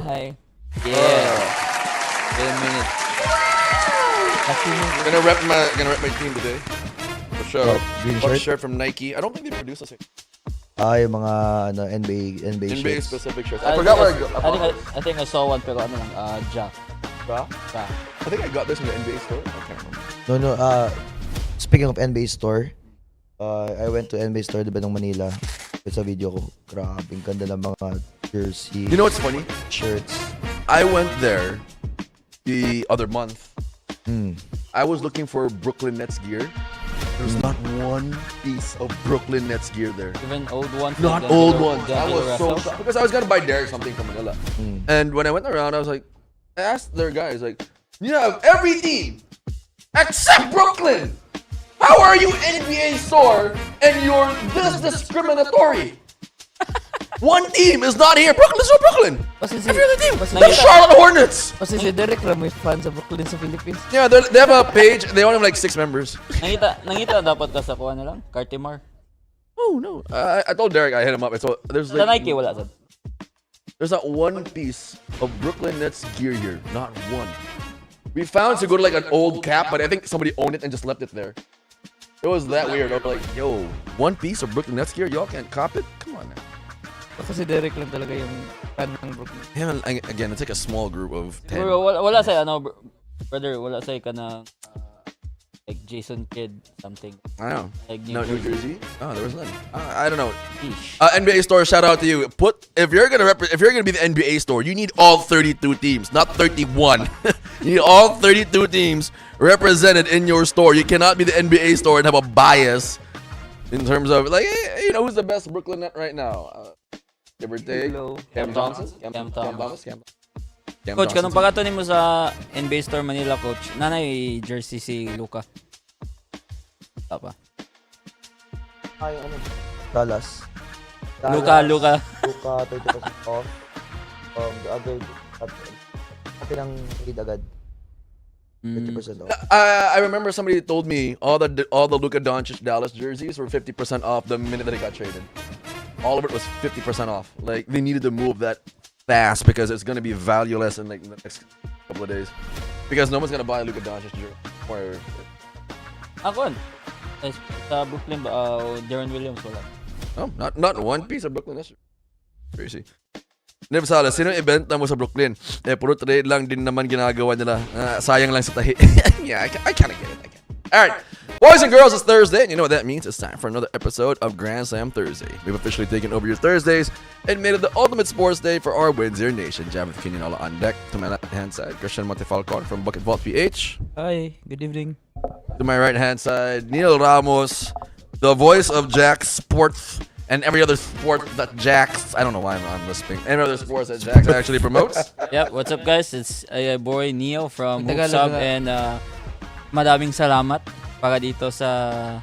Hi. Yeah. 10 minutes. Gonna rep my team today. For sure. Green Bought a shirt? shirt from Nike. I don't think they produce us. Yung mga NBA NBA shirts. specific shirts. I forgot where I got. I think I saw one pero ano lang, Jack. Bra? Jack. I think I got this from the NBA store. I can't remember. No. Speaking of NBA store, I went to NBA store diba nung Manila. Sa video ko, grabe, ang ganda ng mga jersey. You know what's funny? Shirts. I went there the other month. I was looking for Brooklyn Nets gear. There's not one piece of Brooklyn Nets gear there. Even old ones. Not like old the- ones. the I was so Russell. shocked because I was gonna buy Derek something from Manila. And when I went around, I was like, I asked their guys, like, you have every team except Brooklyn. How are you NBA store and you're this discriminatory? One team is not here. Brooklyn's not Brooklyn. Kasi si, Every other team. kasi The Charlotte Hornets. Kasi si Derek Ram may fan sa Brooklyn sa Philippines. Yeah, they have a page. They only have like 6 members. Nangita dapat ka sa kuha na lang, Cartimar. Oh no! I told Derek I hit him up. So there's Sa like Nike wala sad. there's not one piece of Brooklyn Nets gear here. Not one. We found to go to like an old cap, but I think somebody owned it and just left it there. It was that weird. I was like, yo, one piece of Brooklyn Nets gear? Y'all can't cop it? Come on, man. Kasi si Derek lang talaga yung fan ng Brooklyn. Yeah, again, it's like a small group of 10. Bro, wala sa brother, wala sa ka na like Jason Kidd something. I know. Like No, New Jersey? Oh, there was none. I don't know. Ish. NBA store, shout out to you. If you're gonna be the NBA store, you need all 32 teams, not 31. You need all 32 teams represented in your store. You cannot be the NBA store and have a bias in terms of like, hey, you know, who's the best Brooklyn Net right now? Give or take. Cam Thomas. Coach, kanong pagkatunin mo sa NBA Store Manila, coach? Nanay jersey si Luka. Tapa. Ay, ano? Dallas. Luka. Luka, 30% off. The other, pati ng lead agad. 30% off. I remember somebody told me all the Luka Doncic Dallas jerseys were 50% off the minute that it got traded. All of it was 50% off. Like they needed to move that fast because it's gonna be valueless in like the next couple of days. Because no one's gonna buy a Luka Doncic jersey. Or Ako, sa Brooklyn ba, Deron Williams wala. no, not one piece of Brooklyn. That's crazy. Never Sala, sino ibenta mo sa Brooklyn? Puro trade lang din naman ginagawa nila. Sayang lang sa tahi. Yeah, I kind of get it. Alright, boys and girls, it's Thursday, and you know what that means. It's time for another episode of Grandslam Thursday. We've officially taken over your Thursdays and made it the ultimate sports day for our Windsor Nation. Javith Kininola on deck. To my left-hand side, Christian Montefalcon from Bucket Vault PH. Hi, good evening. To my right-hand side, Neil Ramos, the voice of Jack's Sports and every other sport that Jack's, I don't know why I'm lisping, every other sports that Jack's actually promotes. Yep, what's up guys? It's boy Neo from Hooksub and madaming salamat para dito sa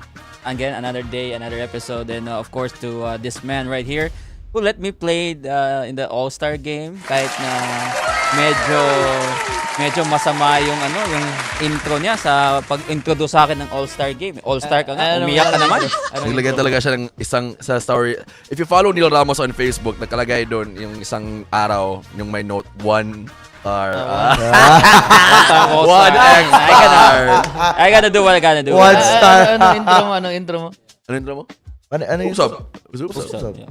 again another day, another episode, and of course to this man right here who let me play in the All-Star game kahit na medyo masama yung yung intro niya sa pag-introduce sa akin ng All-Star game. All-Star ka nga, umiyak ka naman. Naglagay talaga siya ng isang sa story. If you follow Neil Ramos on Facebook, nakalagay doon yung isang araw, yung may note 1 star. One X star. I gotta do what I gotta do. 1 star. Anong intro mo? Ano intro mo? Ano yung Hoops Up. Hoops Up. Yeah.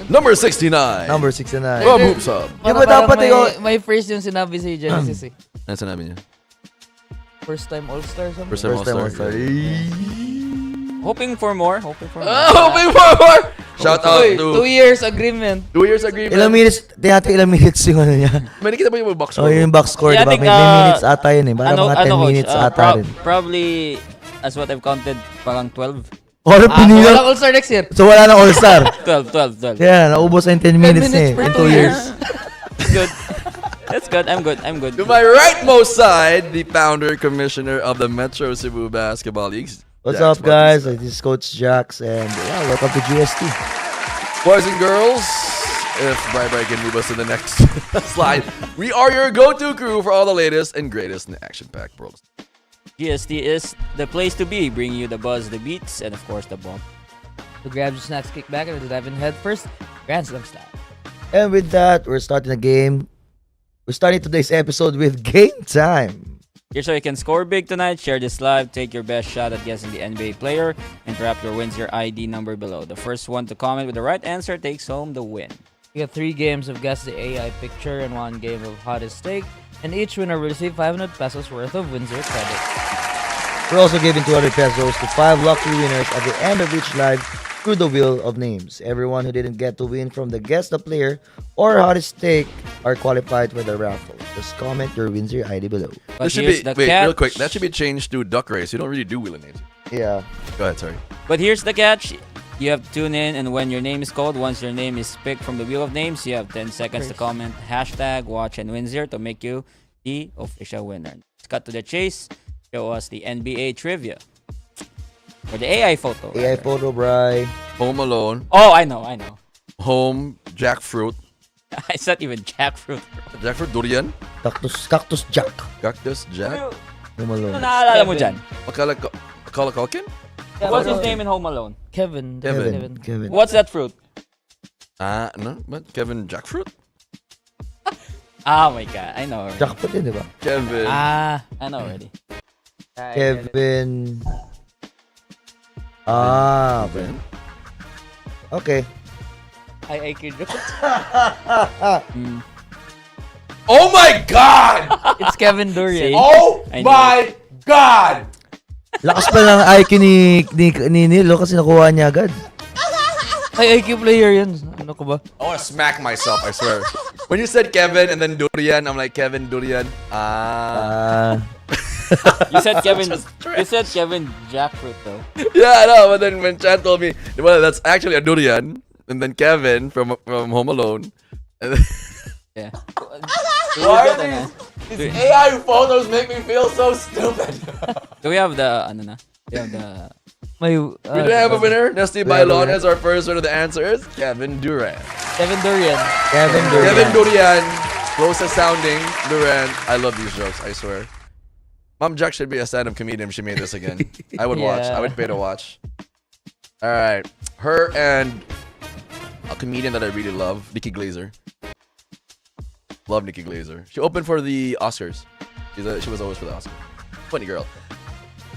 Number 69. Number 69. From Hoops Up. Di ba dapat may first yung sinabi si Genesis eh. Ano sinabi niya? First time All-Star something. First time All-Star. Hoping for more. Hoping for more. Shout out to 2 years agreement. 2 years agreement. Ilang minutes yung ano niya. May nakita ba yung box Oh, score? yung box score, Yeah, I diba? think, May minutes ata yun eh. Parang mga 10 coach? minutes ata rin. Probably, as what I've counted, parang 12. Walang pinila. Walang All-Star next year. So wala nang All-Star. 12. Yeah, naubos na yung 10 minutes na eh. In 2 years. Good. That's good. I'm good. To my rightmost side, the founder, commissioner of the Metro Cebu Basketball League. What's up, guys? This is Coach Jax, and yeah, welcome to GST. Boys and girls, if Bri can move us to the next slide, we are your go-to crew for all the latest and greatest in the action-packed world. GST is the place to be, bringing you the buzz, the beats, and of course the bomb. To grab your snacks, kick back, and dive in head first. Grandslam style. And with that, we're starting the game. We're starting today's episode with game time. Here's how you can score big tonight. Share this live. Take your best shot at guessing the NBA player and drop your wins your ID number below. The first one to comment with the right answer takes home the win. We have 3 games of Guess the AI Picture and 1 game of Hottest Take. And each winner will receive 500 pesos worth of Windsor credit. We're also giving 200 pesos to 5 lucky winners at the end of each live through the wheel of names. Everyone who didn't get to win from the Guess the Player or Hottest Take are qualified for the raffle. Just comment your Windsor ID below. But This should here's be the wait catch. real quick. That should be changed to duck race. You don't really do wheel of names. Yeah. Go ahead, sorry. But here's the catch. You have to tune in, and when your name is called, once your name is picked from the wheel of names, you have 10 seconds to comment #watch and Windsor to make you the official winner. Let's cut to the chase. Show us the NBA trivia. Or the AI photo. AI rather. photo, Bri. Home Alone, Oh, I know. Home, Jackfruit. It's not even jackfruit. Jackfruit, durian, Cactus Jack. cactus, Jack. Home Ano Alone. naalala mo Kevin. dyan? Macaulay Culkin? What's his name in Home Alone? Kevin. Kevin. What's that fruit? No, but Kevin Jackfruit? Oh my god, I know already. Jackpot yun, di ba? Kevin. Ah. I know already. Kevin. Ah, okay. Okay. I IQ joke. Mm. Oh my God! It's Kevin Durian. See? Oh I know. my God! Lakas pa ng IQ ni Nilo kasi nakuha niya agad. Ay, IQ player yun. Ano ko ba? I want to smack myself, I swear. When you said Kevin and then Durian, I'm like, Kevin Durian. You said Kevin. Just You said Kevin jackfruit though. Yeah, I know. But then when Chan told me, well, that's actually a Durian. And then Kevin from Home Alone. And then Yeah. why are these AI photos make me feel so stupid? Do we have the ano na? We have the May, We do have a winner. Nesty We have a Bailon winner. is our first winner. The answer is Kevin Durant. Kevin Durian. Kevin Durant. Kevin Durian. Closest sounding. Durant. I love these jokes, I swear. Mom Jack should be a stand-up comedian if she made this again. I would watch. I Yeah. would pay to watch. Alright. Her and a comedian that I really love, Nikki Glazer. Love Nikki Glazer. She opened for the Oscars. She was always for the Oscars. Funny girl.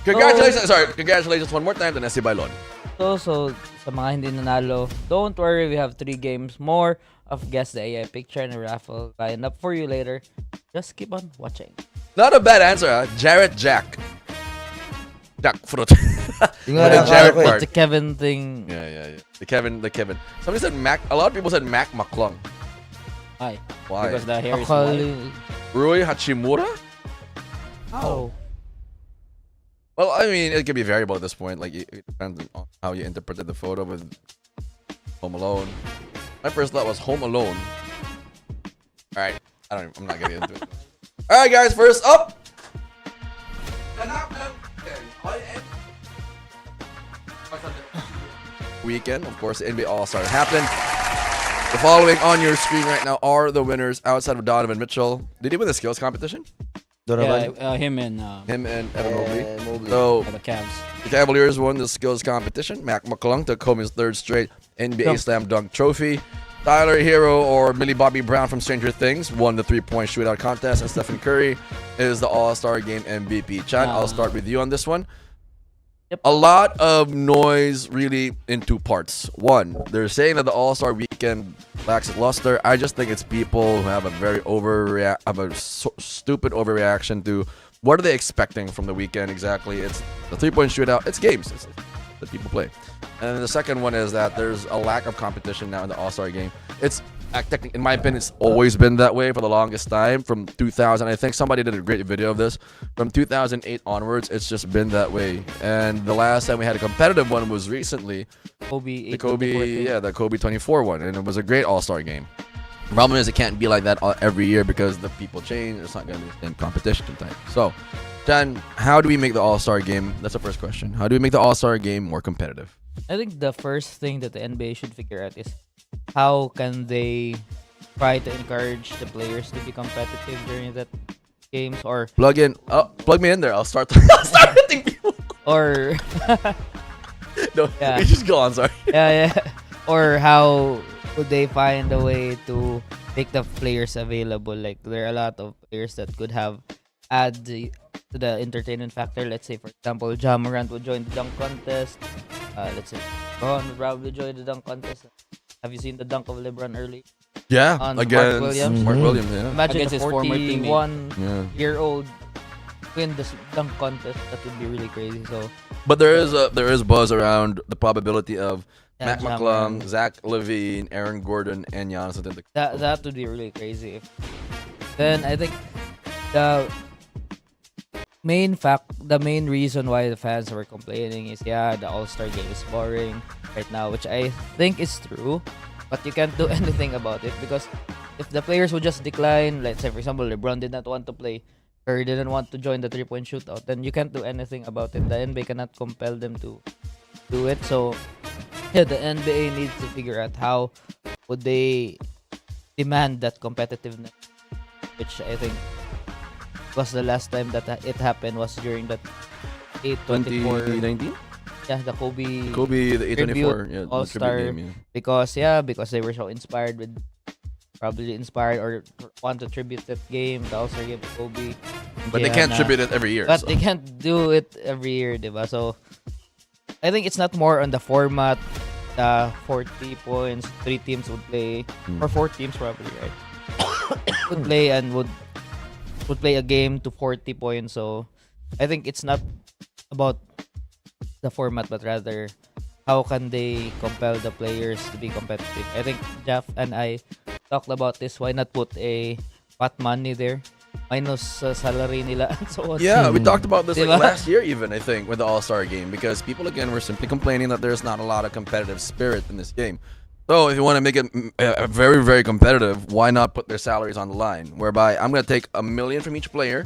Congratulations. Sorry. Congratulations one more time to Nessie Bailon. So, sa mga hindi nanalo, don't worry, we have 3 games more of Guess the AI Picture and a raffle lined up for you later. Just keep on watching. Not a bad answer, huh? Jarrett Jack. Jackfruit. Yung But nga the lang, Jarrett akala ko eh. part. It's a Kevin thing. Yeah. The Kevin. Somebody said Mac. A lot of people said Mac McClung. Why? Why? Because the hair is white. Akali. Rui Hachimura? Oh. Well, I mean, it can be variable at this point. Like, it depends on how you interpreted the photo with Home Alone. My first thought was Home Alone. Alright. I'm not getting into it. Alright, guys, first up. Weekend, of course, the NBA All-Star happened. The following on your screen right now are the winners outside of Donovan Mitchell. Did he win the skills competition? Donovan. Yeah, him and Him and Evan Mobley. Mobley. So, the Cavs. the Cavaliers won the skills competition. Mac McClung took home his 3rd straight NBA Slam Dunk trophy. Tyler Hero or Millie Bobby Brown from Stranger Things won the 3-point shootout contest. And Stephen Curry is the All-Star Game MVP. Chan, I'll start with you on this one. Yep. A lot of noise really in 2 parts. One, they're saying that the All-Star weekend lacks luster. I just think it's people who have a very stupid overreaction to what are they expecting from the weekend exactly. It's the 3-point shootout. It's games. It's that people play. And then the second one is that there's a lack of competition now in the All-Star game. It's in my opinion, it's always been that way for the longest time. From 2000, I think somebody did a great video of this. From 2008 onwards, it's just been that way. And the last time we had a competitive one was recently Kobe. the Kobe 24 one, and it was a great All-Star game. The problem is it can't be like that every year because the people change. It's not going to be the same competition type. So, Jan, how do we make the All-Star game? That's the first question. How do we make the All-Star game more competitive? I think the first thing that the NBA should figure out is how can they try to encourage the players to be competitive during that games, or Plug me in there. I'll start hitting people. or No, Yeah. you just go on. Sorry. yeah, or how could they find a way to make the players available? Like there are a lot of players that could have to the entertainment factor. Let's say, for example, Ja Morant would join the dunk contest. Let's say LeBron would probably join the dunk contest. Have you seen the dunk of LeBron early? Yeah, On Mark against Williams. Mark Williams. Yeah. Imagine Against a his former teammate. 41-year-old win the dunk contest. That would be really crazy. So But there is buzz around the probability of yeah, Matt Ja McClung, Morant. Zach LaVine, Aaron Gordon, and Giannis Antetokounmpo. That would be really crazy. Then I think the the main reason why the fans were complaining is the All-Star game is boring right now, which I think is true, but you can't do anything about it because if the players would just decline, let's say for example LeBron did not want to play, Curry didn't want to join the 3-point shootout, then you can't do anything about it. The NBA cannot compel them to do it. So the NBA needs to figure out how would they demand that competitiveness, which I think was the last time that it happened was during that 824 2019? the Kobe The 824. Yeah, All-Star the tribute game, because they were so probably inspired or want to tribute that game, the All-Star game to Kobe. But they can't tribute it every year. But so. they can't do it every year, diba? So I think it's not more on the format. 40 points, 3 teams would play, or 4 teams probably, right? would play and would play a game to 40 points. So I think it's not about the format, but rather how can they compel the players to be competitive. I think Jeff and I talked about this. Why not put a pot money there? Minus salary nila and so on. Yeah, we talked about this Diba? last year even, I think, with the All-Star game, because people again were simply complaining that there's not a lot of competitive spirit in this game. So if you want to make it very, very competitive, why not put their salaries on the line? Whereby I'm going to take $1 million from each player.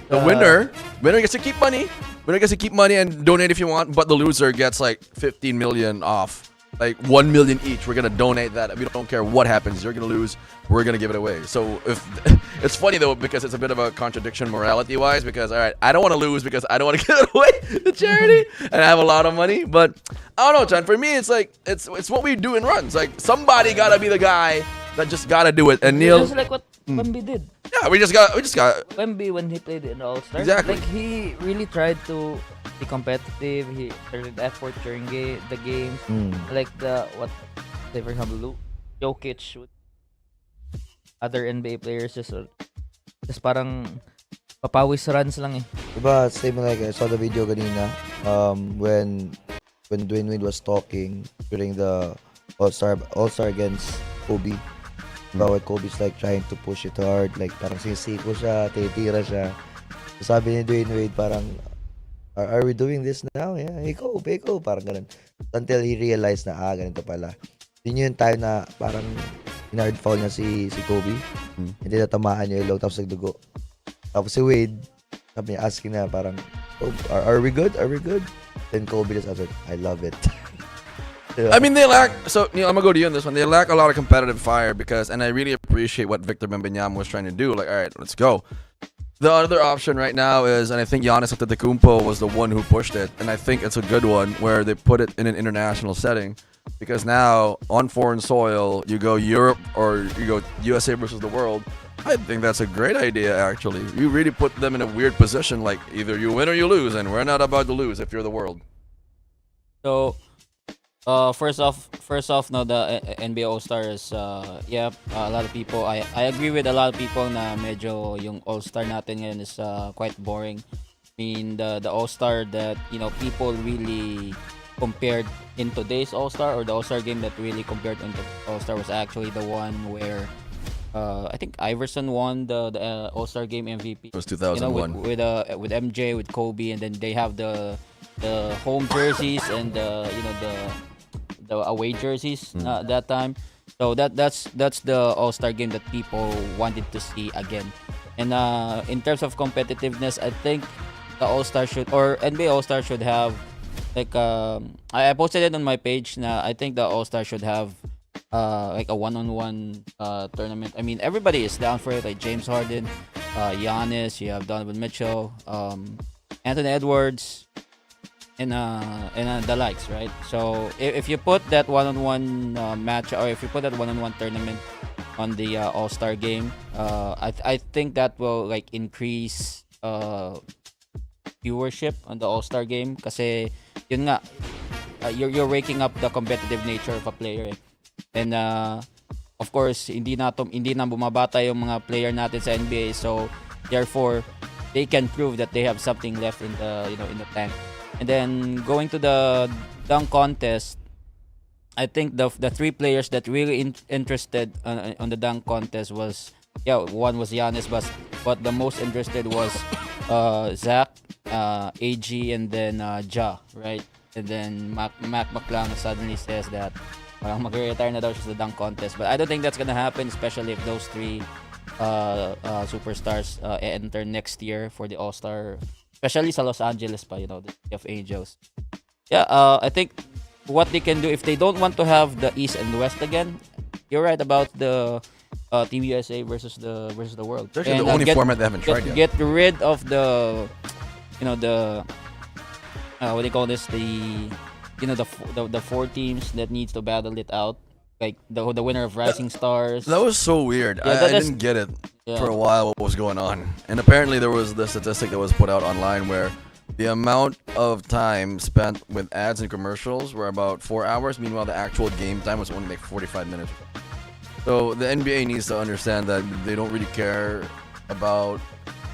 The winner gets to keep money. Winner gets to keep money and donate if you want, but the loser gets like 15 million off. Like 1 million each. We're gonna donate that. We don't care what happens. You're gonna lose. We're gonna give it away. So if it's funny though, because it's a bit of a contradiction morality-wise. Because all right, I don't want to lose because I don't want to give it away to charity, and I have a lot of money. But I don't know, John. For me, it's like it's what we do in runs. Like somebody gotta be the guy that just gotta do it. And Neil, Just like what Wemby did. yeah, we just got. Wemby when he played in the All-Star. Exactly. Like he really tried to be competitive. He exerted effort during the games. Like say for example, Jokic with other NBA players just parang papawis runs lang eh. Diba, same like I saw the video kanina when Dwayne Wade was talking during the All-Star against Kobe. Diba, when Kobe's like trying to push it hard, like parang sinisiko siya, titira siya. So, sabi ni Dwayne Wade parang, are we doing this now? Yeah, hey Kobe, parang ganun. Until he realized na, ganito pala. Yun yung time na parang in-hard foul niya si Kobe. Hindi natamaan niya yung low, tapos nagdugo. Tapos si Wade, sabi niya, asking na parang, oh, are we good? Are we good? Then Kobe just answered, I love it. I mean, they lack. So, Neil, I'm gonna go to you on this one. They lack a lot of competitive fire and I really appreciate what Victor Wembanyama was trying to do. Like, all right, let's go. The other option right now is, and I think Giannis Antetokounmpo was the one who pushed it, and I think it's a good one where they put it in an international setting, because now on foreign soil you go Europe or you go USA versus the world. I think that's a great idea. Actually, you really put them in a weird position. Like either you win or you lose, and we're not about to lose if you're the world. So, first off, no, the NBA All-Star is, a lot of people, I agree with a lot of people na medyo yung All-Star natin ngayon is quite boring. I mean, the All-Star that, people really compared in today's All-Star, or the All-Star game that really compared into All-Star, was actually the one where I think Iverson won the All-Star game MVP. It was 2001. With MJ, with Kobe, and then they have the home jerseys and the away jerseys that time. So that's the All-Star game that people wanted to see again. And in terms of competitiveness, I think the All-Star NBA All-Star should have like I posted it on my page. I think the All-Star should have like a one-on-one tournament. I mean, everybody is down for it. Like James Harden, Giannis, you have Donovan Mitchell, Anthony Edwards. the likes, right? So if you put that one-on-one match, or if you put that one-on-one tournament on the All-Star game, I think that will like increase viewership on the All-Star game kasi yun nga, you're waking up the competitive nature of a player, eh. And of course hindi na bumabata yung mga player natin sa NBA, so therefore they can prove that they have something left in the in the tank. And then going to the dunk contest, I think the three players that really interested on the dunk contest was, one was Giannis, but the most interested was Zach, AG, and then Ja, right? And then Mac McClung suddenly says that parang mag-retire na daw siya sa dunk contest, but I don't think that's gonna happen, especially if those three superstars enter next year for the All-Star, especially sa Los Angeles pa, the City of Angels. I think what they can do if they don't want to have the East and West again, you're right about the Team USA versus the world. It's actually the only format they haven't tried yet. Get rid of the the what do you call this, the four teams that needs to battle it out, like the winner of Rising Stars. That was so weird. I didn't get it for a while what was going on. And apparently there was the statistic that was put out online where the amount of time spent with ads and commercials were about 4 hours. Meanwhile, the actual game time was only like 45 minutes. So the NBA needs to understand that they don't really care about.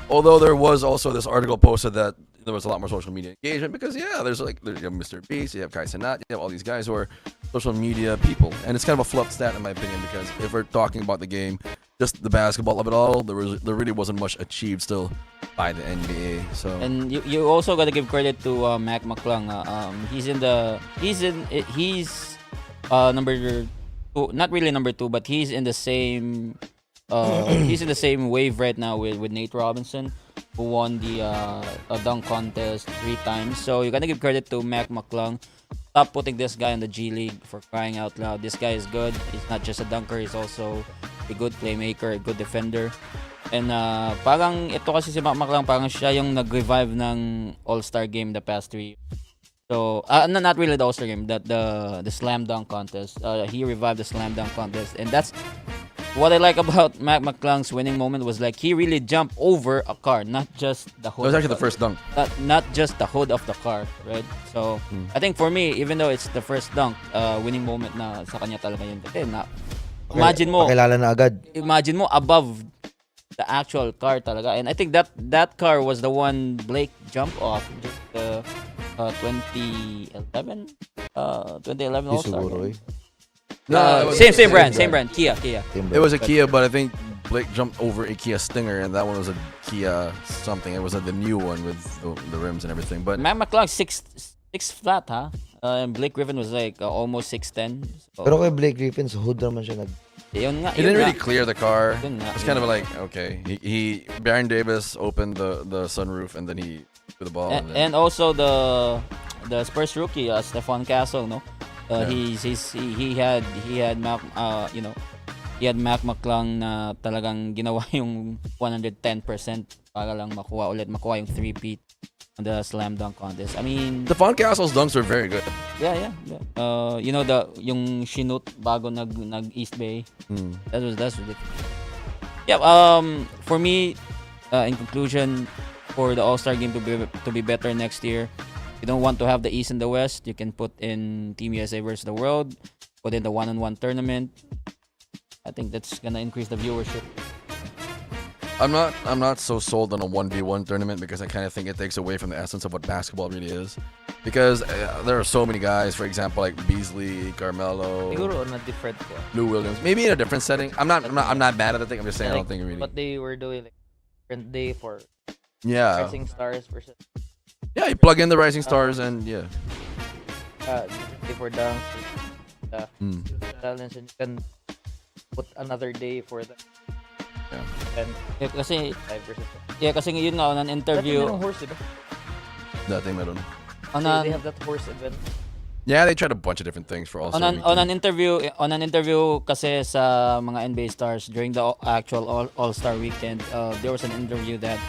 Although there was also this article posted that there was a lot more social media engagement because you have Mr. Beast, you have Kai Cenat, you have all these guys who are social media people, and it's kind of a fluff stat in my opinion because if we're talking about the game, just the basketball of it all, there really wasn't much achieved still by the NBA. So and you also got to give credit to Mac McClung. He's number two, not really number two, but he's in the same wave right now with Nate Robinson, who won the dunk contest 3 times. So you gotta give credit to Mac McClung. Stop putting this guy in the G League, for crying out loud. This guy is good. He's not just a dunker, he's also a good playmaker, a good defender. And parang ito kasi si Mac McClung, parang siya yung nag-revive ng All-Star game the past 3 years. So not really the All-Star game, the slam dunk contest. He revived the slam dunk contest, and that's what I like about Mac McClung's winning moment was like he really jumped over a car, not just the hood. That was actually the first dunk. Not just the hood of the car, right? So I think for me, even though it's the first dunk, winning moment na sa kanya talaga yun. Kasi imagine mo, pakilala na agad. Imagine mo above the actual car talaga, and I think that car was the one Blake jumped off just 2011 All-Star. No, same brand, Kia. It was a Kia, but I think Blake jumped over a Kia Stinger, and that one was a Kia something. It was the new one with the rims and everything. But Mac McClung 6 flat, huh? And Blake Griffin was like almost 6'10". So, Pero kay Blake Griffin, sa hood naman siya yun nga, he didn't really clear the car. It's kind of like, okay, he Baron Davis opened the sunroof and then he threw the ball. And also the Spurs rookie Stephon Castle, no? He had Mac he had Mac McClung na talagang ginawa yung 110% para lang makuha yung 3-peat on the slam dunk contest. I mean, Stephon Castle's dunks were very good. Yeah. Yung shinut bago nag East Bay. That's ridiculous. Yeah, for me, in conclusion, for the All-Star game to be better next year, you don't want to have the East and the West. You can put in Team USA versus the world, put in the one-on-one tournament. I think that's gonna increase the viewership. I'm not so sold on a 1v1 tournament because I kind of think it takes away from the essence of what basketball really is. Because there are so many guys, for example, like Beasley, Carmelo, Siguro on a different one. Lou Williams, maybe in a different setting. I'm not bad at the thing. I'm just saying I don't think it really. What they were doing, like different day for Yeah. Rising Stars versus Yeah, you plug in the Rising Stars and yeah. different day for dunks, challenge, and you can put another day for the. And Kasi versus. kasi yun nga on an interview. Dati merong horse, diba? That thing, I don't know. They have that horse event. Yeah, they tried a bunch of different things for all. On an interview kasi sa mga NBA stars during the actual All-Star weekend, there was an interview that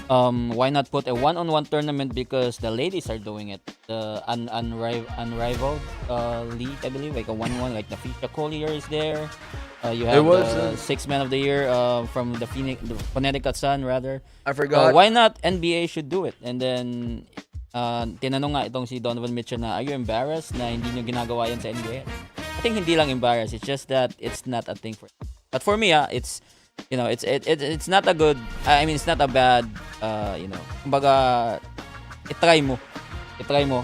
Why not put a one-on-one tournament, because the ladies are doing it. The unrivaled league, I believe, like a 1-1, like the Fisha Collier is there. You have was, the six man of the year from the Connecticut Sun, rather. I forgot. Why not NBA should do it? And then tinanong nga itong si Donovan Mitchell na, are you embarrassed na hindi nyo ginagawa yan sa NBA? I think hindi lang embarrassed. It's just that it's not a thing for. But for me, it's it's not a good. I mean, it's not a bad. Kumbaga, itry mo.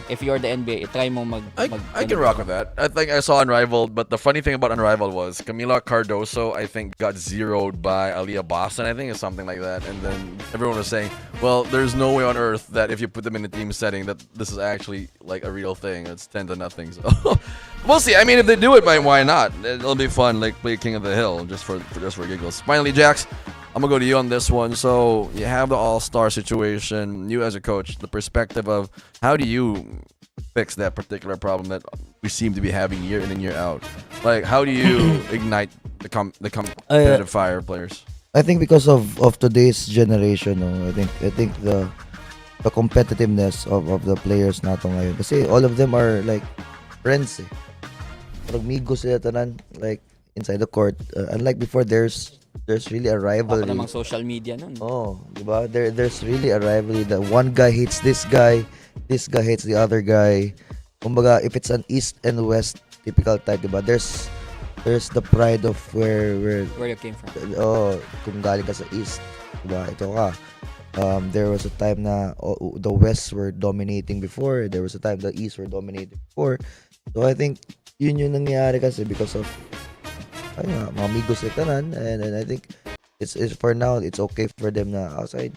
If you're the NBA, itry mo I can rock with that. I think I saw Unrivaled, but the funny thing about Unrivaled was Camila Cardoso, I think, got zeroed by Aaliyah Boston, I think, or something like that. And then everyone was saying, well, there's no way on earth that if you put them in a team setting that this is actually like a real thing. It's 10-0. So we'll see. I mean, if they do it, why not? It'll be fun, like play King of the Hill just for giggles. Finally, Jax, I'm gonna go to you on this one. So you have the All-Star situation. You as a coach, the perspective of how do you fix that particular problem that we seem to be having year in and year out? Like, how do you ignite the competitive fire players? I think because of today's generation, no, I think the competitiveness of the players nato ngayon. Kasi all of them are like friends. Parang migo sila tanan, like inside the court. Unlike before, there's really a rivalry. Ako namang social media nun. Oh, diba? There's really a rivalry that one guy hates this guy hates the other guy. Kumbaga, if it's an East and West typical type, diba? There's the pride of where you came from. Oh, kung galing ka sa East, diba? Ito ka. There was a time na the West were dominating before. There was a time the East were dominating before. So I think yun yung nangyayari kasi because of mga amigos like tanan, and I think it's for now it's okay for them na outside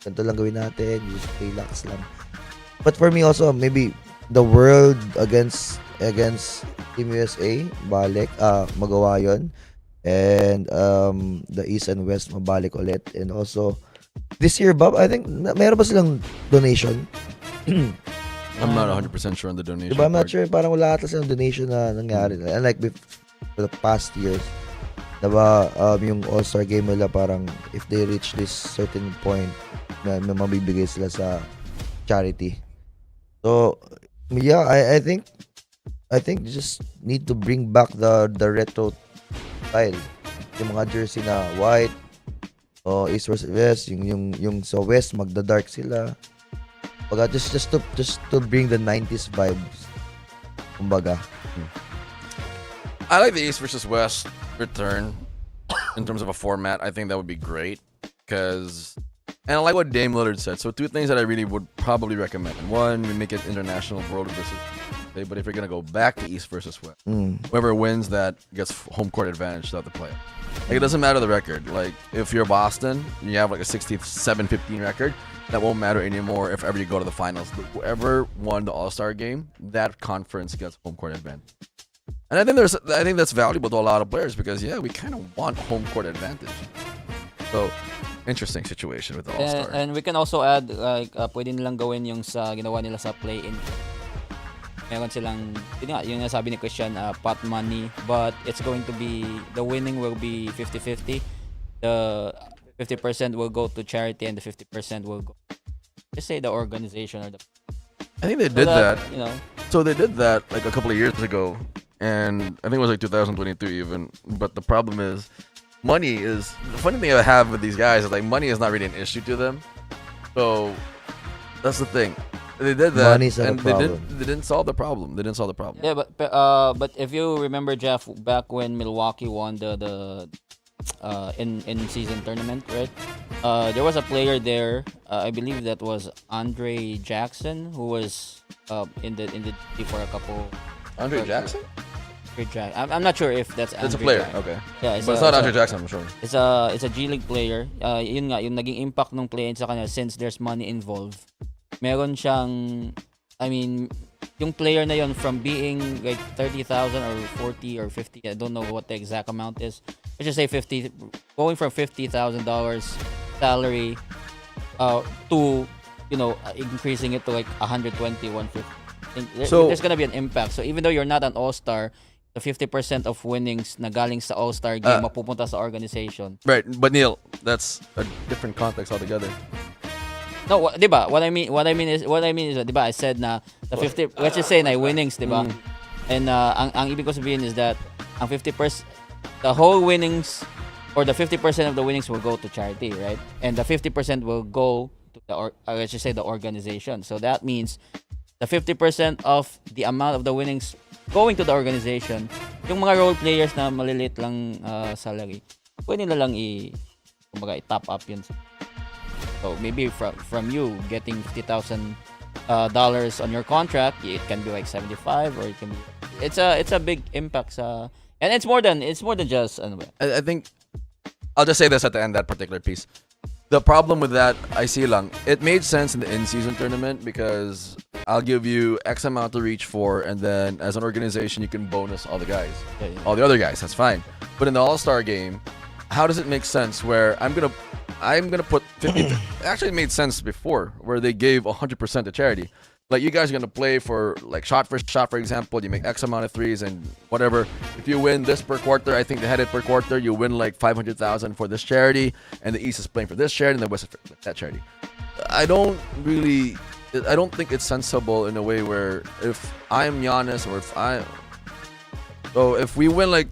ganito lang gawin natin, just relax lang. But for me also, maybe the world against Team USA balik magawa yon, and the East and West mabalik ulit. And also this year, Bob, I think mayroon ba silang donation? I'm not 100% sure on the donation. Diba, I'm not sure, parang wala ata silang donation na nangyari. And like for the past years, diba, yung All-Star game nila, parang if they reach this certain point na mabibigay sila sa charity. So yeah, I think you just need to bring back the retro style. Yung mga jersey na white, East versus West, yung sa West magda-dark sila. Kumbaga, just to bring the 90s vibes. Kumbaga. I like the East versus West return in terms of a format. I think that would be great and I like what Dame Lillard said. So two things that I really would probably recommend. One, we make it international world versus day, but if you're gonna go back to East versus West, whoever wins that gets home court advantage throughout the playoff. Like, it doesn't matter the record. Like, if you're Boston, you have like a 67-15 record. That won't matter anymore if ever you go to the finals. Whoever won the All-Star game, that conference gets home court advantage. And I think that's valuable to a lot of players because we kind of want home court advantage. So, interesting situation with the All-Star. And we can also add like pwede nilang gawin yung sa ginawa nila sa play-in. Meron silang yung nasabi ni Christian, pot money, but it's going to be the winning will be 50-50. The 50% will go to charity and the 50% will go, just say, the organization or the. I think they did that. So they did that like a couple of years ago, and I think it was like 2022 even. But the problem is, money is the funny thing I have with these guys is like money is not really an issue to them. So that's the thing. They did that, Money's not and a problem. they didn't solve the problem. Yeah, but if you remember, Jeff, back when Milwaukee won the in season tournament, right? There was a player there. I believe that was Andre Jackson, who was in the team for a couple. Andre Jackson? I'm not sure if that's. It's a Andre player. Jackson. Okay. Yeah, But it's not Andre Jackson, I'm sure. It's a G League player. Yun nga, yung naging impact ng play-in sa kanya, since there's money involved. Meron siyang, I mean, yung player na yon, from being like 30,000 or 40 or 50, I don't know what the exact amount is. Let's just say 50, going from $50,000 salary to, increasing it to like 120, 150. So there's gonna be an impact. So even though you're not an all-star, the 50% of winnings na galing sa all-star game mapupunta sa organization. Right, but Neil, that's a different context altogether. No, diba? What I mean is, diba? I said na the 50. Let's just say na winnings, diba? And ang ibig ko sabihin is that ang 50%, the whole winnings or the 50% of the winnings will go to charity, right? And the 50% will go to let's just say the organization. So that means the 50% of the amount of the winnings going to the organization, yung mga role players na maliliit lang salary, pwede na lang kumbaga i-top up yun. So maybe from you getting $50,000 on your contract, it can be like 75, or it can be. It's a big impact sa, and it's more than just. I think I'll just say this at the end, that particular piece. The problem with that, I see lang, it made sense in the in-season tournament because I'll give you X amount to reach for, and then as an organization, you can bonus all the guys, all the other guys. That's fine. But in the All-Star game, how does it make sense where I'm gonna put 50? Actually, it made sense before where they gave 100% to charity. Like, you guys are gonna play for like shot for shot, for example. You make X amount of threes and whatever. If you win this per quarter, I think they had it per quarter. You win like 500,000 for this charity, and the East is playing for this charity, and the West is for that charity. I don't think it's sensible in a way where if I'm Giannis or if we win like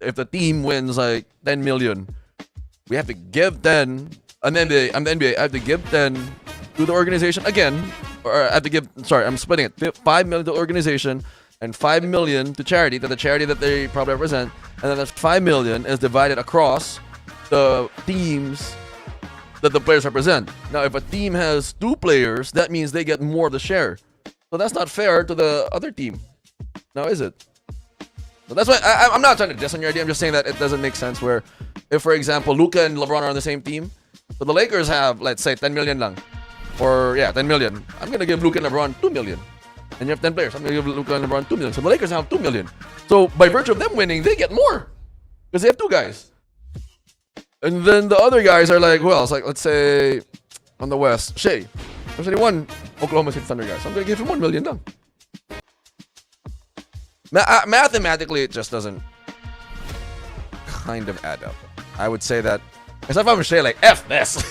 if the team wins like 10 million, we have to give 10. And then I'm the NBA. I have to give 10 to the organization again, or I have to give. Sorry, I'm splitting it. 5 million to the organization and 5 million to charity, to the charity that they probably represent, and then that 5 million is divided across the teams that the players represent. Now, if a team has 2 players, that means they get more of the share. So that's not fair to the other team. Now, is it? So that's why I'm not trying to diss on your idea. I'm just saying that it doesn't make sense where, if, for example, Luka and LeBron are on the same team, so the Lakers have, let's say, 10 million lang. Or, 10 million. I'm going to give Luka and LeBron 2 million. And you have 10 players. I'm going to give Luka and LeBron 2 million. So the Lakers have 2 million. So by virtue of them winning, they get more. Because they have 2 guys. And then the other guys are like, who else? Like, let's say, on the West, Shea. There's only one Oklahoma City Thunder guy. So I'm going to give him 1 million lang. Mathematically, it just doesn't kind of add up. I would say that, because if I'm Shea, like, F this.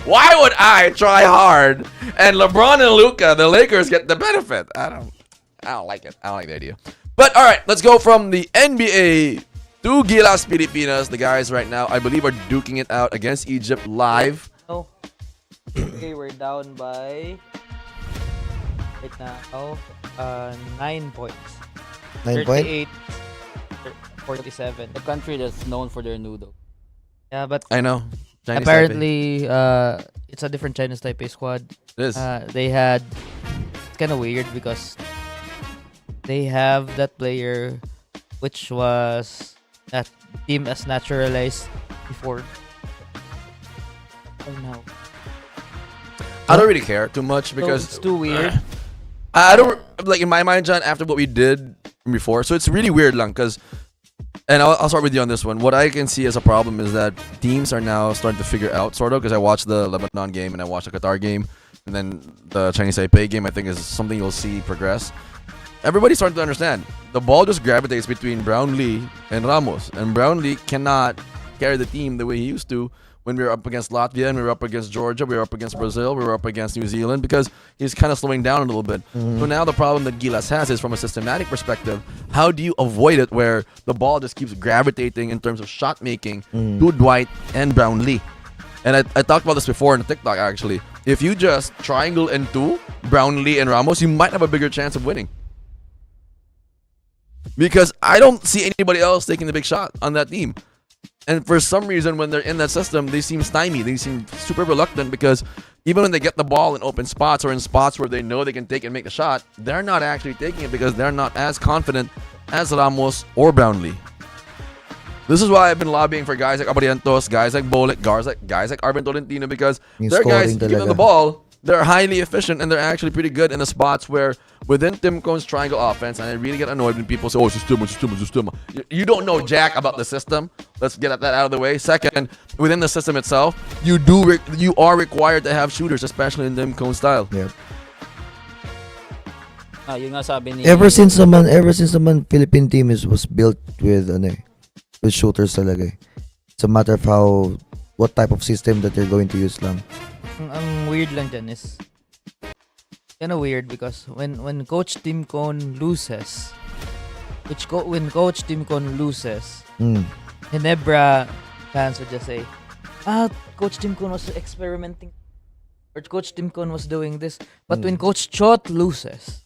Why would I try hard and LeBron and Luka, the Lakers, get the benefit? I don't like it. I don't like the idea. But all right, let's go from the NBA to Gilas Pilipinas. The guys right now, I believe, are duking it out against Egypt live. Oh. Okay, we're down by right now 9 points. 9 points? 38, 47. The country that's known for their noodle. Yeah, but I know. Chinese apparently it's a different Chinese Taipei squad. It is. It's kind of weird because they have that player which was that team as naturalized before. Oh no. I don't really care too much because it's too weird. I don't, like, in my mind, John, after what we did before. So it's really weird lang because, and I'll start with you on this one. What I can see as a problem is that teams are now starting to figure out, sort of, because I watched the Lebanon game and I watched the Qatar game, and then the Chinese Taipei game, I think, is something you'll see progress. Everybody's starting to understand. The ball just gravitates between Brownlee and Ramos, and Brownlee cannot carry the team the way he used to when we were up against Latvia and we were up against Georgia, we were up against Brazil, we were up against New Zealand, because he's kind of slowing down a little bit. So now the problem that Gilas has is, from a systematic perspective, how do you avoid it where the ball just keeps gravitating in terms of shot making to Dwight and Brownlee? And I talked about this before in TikTok, actually. If you just triangle into Brownlee and Ramos, you might have a bigger chance of winning. Because I don't see anybody else taking the big shot on that team. And for some reason, when they're in that system, they seem stymied. They seem super reluctant, because even when they get the ball in open spots or in spots where they know they can take and make a shot, they're not actually taking it because they're not as confident as Ramos or Brownlee. This is why I've been lobbying for guys like Abarientos, guys like Bolik, guys like Arvin Tolentino, because they're guys, given the ball, they're highly efficient and they're actually pretty good in the spots where within Tim Cohn's triangle offense, and I really get annoyed when people say, oh, system. You don't know jack about the system. Let's get that out of the way. Second, within the system itself, you are required to have shooters, especially in Tim Cohn's style. Yep. Yun nga sabi ni... Ever since naman Philippine team was built with shooters talaga. It's a matter of what type of system that they're going to use lang. Ang weird lang dyan is kind of weird because when Coach Tim Con loses, when Coach Tim Con loses, Ginebra fans would just say, Coach Tim Con was experimenting, or Coach Tim Con was doing this. But when Coach Chot loses,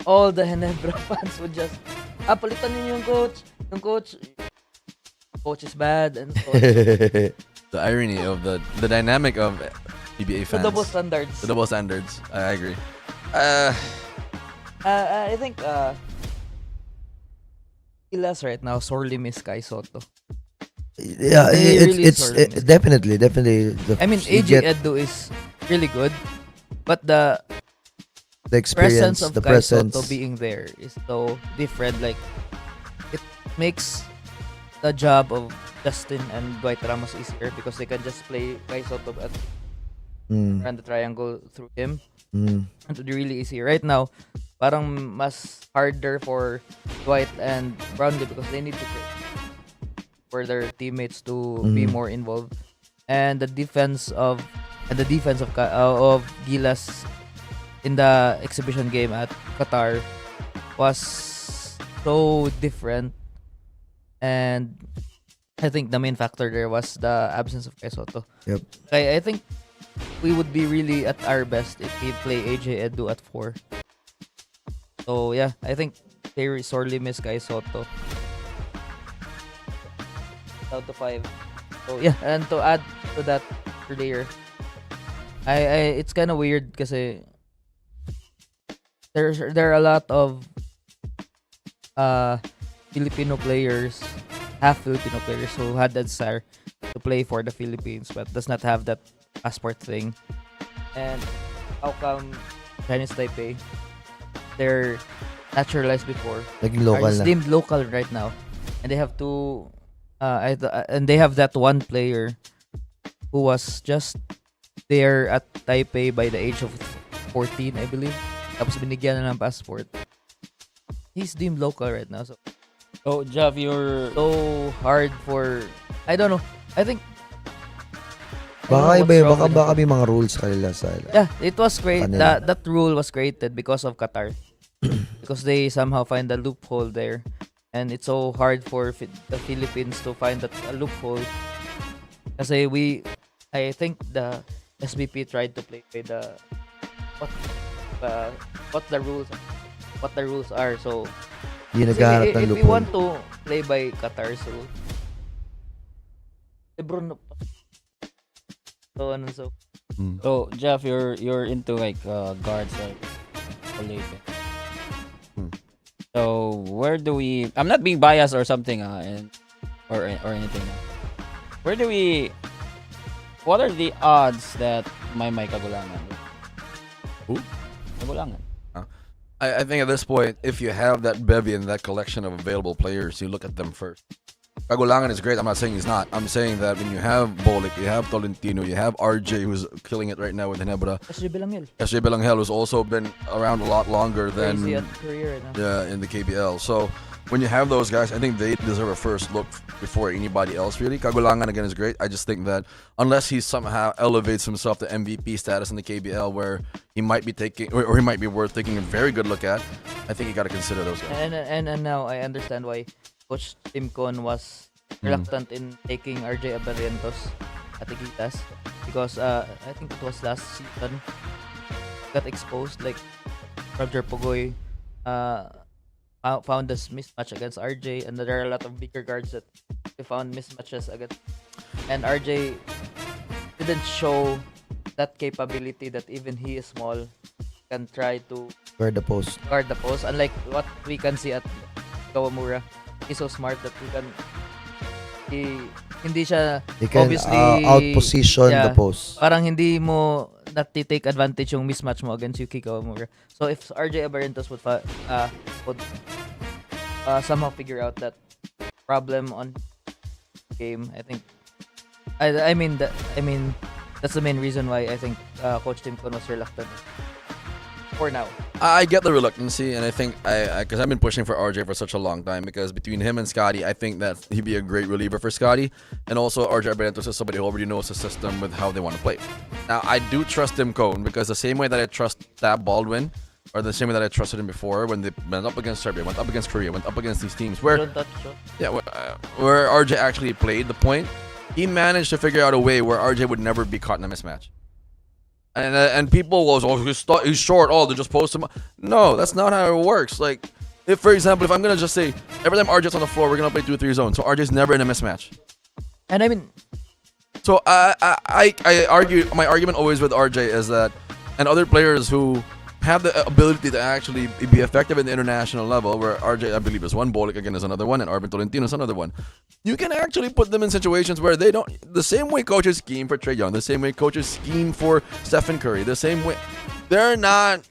all the Ginebra fans would just, palitan niyo yung coach. Yung coach is bad. And The irony of the dynamic of PBA fans. the double standards. The double standards. I agree. I think Gilas right now sorely miss Kai Soto. Yeah, They really it's sorely miss. definitely. I mean, AJ Edu is really good, but the the experience, presence of the Kai presence. Soto being there is so different. Like, it makes the job of Justin and Dwight Ramos easier because they can just play Kai Soto at run the triangle through him. And it's really easy. Right now, parang mas harder for Dwight and Brownlee because they need to play for their teammates to be more involved. And the defense of Gilas in the exhibition game at Qatar was so different, and I think the main factor there was the absence of Kai Soto. Yep. I think we would be really at our best if we play AJ Edu at 4. So yeah, I think they sorely miss Kai Soto. Down to 5. So yeah, and to add to that earlier, I it's kind of weird kasi there are a lot of Filipino players, half Filipino players who had that desire to play for the Philippines but does not have that passport thing. And how come Chinese Taipei, they're naturalized before, Naging are local just na. deemed local right now, and they have to and they have that one player who was just there at Taipei by the age of 14, I believe. Tapos binigyan na ng passport. He's deemed local right now, so Oh, Jeff, you're so hard for, I don't know. I think Baka what's iba, wrong with baka them. may mga rules sa kanila sa Yeah, it was great. Kanila. That rule was created because of Qatar. Because they somehow find a loophole there. And it's so hard for the Philippines to find that a loophole. Kasi I think the SBP tried to play with what the rules are. So Hindi kasi naghahanap ng if we loophole. want to play by Qatar's rule, Lebron na pa. So So Jeff, you're into like guards like Olave. So where do we? I'm not being biased or something, or anything. Where do we? What are the odds that may kagulangan? Who? Kagulangan. I think at this point, if you have that bevy and that collection of available players, you look at them first. Kagulangan is great. I'm not saying he's not. I'm saying that when you have Bolick, you have Tolentino, you have RJ who's killing it right now with Ginebra. SJ Belangil. SJ Belanghel who's also been around a lot longer than Crazy at career right now. in the KBL. So when you have those guys, I think they deserve a first look before anybody else really. Kagulangan again is great. I just think that unless he somehow elevates himself to MVP status in the KBL where he might be taking or he might be worth taking a very good look at, I think you got to consider those guys. And now I understand why Coach Tim Con was reluctant in taking RJ Abarientos at Iquitas because I think it was last season got exposed, like Roger Pugoy found this mismatch against RJ, and there are a lot of bigger guards that they found mismatches against, and RJ didn't show that capability that even he is small can try to Guard the post. guard the post, unlike what we can see at Kawamura. He's so smart that hindi siya They can obviously out-position yeah, the post. parang hindi mo take advantage yung mismatch mo against Yuki Kawamura. So if RJ Abarientos would somehow figure out that problem on game, I think I mean that's the main reason why I think Coach Tim Con was reluctant for now. I get the reluctancy, and I think because I've been pushing for RJ for such a long time, because between him and Scotty, I think that he'd be a great reliever for Scotty, and also RJ Barrientos is somebody who already knows the system with how they want to play. Now, I do trust Tim Cone, because the same way that I trust Tab Baldwin, or the same way that I trusted him before when they went up against Serbia, went up against Korea, went up against these teams where where RJ actually played the point, he managed to figure out a way where RJ would never be caught in a mismatch. And people was, he's short, they're just post him. No, that's not how it works. Like, if, for example, if I'm going to just say, every time RJ's on the floor, we're going to play 2-3 zone. So RJ's never in a mismatch. And I mean... So I argue, my argument always with RJ is that, and other players who have the ability to actually be effective in the international level, where RJ, I believe, is one, Bolick again is another one, and Arvin Tolentino is another one. You can actually put them in situations where they don't, the same way coaches scheme for Trae Young, the same way coaches scheme for Stephen Curry, the same way, they're not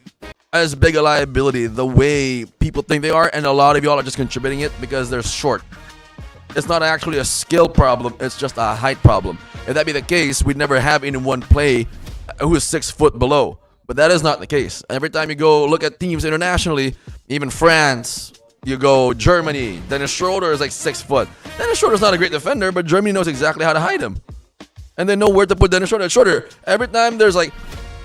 as big a liability the way people think they are, and a lot of y'all are just contributing it because they're short. It's not actually a skill problem, it's just a height problem. If that be the case, we'd never have anyone play who is 6 foot below. But that is not the case. Every time you go look at teams internationally, even France, you go Germany, Dennis Schroeder is like 6 foot. Dennis Schroeder's not a great defender, but Germany knows exactly how to hide him. And they know where to put Dennis Schroeder. Every time there's like,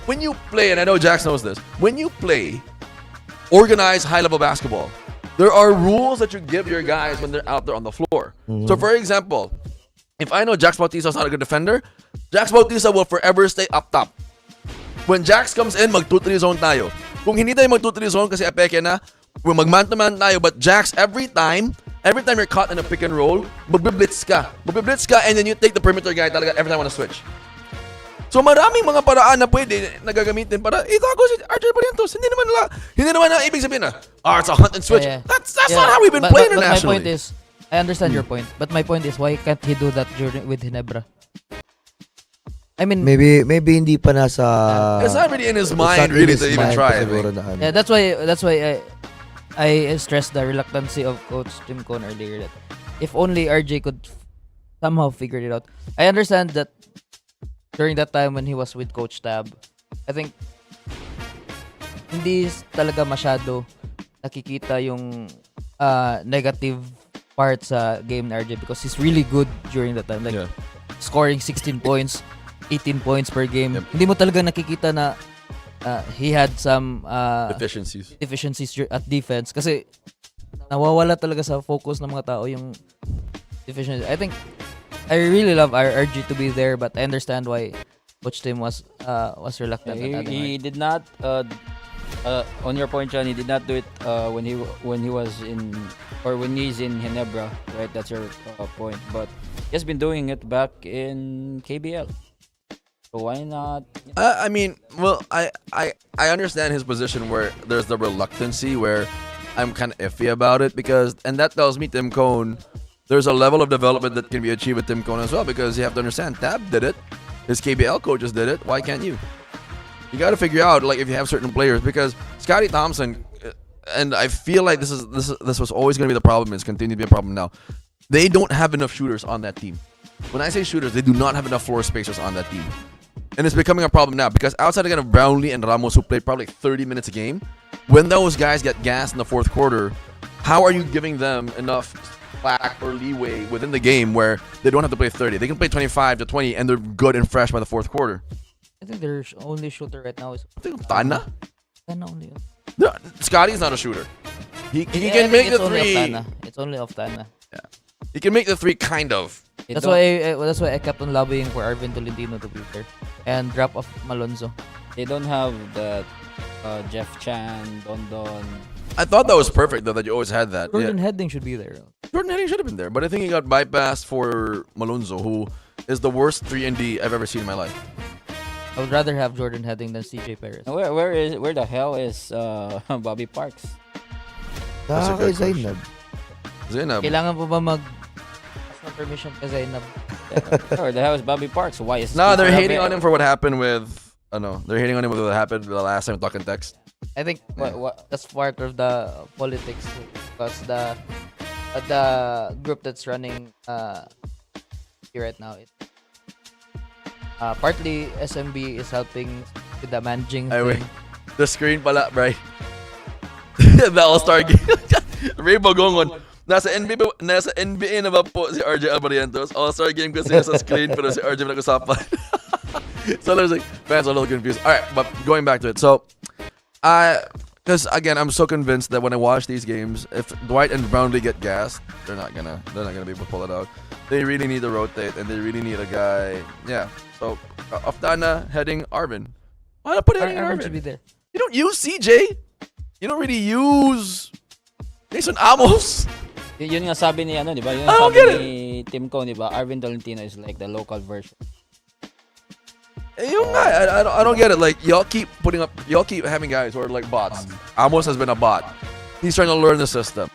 when you play, and I know Jax knows this, when you play organized high-level basketball, there are rules that you give your guys when they're out there on the floor. So for example, if I know Jax Bautista's not a good defender, Jax Bautista will forever stay up top. When Jax comes in, mag-2-3 zone tayo. Kung hindi tayo mag-2-3 zone kasi apeke na, mag-man-to-man tayo. But Jax, every time you're caught in a pick and roll, magbiblitz ka. And then you take the perimeter guy talaga every time on a switch. So maraming mga paraan na pwede nagagamitin para itago si RJ Barrientos. Hindi naman na ibig sabihin na, it's a hunt and switch. Yeah. That's not how we've been playing internationally. But my point is, I understand your point, but my point is, why can't he do that with Ginebra? I mean, maybe hindi pa nasa. It's not really in his mind really to even try. Yeah, that's why I stressed the reluctancy of Coach Tim Cone earlier, that if only RJ could somehow figure it out. I understand that during that time when he was with Coach Tab, I think hindi talaga masyado nakikita yung negative part sa game ni RJ, because he's really good during that time, like scoring 16 points, 18 points per game. Hindi mo talaga nakikita na he had some deficiencies at defense, kasi nawawala talaga sa focus ng mga tao yung deficiencies. I think I really love RG to be there, but I understand why Coach Tim was reluctant. He did not on your point, John, he did not do it when he was in, or when he's in Ginebra, right? That's your point. But he has been doing it back in KBL. So why not? I mean, well, I understand his position where there's the reluctancy where I'm kind of iffy about it, because, and that tells me Tim Cone, there's a level of development that can be achieved with Tim Cone as well, because you have to understand, Tab did it, his KBL coaches did it, why can't you? You got to figure out, like, if you have certain players, because Scotty Thompson, and I feel like this was always going to be the problem, it's continued to be a problem now, they don't have enough shooters on that team. When I say shooters, they do not have enough floor spacers on that team. And it's becoming a problem now, because outside again of Brownlee and Ramos, who play probably 30 minutes a game, when those guys get gassed in the fourth quarter, how are you giving them enough slack or leeway within the game where they don't have to play 30? They can play 25 to 20 and they're good and fresh by the fourth quarter. I think their only shooter right now is Tana. Tana only. No, Scotty's not a shooter. He can make the three. It's only off Tana. Yeah, he can make the three, kind of. That's why I kept on lobbying for Arvin Tolentino to be there and drop off Malonzo. They don't have that Jeff Chan, Don. I thought that was perfect though, that you always had that. Jordan Heading should be there. Jordan Heading should have been there, but I think he got bypassed for Malonzo, who is the worst 3-and-D I've ever seen in my life. I would rather have Jordan Heading than CJ Perez. Where the hell is Bobby Parks? Zainab. Kailangan pa ba mag permission kay Zainab? Where the hell is Bobby Parks? Why is they're hating on him for what happened with they're hating on him with what happened the last time talking text. I think that's part of the politics, because the group that's running here right now, partly SMB is helping with the managing thing. The screen pala, right? The All-Star game. Ray Bagongon. Nasa NBA na ba po si RJ Alvarez? All-Star game kasi sa screen pero si RJ nag-usapan. So there's like fans are a little confused. All right, but going back to it. So because again, I'm so convinced that when I watch these games, if Dwight and Brownlee get gassed, they're not gonna be able to pull it out. They really need to rotate, and they really need a guy. Yeah. So Aftana heading Arvin. Why not put it in Arvin Arvin? should be there. You don't use CJ. You don't really use Jason Amos. Yun nga sabi ni ano, di ba? Yun I don't sabi get ni Tim Cone, di ba? Arvin Tolentino is like the local version. Yung nga, I don't get it. Like y'all keep having guys who are like bots. Amos has been a bot. He's trying to learn the system,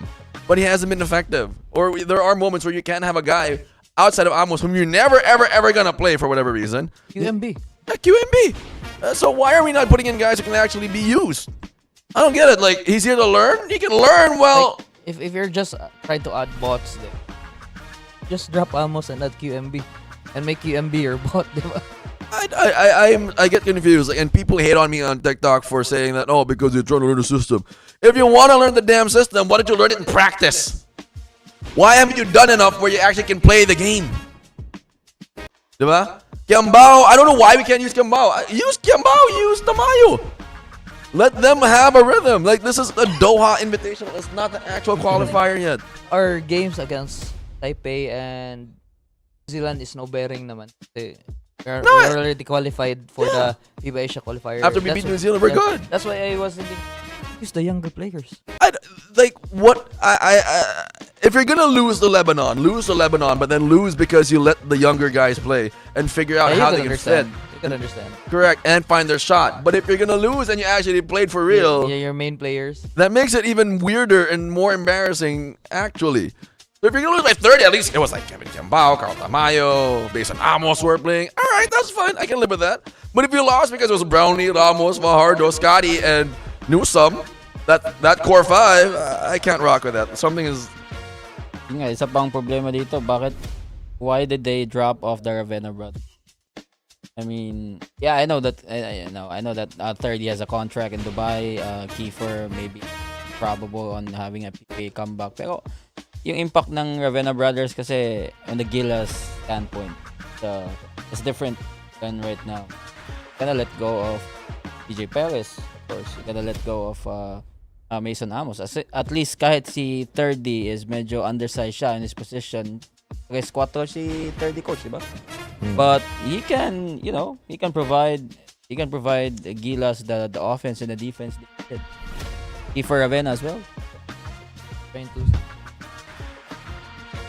but he hasn't been effective. Or there are moments where you can't have a guy outside of Amos whom you're never ever gonna play for whatever reason. QMB. QMB. So why are we not putting in guys who can actually be used? I don't get it. Like he's here to learn. He can learn well. Like, if you're just trying to add bots, then just drop Amos and add QMB, and make QMB your bot, diba? I get confused, like, and people hate on me on TikTok for saying that, oh, because you're trying to learn the system. If you want to learn the damn system, why don't you learn it in practice? Why haven't you done enough where you actually can play the game? Diba? Kiambao, I don't know why we can't use Kiambao. Use Kiambao, use Tamayo. Let them have a rhythm. Like, this is the Doha Invitational. It's not the actual qualifier yet. Our games against Taipei and New Zealand is no bearing naman. We're already qualified for the FIBA Asia qualifier. After we beat New Zealand, we're good. That's why I was thinking, use the younger players. If you're gonna lose to Lebanon, but then lose because you let the younger guys play and figure out how they can fit. You can understand. Correct, and find their shot. But if you're gonna lose and you actually played for real, Yeah, your main players. that makes it even weirder and more embarrassing, actually. So if you're gonna lose by 30, at least it was like Kevin Kiambao, Carl Tamayo, Basin Amos were playing. All right, that's fine. I can live with that. But if you lost because it was Brownlee, Ramos, Fajardo, Scotty, and Newsome, that core five, I can't rock with that. Something is. Yun nga, isa pang problema dito, why did they drop off the Ravenna brothers? I mean, yeah, I know that 30 has a contract in Dubai. Kiefer maybe probable on having a PPA comeback. Pero yung impact ng Ravenna brothers kasi on the Gilas standpoint, it's different than right now. You gotta let go of DJ Perez, of course. You gotta let go of Mason Amos. At least kahit si 30 is medyo undersized siya in his position. Okay, squat si 30 coach, diba? But he can provide Gilas the offense and the defense. For Ravenna as well. Trying to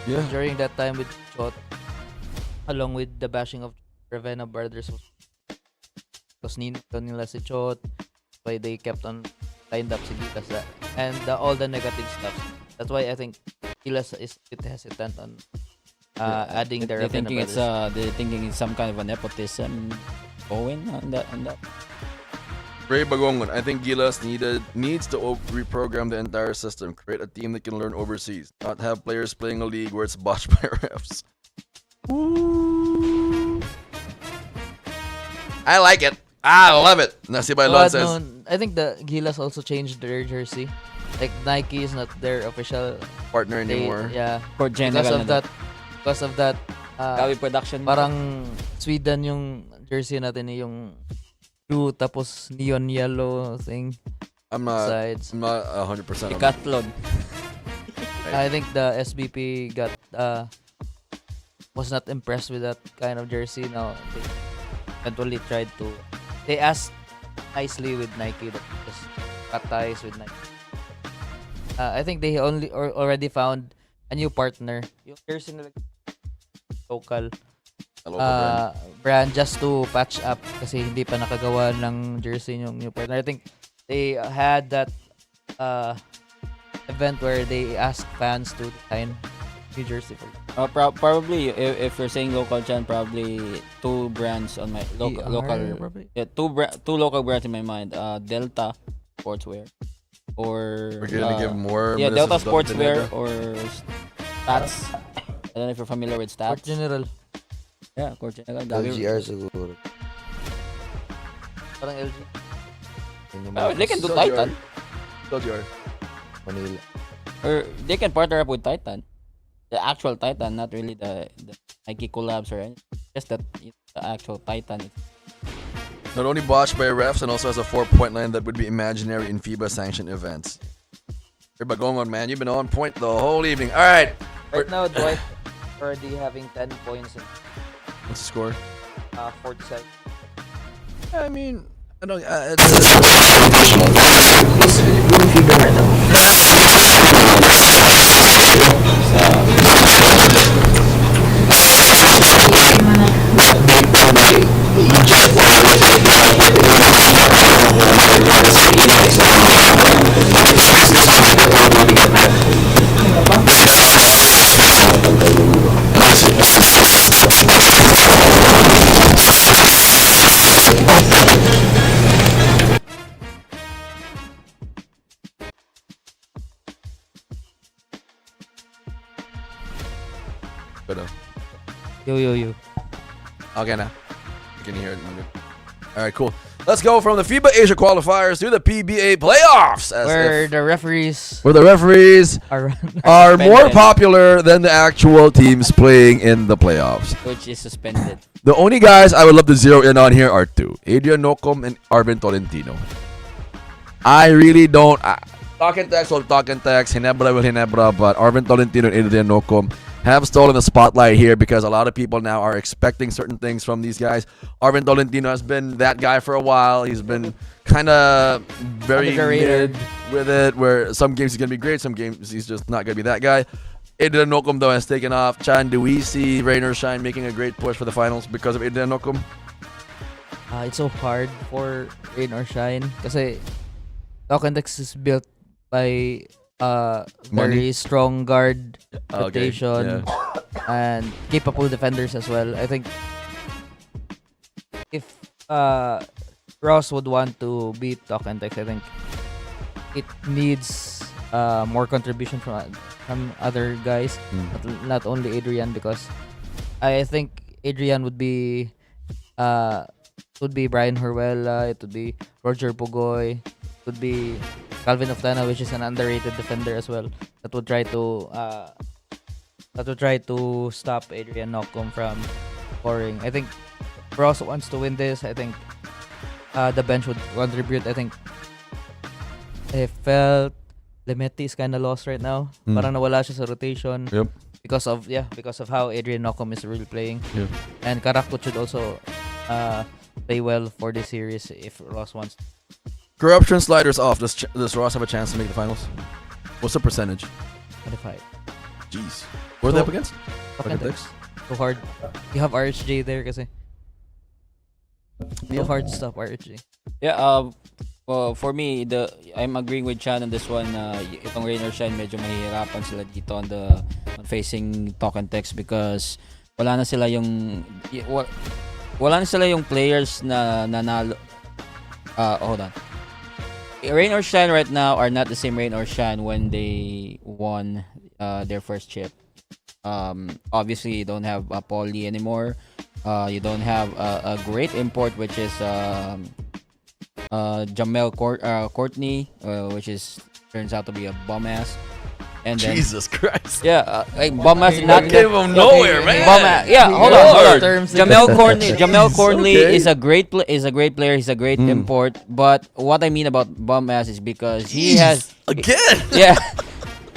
Yeah. during that time with Chot, along with the bashing of Ravenna brothers, was nito nila si Chot, why they kept on lined up si Gilas and all the negative stuff. That's why I think Gilas is a bit hesitant on adding the They're Ravenna thinking brothers. they're thinking it's some kind of a nepotism going on that. Ray Bagongon, I think Gilas needs to reprogram the entire system, create a team that can learn overseas, not have players playing a league where it's botched by refs. Ooh. I like it. I love it. Nasi Bailon says. No, I think the Gilas also changed their jersey. Like Nike is not their official Partner anymore. For general because of that Gawi production. parang Sweden yung jersey natin yung blue tapos neon yellow thing. I'm not Sides. 100% on that. Decathlon. I think the SBP was not impressed with that kind of jersey. Now they eventually tried to. They asked nicely with Nike that just cut ties with Nike. I think they already found a new partner. Yung jersey nila local brand just to patch up kasi hindi pa nakagawa ng jersey yung new partner. I think they had that event where they asked fans to design new jersey for them. Probably if you're saying local chan, probably two brands on my local. Probably. Yeah, two local brands in my mind. Delta Sportswear or We're gonna give more. yeah, Melissa Delta stuff Sportswear to or Stats. I don't know if you're familiar with Court Stats. General. Yeah, Court General. LGR siguro. Parang LG. Yun yung Oh, mga- they can do Still Titan. Still GR. Manila. Or they can partner up with Titan. The actual Titan, not really the Nike collabs or anything. Just that the actual Titan. Not only botched by refs and also has a 4-point line that would be imaginary in FIBA sanctioned events. Everybody going on, man. You've been on point the whole evening. All right. Right now, Dwight already having 10 points and What's the score? 47. I mean, I don't. Yo. Okay, now you can hear it. All right, cool. Let's go from the FIBA Asia qualifiers to the PBA playoffs. Where the referees are more popular than the actual teams playing in the playoffs. Which is suspended. The only guys I would love to zero in on here are two: Adrian Nocom and Arvin Tolentino. I really don't. Talk and text will talk and text. Hinebra will Hinebra, but Arvin Tolentino and Adrian Nocom have stolen the spotlight here because a lot of people now are expecting certain things from these guys. Arvin Tolentino has been that guy for a while. He's been kind of very mid with it, where some games he's going to be great, some games he's just not going to be that guy. Adrian Nocom, though, has taken off. Chan, do we see Rain or Shine making a great push for the finals because of Adrian Nocom? It's so hard for Rain or Shine kasi Tokendex is built by very strong guard rotation and capable defenders as well. I think if Ross would want to beat Tokendex, I think it needs more contribution from other guys, not only Adrian, because I think Adrian would be Brian Horwella, it would be Roger Pugoy, it would be Calvin Oftana, which is an underrated defender as well, that would try to stop Adrian Nocom from scoring. I think Ross wants to win this. I think the bench would contribute. I think I felt Lemetti is kind of lost right now. Parang nawala siya sa rotation. Yep. Because of how Adrian Nocom is really playing. Yep. And Karakut should also play well for this series if Ross wants. Corruption sliders off. Does Ross have a chance to make the finals? What's the percentage? 25. Jeez. Who are they up against? Tokendex. So hard. You have RHJ there kasi. So hard to stop RHJ. Yeah, well, for me, I'm agreeing with Chan on this one. Itong Rain or Shine, medyo mahihirapan sila dito on facing Tokendex because wala na sila yung players na nanalo. Hold on. Rain or Shine right now are not the same Rain or Shine when they won their first chip. Obviously, you don't have Paul Lee anymore. You don't have a great import, which is Jamel Courtney, which turns out to be a bum ass. And then, Jesus Christ. Yeah, like bum ass not came from nowhere, man. Bum ass. Yeah, hold on. Jamel Courtney Okay. is a great player. He's a great import. But what I mean about bum ass is because he has again. Yeah.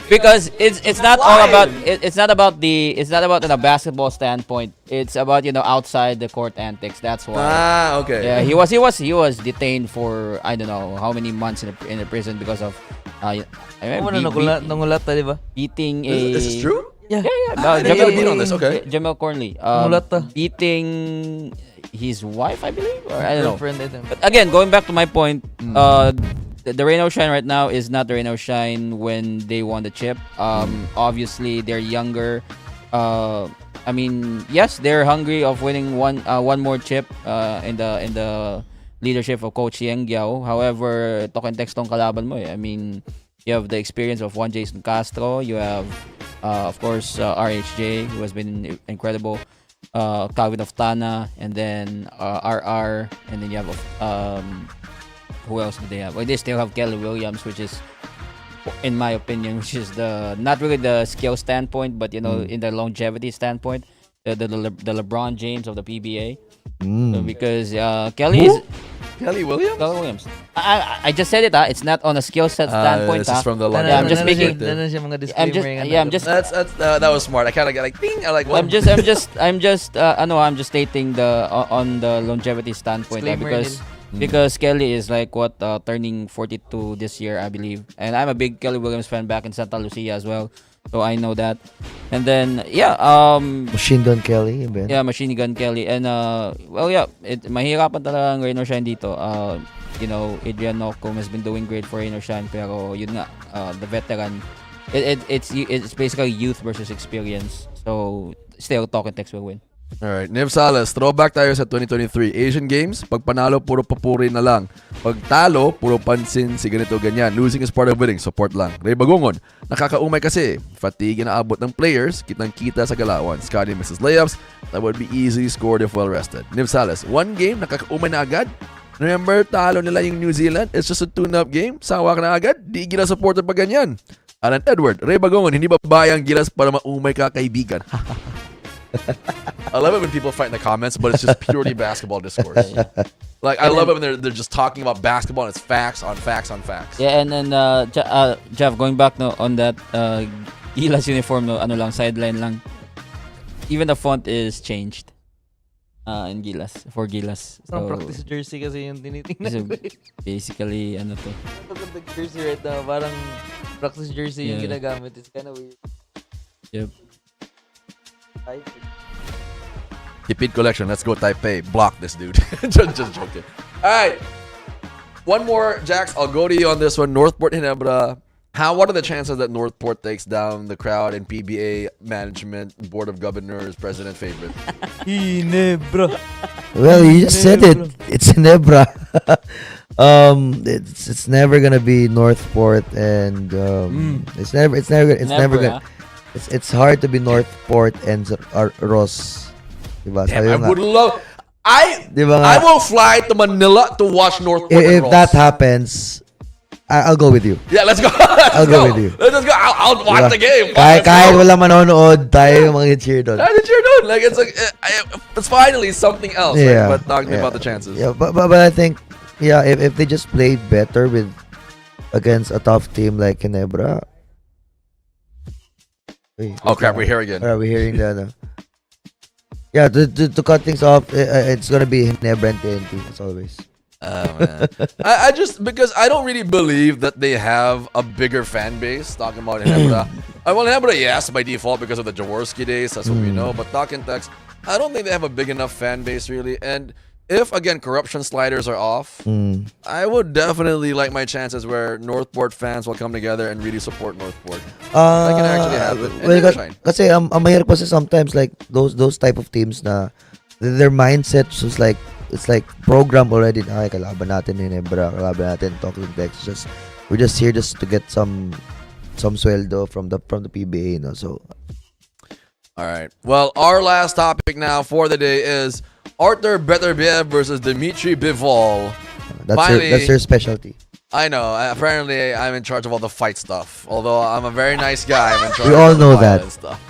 Because it's not all about it's not about in a basketball standpoint. It's about outside the court antics. That's why. Okay. Yeah, he was detained for I don't know how many months in the prison because of beating a. Is this true? Yeah. I didn't get on this. Okay. Jamel Cornley beating his wife, I believe, or I don't know. But again, going back to my point, the Rain or Shine right now is not the Rain or Shine when they won the chip. Obviously they're younger. I mean, yes, they're hungry of winning one more chip in the leadership of Coach Yang Giao. However, Tokendex tong kalaban mo eh. I mean, you have the experience of Juan Jason Castro. You have, of course, RHJ, who has been incredible. Calvin Oftana, and then RR, and then you have who else do they have? Well, they still have Kelly Williams, which is in my opinion, which is the not really the skill standpoint, but in the longevity standpoint, the LeBron James of the PBA. So because Kelly is Kelly Williams? Kelly Williams. I just said it. It's not on a skill set standpoint. This is from the Yeah, I'm just making- I'm That was smart. I kind of got like ding. I like. What? I'm just stating on the longevity standpoint Disclaimer because Kelly is like turning 42 this year, I believe, and I'm a big Kelly Williams fan back in Santa Lucia as well, so I know that. And then Machine Gun Kelly, Ben. yeah, Machine Gun Kelly, and mahirapan talaga ang Rain or Shine dito. Adrian Nocum has been doing great for Rain or Shine, pero yun nga, the veteran, it's basically youth versus experience. So still Talk and Text will win. Alright, Niv Salas, throwback tayo sa 2023 Asian Games. Pag panalo, puro papuri na lang. Pag talo, puro pansin si ganito ganyan. Losing is part of winning, support lang. Ray Bagungon, nakakaumay kasi. Fatigue na abot ng players, kitang-kita sa galawan. Scotty misses layups, that would be easily scored if well rested. Niv Salas, one game, nakakaumay na agad. Remember, talo nila yung New Zealand. It's just a tune-up game. Sawa ka na agad. Di gila supporter pa ganyan. Alan Edward, Ray Bagungon, hindi ba bayang gilas para maumay ka kaibigan? I love it when people fight in the comments, but it's just purely basketball discourse. Like, I love it when they're just talking about basketball and it's facts on facts on facts. Yeah, and then Jeff, going back on that Gilas uniform, sideline lang. Even the font is changed. In Gilas, for Gilas. So, practice jersey kasi yung tinitingnan ko. Basically, to. Look at the jersey right now. Parang practice jersey yung ginagamit. It's kind of weird. Yep. Tipid collection. Let's go Taipei. Block this dude. just joking. All right. One more, Jax. I'll go to you on this one. Northport Ginebra. What are the chances that Northport takes down the crowd and PBA management, Board of Governors, President favorite? Ginebra. Well, you just said it. It's Ginebra. It's never gonna be Northport, and it's never gonna. It's hard to be Northport and Ross. Diba? Damn, I would love. I will fly to Manila to watch Northport. If that happens, I'll go with you. Yeah, let's go. I'll go with you. Let's go. I'll watch the game. Kahit wala manonood, tayo mga cheer doon. That's what you're doing. Like it's finally something else. Yeah. But talking about the chances. Yeah, but I think if they just played better against a tough team like Ginebra. Oh crap, we're here again. We're hearing that. Yeah, to cut things off, it's gonna be Ginebra and TNT as always. Oh man, I just because I don't really believe that they have a bigger fan base. Talking about Ginebra, Ginebra, yes, by default because of the Jaworski days, that's what we know. But talking text, I don't think they have a big enough fan base really. And if again corruption sliders are off, I would definitely like my chances where Northport fans will come together and really support Northport. That can actually happen. Kasi mahirap kasi sometimes like those type of teams na their mindset is like it's like programmed already. Ay, kalaban natin Ginebra, kalaban natin Talking Text. We're just here just to get some sweldo from the PBA, So. All right. Well, our last topic now for the day is Arthur Beterbiev versus Dimitri Bivol. That's your specialty. I know. Apparently, I'm in charge of all the fight stuff. Although I'm a very nice guy, I'm in charge. We all of know the that. violent stuff.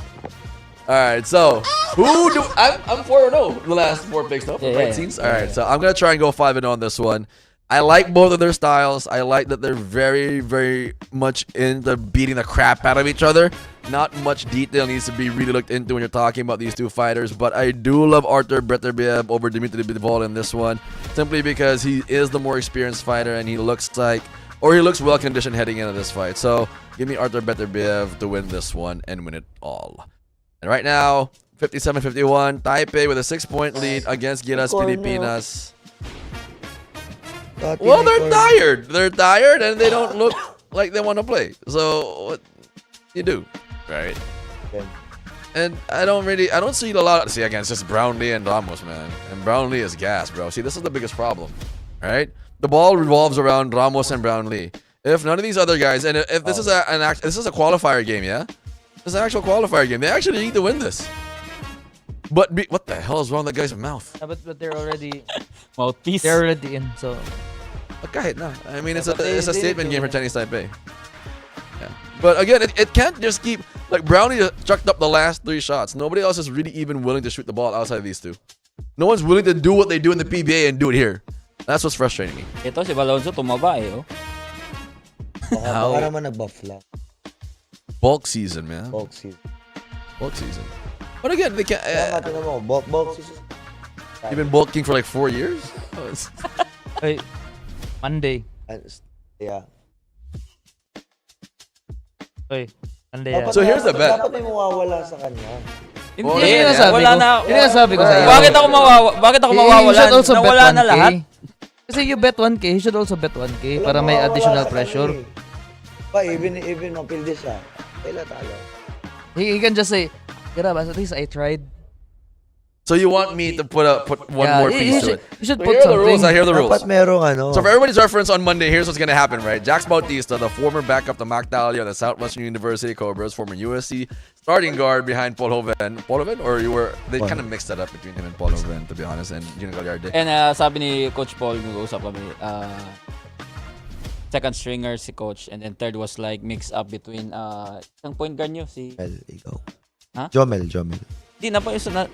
All right. So who do I'm 4-0 the last 4 picks stuff. Right, scenes. All right. So I'm gonna try and go 5-0 on this one. I like both of their styles. I like that they're very, very much into beating the crap out of each other. Not much detail needs to be really looked into when you're talking about these two fighters, but I do love Arthur Beterbiev over Dimitri Bivol in this one, simply because he is the more experienced fighter and he looks well conditioned heading into this fight. So give me Arthur Beterbiev to win this one and win it all. And right now, 57-51, Taipei with a 6-point lead against Gilas Pilipinas. Well, they're tired. They're tired and they don't look like they want to play. So what you do, right? Okay. And I don't see a lot. See, again, it's just Brownlee and Ramos, man. And Brownlee is gas, bro. See, this is the biggest problem, right? The ball revolves around Ramos and Brownlee. If none of these other guys, and if this is this is a qualifier game, yeah, this is an actual qualifier game. They actually need to win this. But what the hell is wrong with that guy's mouth? Yeah, but they're already Mouthpiece. they're already in. So Kahit na. I mean, it's but a they statement need game for to Chinese Taipei. But again, it can't just keep like Brownie chucked up the last 3 shots. Nobody else is really even willing to shoot the ball outside of these two. No one's willing to do what they do in the PBA and do it here. That's what's frustrating me. Ito si Balonzo tumaba eh. Oh. Baka naman nag-buff lang. Bulk season, man. Bulk season. Bulk season. But again, they can't. Tingnan mo, bulk season. You've been bulking for like 4 years. Oh, Hey, Monday. Yeah. Hey, Monday. Dapat So here's the bet. Dapat may mawawala sa kanya. Hindi, Yun yung nasabi wala ko. na. Yun yung nasabi ko sa'yo. Bakit ako He mawawalan? should also bet Nawala 1K. na lahat. Kasi you bet 1K, he should also bet 1K para may additional pressure. Pa, even mapildi siya. Kailan talo? He can just say, at least I tried. So you want me to put one more piece to it? He should So put here are the rules. something. I hear the rules. Dapat merong ano. So for everybody's reference on Monday, here's what's gonna happen, right? Jax Bautista, the former backup to Mac Talia on the Southwestern University Cobras, former USC starting guard behind Paul Hoven. Paul Hoven? Or they kind of mixed that up between him and Paul Hoven, to be honest, and Gino Gagliardi. And sabi ni Coach Paul, nag-uusap kami, second stringer si Coach, and then third was like mix up between isang point guard nyo, si... Ikaw. Huh? Jomel. Di na pa yung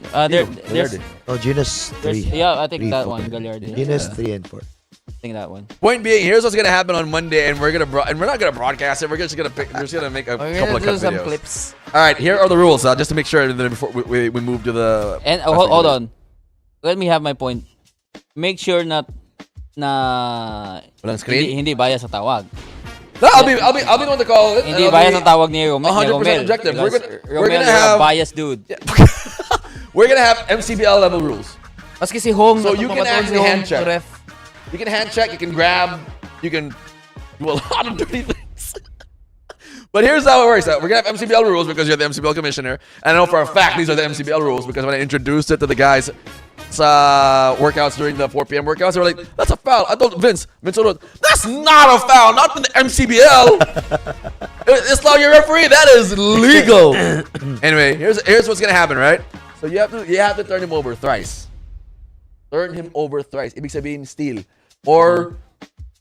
there's... Oh, Genus 3. Yeah, I think that one, Gagliardi. Genus 3 and 4. I think that one. Point being, here's what's gonna happen on Monday, and we're not gonna broadcast it. We're just gonna make a couple of cut some videos. clips. All right, here are the rules, just to make sure that before we move to the. And hold on, let me have my point. Make sure na Walang screen? hindi bias sa tawag. No, I'll be the one to call it. Hindi bias sa tawag ni Romel. 100% objective. We're Romel, gonna you're have a biased dude. Yeah. We're gonna have MCBL level rules. Maski si Hong, So you can actually hand check. Ref. You can hand check, you can grab, you can do a lot of dirty things. But here's how it works. We're gonna have MCBL rules because you're the MCBL commissioner. And I know for a fact these are the MCBL rules because when I introduced it to the guys workouts during the 4 p.m. workouts, they were like, that's a foul. I told Vince wrote, that's not a foul, not in the MCBL. Islam, your referee, that is legal. Anyway, here's what's gonna happen, right? So you have to turn him over thrice. Turn him over thrice. Ibig sabihin, steal. Or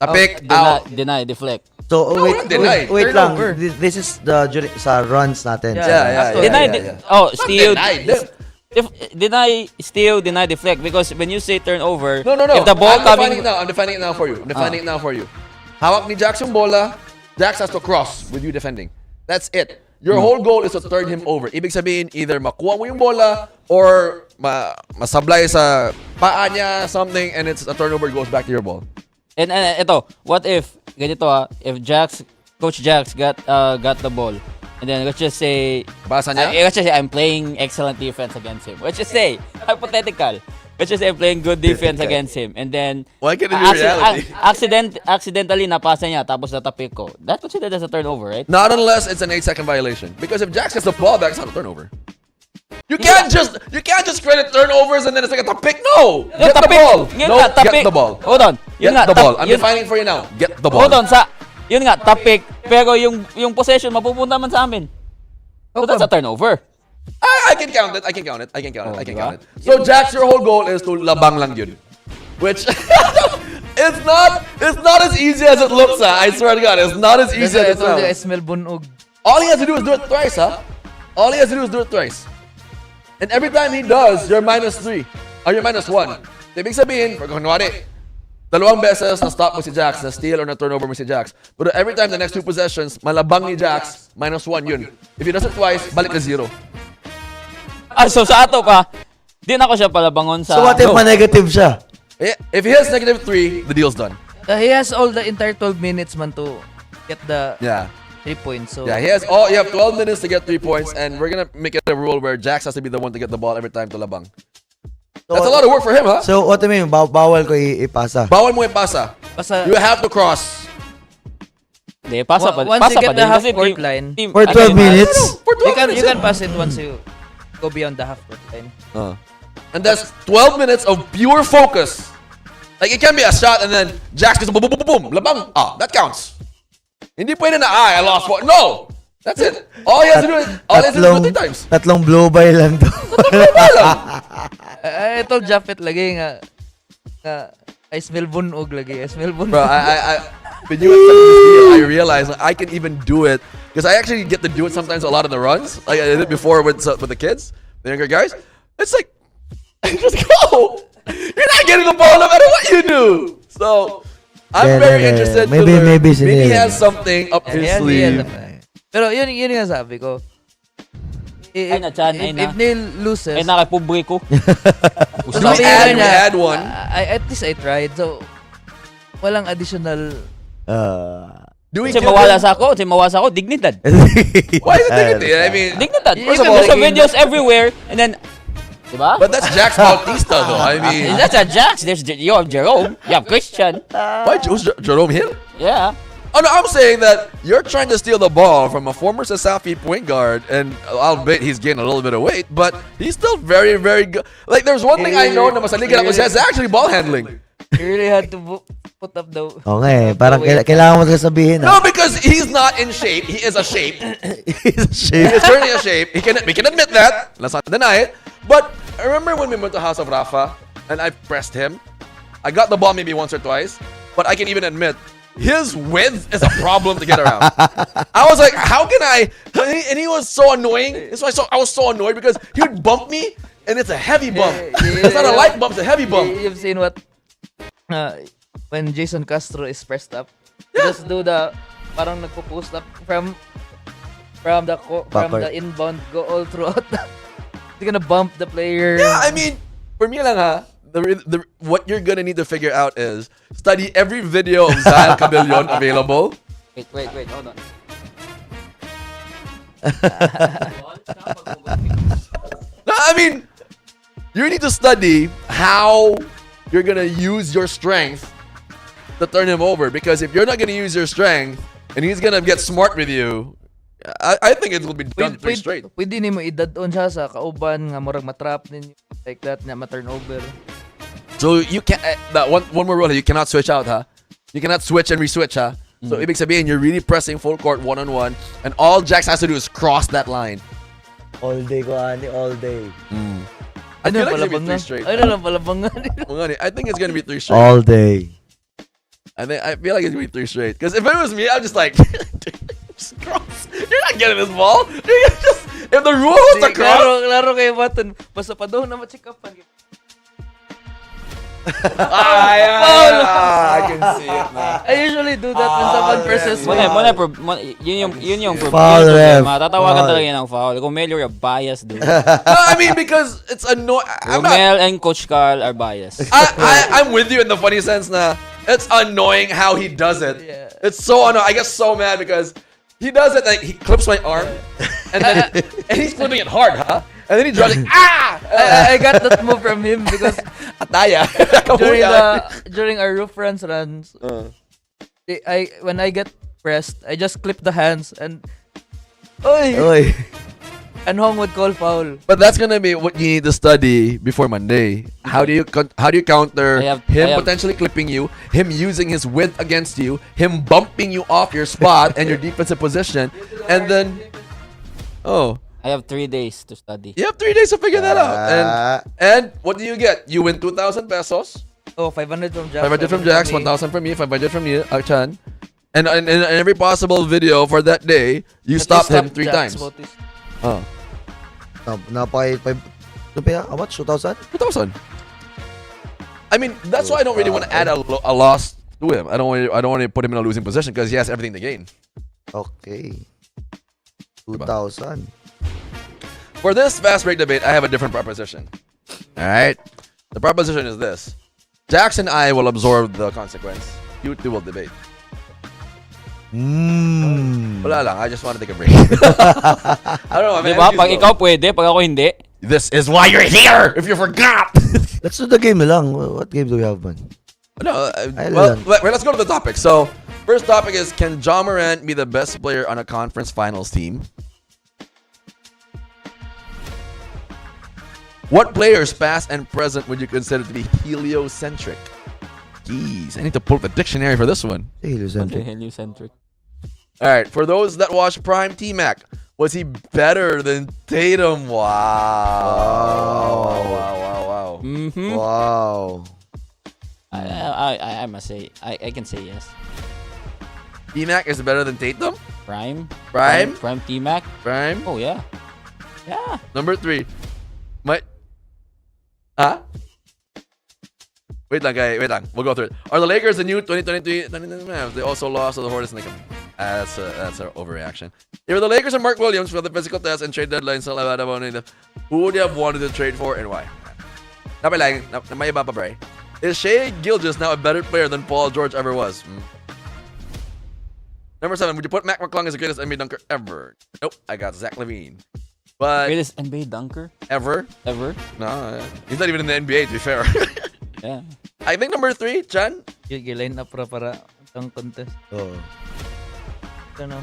tapik out. Deny, deflect. So, wait lang. Turnover. This is the sa runs natin. Yeah. Deny, oh, steal. Denied. Deny, steal, deny, deflect. Because when you say turnover, No. if the ball I'm defining it now for you. Hawak ni Jax yung bola. Jax has to cross with you defending. That's it. Your whole goal is to turn him over. Ibig sabihin, either makuha mo yung bola or masablay sa paa niya, something, and it's a turnover, goes back to your ball. And ito, what if ganito if Coach Jax got the ball, and then let's just say I'm playing excellent defense against him. Let's just say hypothetical. Let's just say I'm playing good defense against him, and then Why can't it be reality? accidentally napasa niya tapos natapik ko. That's considered as a turnover, right? Not unless it's an 8-second violation. Because if Jax gets the ball back, it's not a turnover. You can't just credit turnovers and then it's like a pick. No! Get the ball! No, get the ball. Hold on. Get the ball. I'm defining for you now. Get the ball. Hold on, yun nga, tapik. Pero yung possession, mapupunta man sa amin. So that's a turnover. I can count it. I can count it. So Jax, your whole goal is to labang lang yun. Which it's not as easy as it looks, I swear to God. It's not as easy as it I told you, I sounds. smell bunog. All he has to do is do it twice, And every time he does, you're -3. Or you're -1. Ibig sabihin, pag kunwari, dalawang beses na stop mo si Jax, na steal or na turnover mo si Jax. But every time the next 2 possessions, malabang ni Jax, -1 yun. If he does it twice, balik na 0. So sa ato pa, di na ko siya palabangon sa... So, what if ma-negative siya? If he has -3, the deal's done. He has all the entire 12 minutes man to get the Yeah. 3 points. So Yeah, you have 12 minutes to get 3 points, and we're gonna make it a rule where Jax has to be the one to get the ball every time to labang. That's a lot of work for him, huh? So, what do you mean? Bawal ko ipasa. Bawal mo ipasa. You have to cross. Hindi, pasa pa. Once Pasa you get pa the din. half Kasi court team- line, team- For 12 minutes? For 12 you minutes. can pass it once you go beyond the half court line. And that's 12 minutes of pure focus. Like, it can be a shot and then Jax goes boom, boom, boom, boom, labang. That counts. Hindi pwede na, I lost one. No! That's it. All he has to do is, do it 3 times. Tatlong blow-by lang to. I told Japheth lagi nga I smell bunog lagi. I smell bunog. Bro, I when you accept this deal, I realized like, I can even do it because I actually get to do it sometimes a lot of the runs. Like I did it before with the kids, the younger guys. It's like just go. You're not getting the ball no matter what you do. So I'm very interested. Maybe he has something up his sleeve. Pero yun nga sabi ko. Ay na, Chan, ay na. If Neil loses, Ay nakapobre ko. We add one. At least I tried. So, walang additional. Do we Kasi mawala sa ako, dignidad. Why is it dignity? I mean, Dignidad. First of all, There's videos everywhere, and then, diba? but that's Jax Bautista though. I mean, That's a Jax. You have Jerome. You have Christian. why was Jerome Hill? Yeah. Oh no, I'm saying that you're trying to steal the ball from a former Sasafi point guard, and I'll bet he's gained a little bit of weight, but he's still very, very good. Like, there's one thing I know na masaligan ako siya, is actually ball handling. You really had to put up the. Okay, parang kailangan mo sasabihin. No, because he's not in shape. He is a shape. He's He is currently a shape. We can admit that. Let's not deny it. But I remember when we went to House of Rafa, and I pressed him. I got the ball maybe once or twice, but I can even admit his width is a problem to get around. I was like, how can I? And he was so annoying. That's why I was so annoyed because he would bump me, and it's a heavy bump. It's not a light bump, it's a heavy bump. You've seen what? When Jason Castro is pressed up, just do the parang nagpo-post up from the inbound, go all throughout. He's gonna bump the player. Yeah, I mean, for me lang ha, what you're gonna need to figure out is study every video of Zal Cabellon available. Wait, hold on. No, I mean, you need to study how you're gonna use your strength to turn him over. Because if you're not gonna use your strength and he's gonna get smart with you, I think it will be done pretty straight. Pwede nimo idadon siya sa kauban nga murag matrap ninyo like that na ma-turnover. So you can't, that one more rule, you cannot switch out, huh? You cannot switch and re-switch, huh? So ibig sabihin, you're really pressing full court one-on-one, and all Jax has to do is cross that line. All day ko, Ani, all day. I feel like it's gonna be 3 straight. Ano lang palabangan. I think it's gonna be 3 straight. All day. I feel like it's gonna be 3 straight. Because if it was me, I'm just like, just cross. You're not getting this ball. If the rule was to cross. Klaro kayo button. Basta pa daw na ma-check upan. I can see it now. I usually do that when someone presses me. Yun yung Foul, ref. Tatawagan Foul. talaga yan ng foul. Romel, you're a bias, dude. No, I mean, because it's annoying. Romel and Coach Carl are biased. I'm with you in the funny sense na it's annoying how he does it. Yeah. It's so annoying. I get so mad because he does it, like he clips my arm and then and he's clipping it hard, huh? And then he drops like, I got that move from him because Ataya. during our roof runs, when I get pressed, I just clip the hands and Oy. and Hong would call foul. But that's gonna be what you need to study before Monday. How do you counter him potentially clipping you, him using his width against you, him bumping you off your spot and your defensive position, and then I have 3 days to study. you have 3 days to figure that out. And what do you get? You win 2,000 pesos. 500 from Jax. 500 from Jax, 1,000 from me, 500 from you, Chan. And in every possible video for that day, you stop him 3 times. Oh. How much? 2,000? 2,000. I mean, that's why I don't really want to add a loss to him. I don't want to put him in a losing position because he has everything to gain. Okay. 2,000. For this fast break debate, I have a different proposition. All right? The proposition is this. Jax and I will absorb the consequence. You two will debate. Wala lang. I just want to take a break. I don't know. Diba? Pag ikaw pwede, pag ako hindi. This is why you're here, if you forgot. Let's do the game na lang. What game do we have, man? No, let's go to the topic. So, first topic is, can Ja Morant be the best player on a conference finals team? What players, past and present, would you consider to be heliocentric? Jeez, I need to pull up the dictionary for this one. Heliocentric. All right, for those that watch Prime T-Mac, was he better than Tatum? Wow. Wow. Mm-hmm. Wow. I must say I can say yes. T-Mac is better than Tatum? Prime T-Mac. Prime? Oh yeah. Yeah. Number 3. Wait lang, guys. Wait lang. We'll go through it. Are the Lakers the new 2023 Mavs? They also lost to the Hornets. That's an overreaction. If the Lakers and Mark Williams for the physical test and trade deadline, who would you have wanted to trade for and why? May iba pa, Bray. Is Shea Gilgeous now a better player than Paul George ever was? Number 7. Would you put Mac McClung as the greatest NBA dunker ever? Nope. I got Zach LaVine. But Greatest NBA dunker ever? No, he's not even in the NBA, to be fair. Yeah. I think number 3, Chan. Line up para ang contest. Oh. Ano?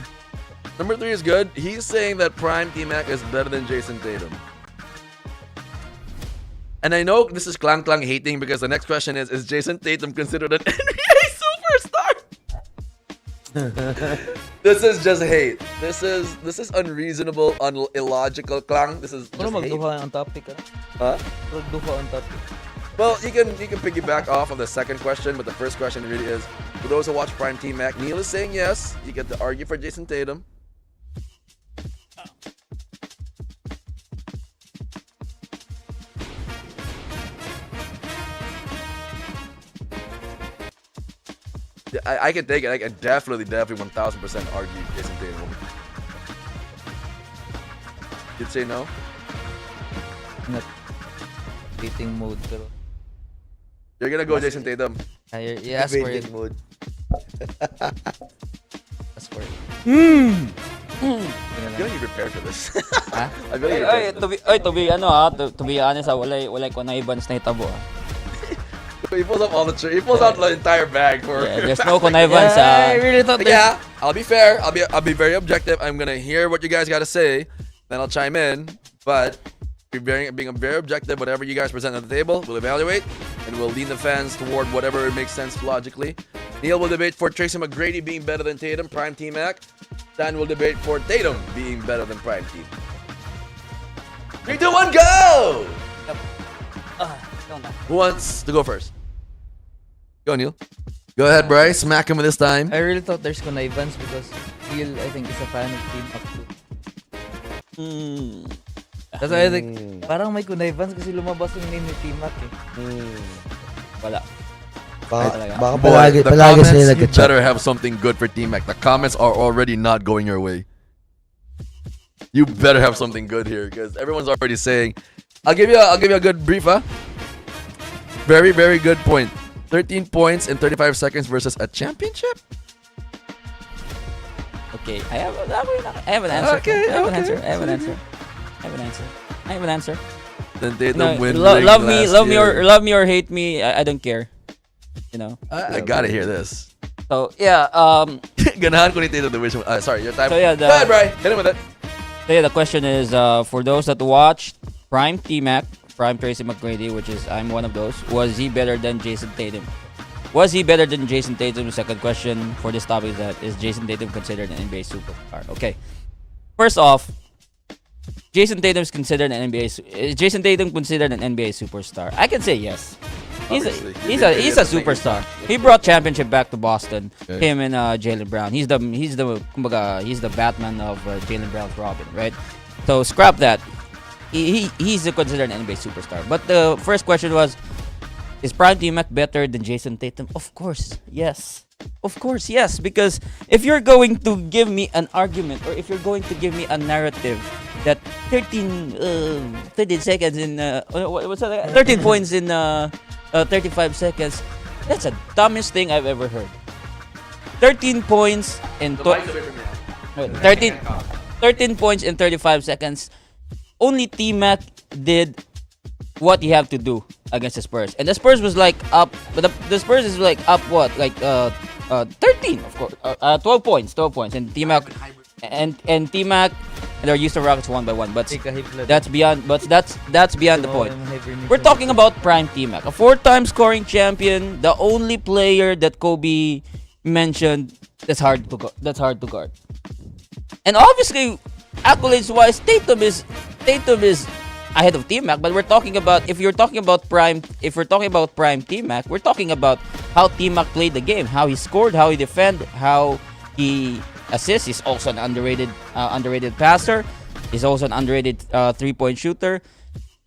Number 3 is good. He's saying that Prime T-Mac is better than Jason Tatum. And I know this is Klang hating because the next question is Jason Tatum considered an NBA superstar? This is just hate. This is unreasonable, illogical Klang. This is just hate. Magduha ang topic. Huh? Magduha ang topic. Well, you can piggyback off of the second question, but the first question really is, for those who watch Prime T-Mac, Neil is saying yes. You get to argue for Jason Tatum. Yeah, I can take it. I can definitely 1000% argue Jason Tatum. You'd say no? Not beating mode pero. You're gonna go Jason Tatum. You ask for it. Mode. Ask for it. I feel like you prepared for this. Ha? I feel like you prepared. To be honest, walay ko na Evans na hitabo. He pulls up he pulls out the entire bag for. Yeah, there's no connivance. I really thought Yeah, I'll be fair. I'll be very objective. I'm gonna hear what you guys gotta say, then I'll chime in. But being very objective, whatever you guys present on the table, we'll evaluate and we'll lean the fans toward whatever makes sense logically. Neil will debate for Tracy McGrady being better than Tatum, Prime T-Mac. Dan will debate for Tatum being better than Prime T. 3, 2, 1, go! Who wants to go first? Go, Neil. Go ahead, Bryce. Smack him with this time. I really thought there's connivance because Neil, I think, is a fan of Team Up too. That's why I think, parang may connivance kasi lumabas yung name ni T-Mac eh. Wala. Baka Boy, the palagi sila comments, you nag-chat. better have something good for T-Mac. The comments are already not going your way. You better have something good here because everyone's already saying. I'll give you a good brief, huh? Very, very good point. 13 points in 35 seconds versus a championship? Okay, I have an answer. Okay, I have an okay. answer. Then Tatum No, win. love me or hate me. I don't care. You know. I gotta hear this. So yeah. Ganahan ko ni Tatum the wish. Sorry, your time. So yeah, Go ahead, Bri. Hit him with it. So yeah, the question is for those that watched Prime T-Mac, Prime Tracy McGrady, which is I'm one of those. Was he better than Jason Tatum? Was he better than Jason Tatum? The second question for this topic is that is Jason Tatum considered an NBA superstar? Okay. First off, Jason Tatum is considered an NBA. Is Jason Tatum considered an NBA superstar? I can say yes. He's a superstar. He brought championship back to Boston. Okay. Him and Jaylen Brown. He's the Batman of Jaylen Brown's Robin, right? So scrap that. He's considered an NBA superstar. But the first question was, is Prime T-Mac better than Jason Tatum? Of course, yes. Of course, yes. Because if you're going to give me an argument or if you're going to give me a narrative that 13 seconds in what's that? 13 points in 35 seconds, that's the dumbest thing I've ever heard. 13 points in 13 points in 35 seconds. Only T-Mac did what you have to do against the Spurs, and the Spurs was like up, but the Spurs is like up what, like 13, of course, 12 points, and T-Mac and T-Mac and their Houston Rockets won by 1, but that's beyond the point. We're talking about Prime T-Mac, a 4-time scoring champion, the only player that Kobe mentioned that's hard to guard, and obviously accolades wise, Tatum is ahead of T-Mac, but we're talking about if we're talking about prime T-Mac, we're talking about how T-Mac played the game, how he scored, how he defended, how he assists. He's also an underrated passer. He's also an underrated 3-point shooter.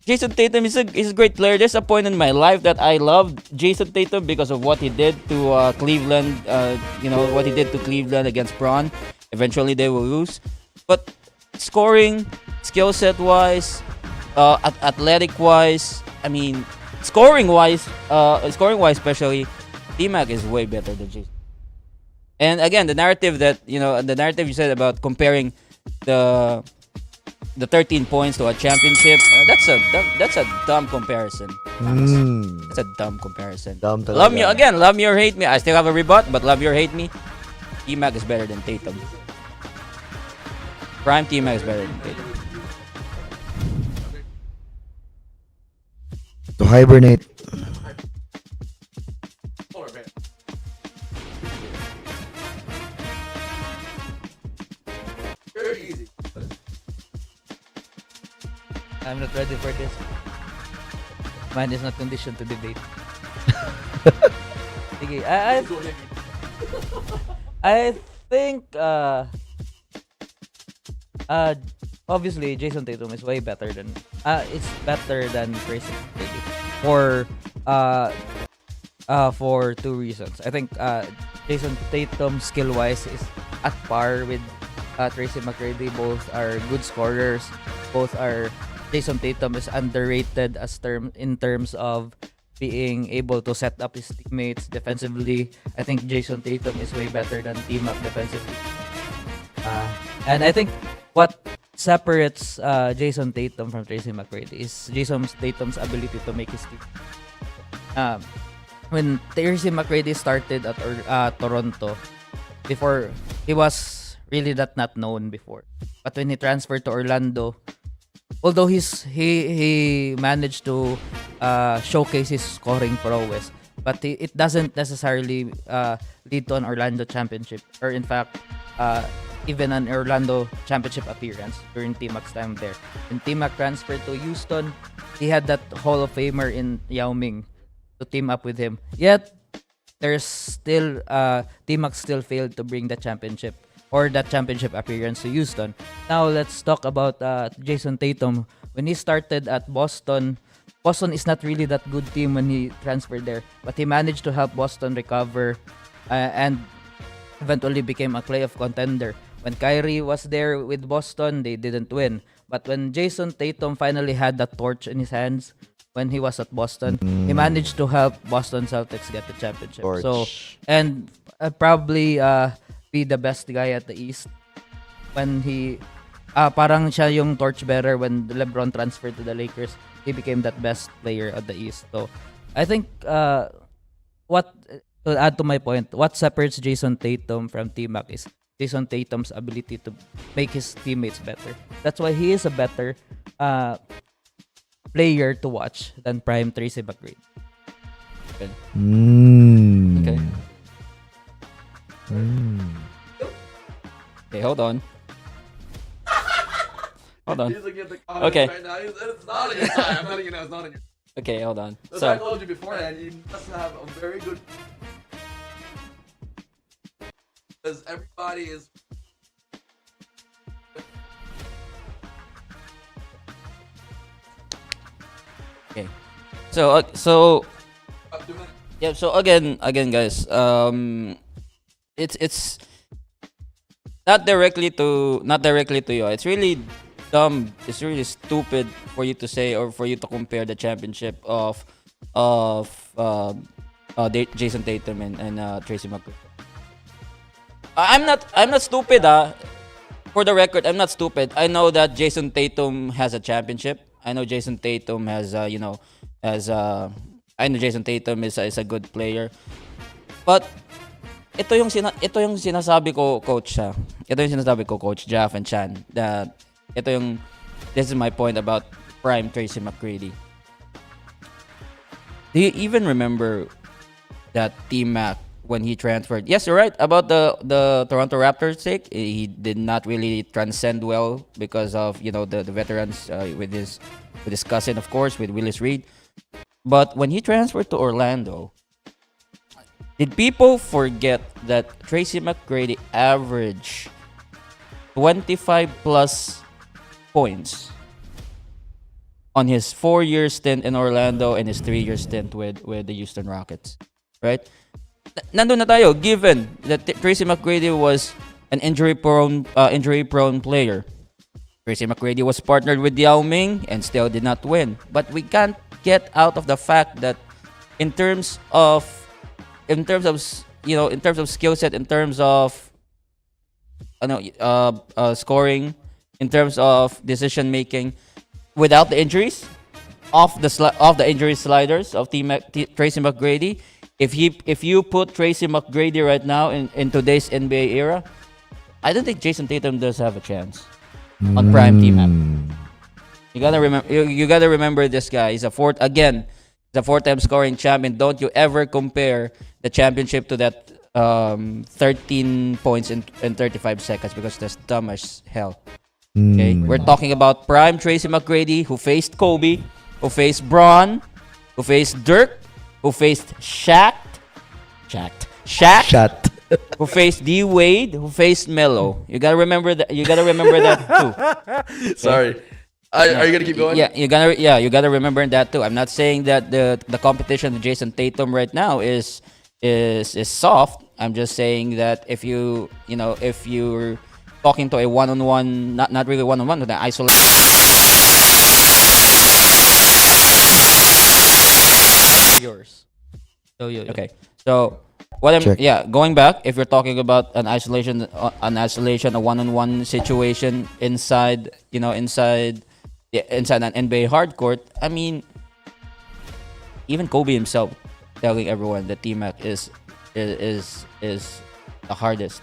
Jason Tatum is a great player. There's a point in my life that I loved Jason Tatum because of what he did to Cleveland. What he did to Cleveland against Braun. Eventually they will lose, but scoring, skill set wise, athletic wise, I mean, scoring wise especially, T-Mac is way better than Jason. And again, the narrative you said about comparing the 13 points to a championship, that's a dumb comparison. That's a dumb comparison. Dumb Love talaga. me or hate me. I still have a rebut, but love me or hate me, T-Mac is better than Tatum. Prime T-Mac is better than Tatum. To hibernate. Very easy. I'm not ready for this. Man is not conditioned to debate. Sige, I think obviously Jason Tatum is way better than it's better than Tracy McGrady for two reasons. I think Jason Tatum skill wise is at par with Tracy McGrady. Both are good scorers. Jason Tatum is underrated in terms of being able to set up his teammates defensively. I think Jason Tatum is way better than T-Mac defensively. And I think what separates Jason Tatum from Tracy McGrady is Jason Tatum's ability to make his team. When Tracy McGrady started at Toronto, before he was really not known before. But when he transferred to Orlando, although he managed to showcase his scoring prowess, but it doesn't necessarily lead to an Orlando championship, or in fact, even an Orlando championship appearance during T-Mac's time there. When T-Mac transferred to Houston, he had that Hall of Famer in Yao Ming to team up with him. Yet, there's still T-Mac still failed to bring the championship or that championship appearance to Houston. Now let's talk about Jason Tatum. When he started at Boston is not really that good team when he transferred there, but he managed to help Boston recover and eventually became a playoff contender. When Kyrie was there with Boston, they didn't win. But when Jason Tatum finally had the torch in his hands when he was at Boston, he managed to help Boston Celtics get the championship. Torch. So, and probably be the best guy at the East when he parang siya yung torchbearer when LeBron transferred to the Lakers. He became that best player at the East. So I think what to add to my point, what separates Jason Tatum from T-Mac is Jason Tatum's ability to make his teammates better. That's why he is a better player to watch than prime Tracy McGrady. Okay. Okay. Okay, hold on. Hold on. He's looking at the comments Okay. right now. It's not on your side. I'm letting you know it's not on your side. Okay, hold on. That's what I So, told you beforehand. You must have a very good. Because everybody is. okay. So yeah, so again guys, it's not directly to you. It's really dumb. It's really stupid for you to say or for you to compare the championship of Jason Tatum and Tracy McGrady. I'm not stupid. For the record, I'm not stupid. I know that Jason Tatum has a championship. I know Jason Tatum has I know Jason Tatum is a good player. But ito yung sinasabi ko, coach. Ito yung sinasabi ko, coach Jaff and Chan. This is my point about prime Tracy McGrady. Do you even remember that T-Mac when he transferred. Yes, you're right about the Toronto Raptors sake. He did not really transcend well because of the veterans with his cousin, of course, with Willis Reed. But when he transferred to Orlando, did people forget that Tracy McGrady averaged 25 plus points on his 4-year stint in Orlando and his 3-year stint with the Houston Rockets, right? Nandun na tayo, given that Tracy McGrady was an injury-prone player. Tracy McGrady was partnered with Yao Ming and still did not win. But we can't get out of the fact that in terms of skill set, in terms of scoring, in terms of decision making, without the injuries, off the injury sliders of Tracy McGrady, if you put Tracy McGrady right now in today's NBA era, I don't think Jason Tatum does have a chance on prime T-Mac. You gotta remember this guy. He's a four-time scoring champion. Don't you ever compare the championship to that 13 points in 35 seconds, because that's dumb as hell. Okay, we're talking about prime Tracy McGrady, who faced Kobe, who faced Braun, who faced Dirk, who faced Shaq, who faced D Wade, who faced Melo. You gotta remember that. You gotta remember that too. Sorry. Are you gonna keep going? Yeah, you gotta remember that too. I'm not saying that the competition with Jason Tatum right now is soft. I'm just saying that if you're talking to a one-on-one, not really one-on-one, but an isolation. Yours. So you. Okay. So what going back, if you're talking about an isolation, a one-on-one situation inside an NBA hardcourt, I mean, even Kobe himself telling everyone that T-Mac is the hardest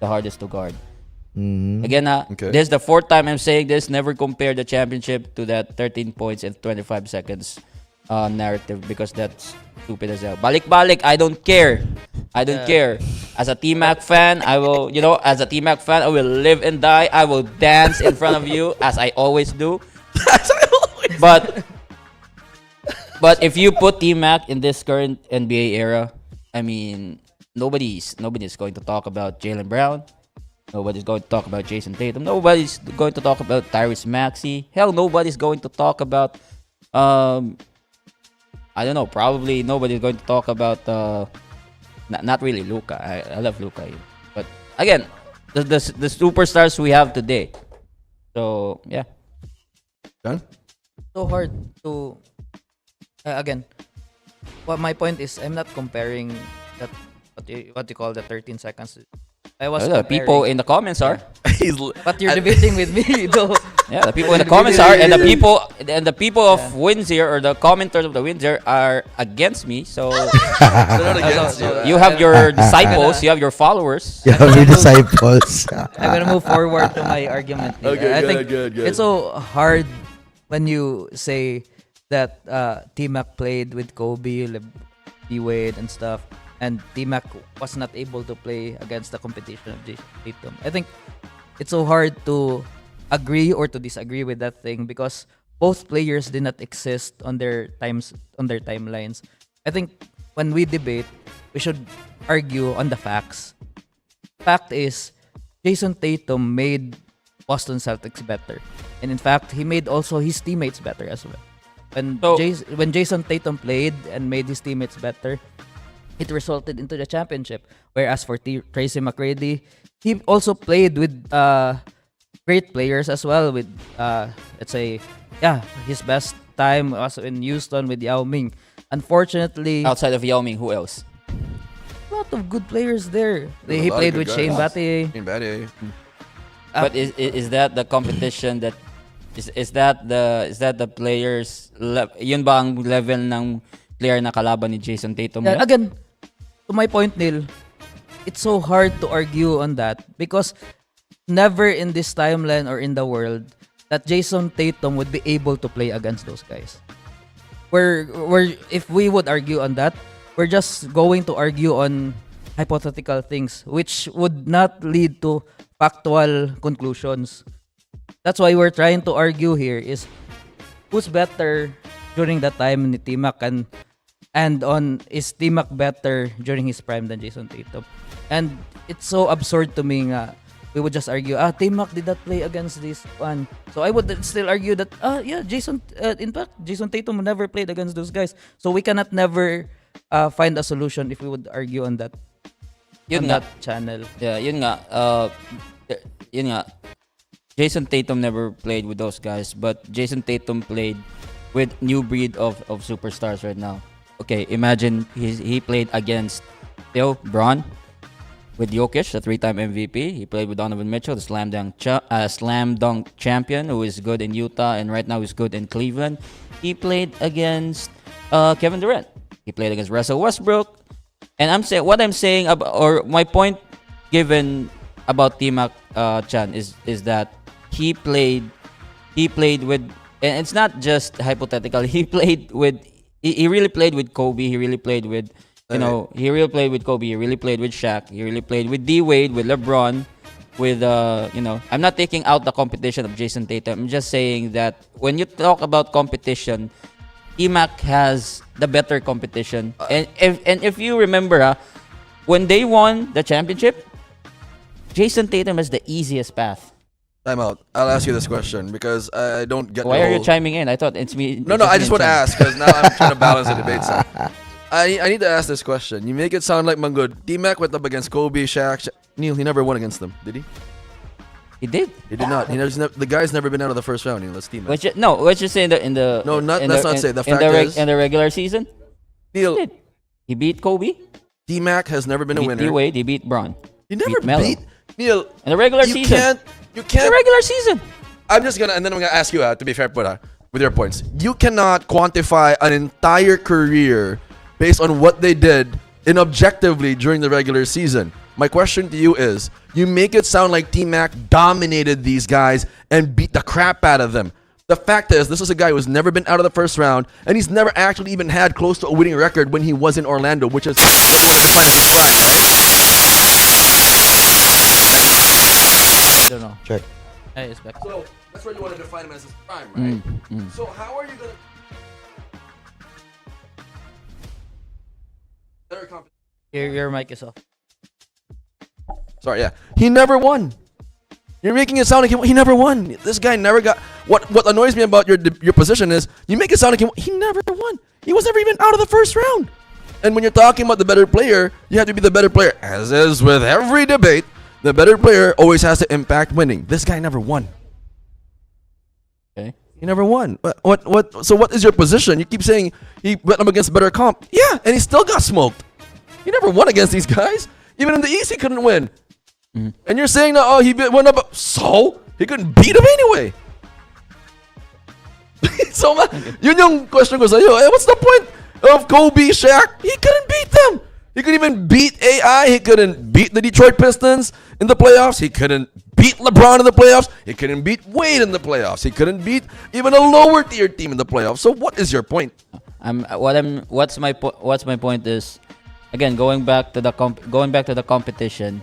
to guard. Again, this is the fourth time I'm saying this. Never compare the championship to that 13 points in 25 seconds narrative, because that's stupid as hell. Balik. I don't care. As a T-Mac fan, I will live and die. I will dance in front of you as I always do. But if you put T-Mac in this current NBA era, I mean, nobody's going to talk about Jaylen Brown. Nobody's going to talk about Jason Tatum. Nobody's going to talk about Tyrese Maxey. Hell, nobody's going to talk about I don't know. Probably nobody's going to talk about not really Luka. I love Luka, but again, the superstars we have today. So yeah. Done? So hard to again. What my point is, I'm not comparing that what you call the 13 seconds. I was people in the comments are. But you're debating with me, though. Yeah, the people in the comments are, and the people of Windsor, or the commenters of the Windsor, are against me. So They're not against you. you have your disciples, you have your followers. You have your disciples. I'm gonna move forward to my argument. Okay, I think good. it's so hard when you say that T-Mac played with Kobe, D Wade, and stuff, and T-Mac was not able to play against the competition of Jason Tatum. I think it's so hard to agree or to disagree with that thing, because both players did not exist on their timelines. I think when we debate, we should argue on the facts. Fact is, Jason Tatum made Boston Celtics better, and in fact, he made also his teammates better as well. When Jason Tatum played and made his teammates better, it resulted into the championship. Whereas for Tracy McGrady, he also played with great players as well. With let's say, his best time was in Houston with Yao Ming. Unfortunately, Outside of Yao Ming, who else? a lot of good players there. There's He a lot of played good with guys. Shane Battier. Shane Battier. But is that the competition that is that the players yun ba ang level ng player na kalaban ni Jason Tatum? Yeah, again, to my point, Neil, it's so hard to argue on that, because never in this timeline or in the world that Jason Tatum would be able to play against those guys. We're if we would argue on that, we're just going to argue on hypothetical things which would not lead to factual conclusions. That's why we're trying to argue here is who's better during that time ni T-Mac and on is T-Mac better during his prime than Jason Tatum. And it's so absurd to me nga we would just argue, T-Mac did not play against this one. So I would still argue that, in fact, Jason Tatum never played against those guys. So we cannot never find a solution if we would argue on that. That channel. Yeah, yun nga. Yun nga. Jason Tatum never played with those guys, but Jason Tatum played with new breed of superstars right now. Okay, imagine he played against Bron, with Jokic, the 3-time MVP. He played with Donovan Mitchell, the slam dunk champion, who is good in Utah and right now is good in Cleveland. He played against Kevin Durant. He played against Russell Westbrook. And I'm saying about, or my point given about T-Mac Chan is that he played with, and it's not just hypothetical. He really played with Kobe. He really played with. He really played with Kobe. He really played with Shaq. He really played with D Wade, with LeBron, with I'm not taking out the competition of Jason Tatum. I'm just saying that when you talk about competition, T-Mac has the better competition. And if you remember, when they won the championship, Jason Tatum has the easiest path. Time out. I'll ask you this question because I don't get. Why are you chiming in? I thought it's me. No, I just want to ask because now I'm trying to balance the debate. So. I need to ask this question. You make it sound like Manggod. T-Mac went up against Kobe, Shaq. Neil, he never won against them, did he? He did. He did not. The guy's never been out of the first round. Neil, let's T-Mac. Let's just say in the no, not let's not say the fact is in the regular season. Neil, he beat Kobe. T-Mac has never been a winner. D Wade, he beat Bron. He never beat Neil in the regular season. You can't. The regular season. I'm gonna ask you to be fair, with your points. You cannot quantify an entire career based on what they did objectively during the regular season. My question to you is, you make it sound like T-Mac dominated these guys and beat the crap out of them. The fact is, this is a guy who's never been out of the first round, and he's never actually even had close to a winning record when he was in Orlando, which is what you want to define as his prime, right? I don't know. Check. So, that's what you want to define him as his prime, right? So how are you going to... Your mic is off. Sorry, yeah. He never won. You're making it sound like he never won. This guy never got... What annoys me about your position is you make it sound like he never won. He was never even out of the first round. And when you're talking about the better player, you have to be the better player. As is with every debate, the better player always has to impact winning. This guy never won. Okay. He never won. So what is your position? You keep saying he went up against better comp. Yeah, and he still got smoked. He never won against these guys. Even in the East, he couldn't win. Mm-hmm. And you're saying that, he went up. So? He couldn't beat him anyway. So, yun yung question ko sa'yo. What's the point of Kobe, Shaq? He couldn't beat them. He couldn't even beat AI. He couldn't beat the Detroit Pistons in the playoffs. He couldn't beat LeBron in the playoffs. He couldn't beat Wade in the playoffs. He couldn't beat even a lower tier team in the playoffs. So what is your point? What's my point is, again, going back to the competition.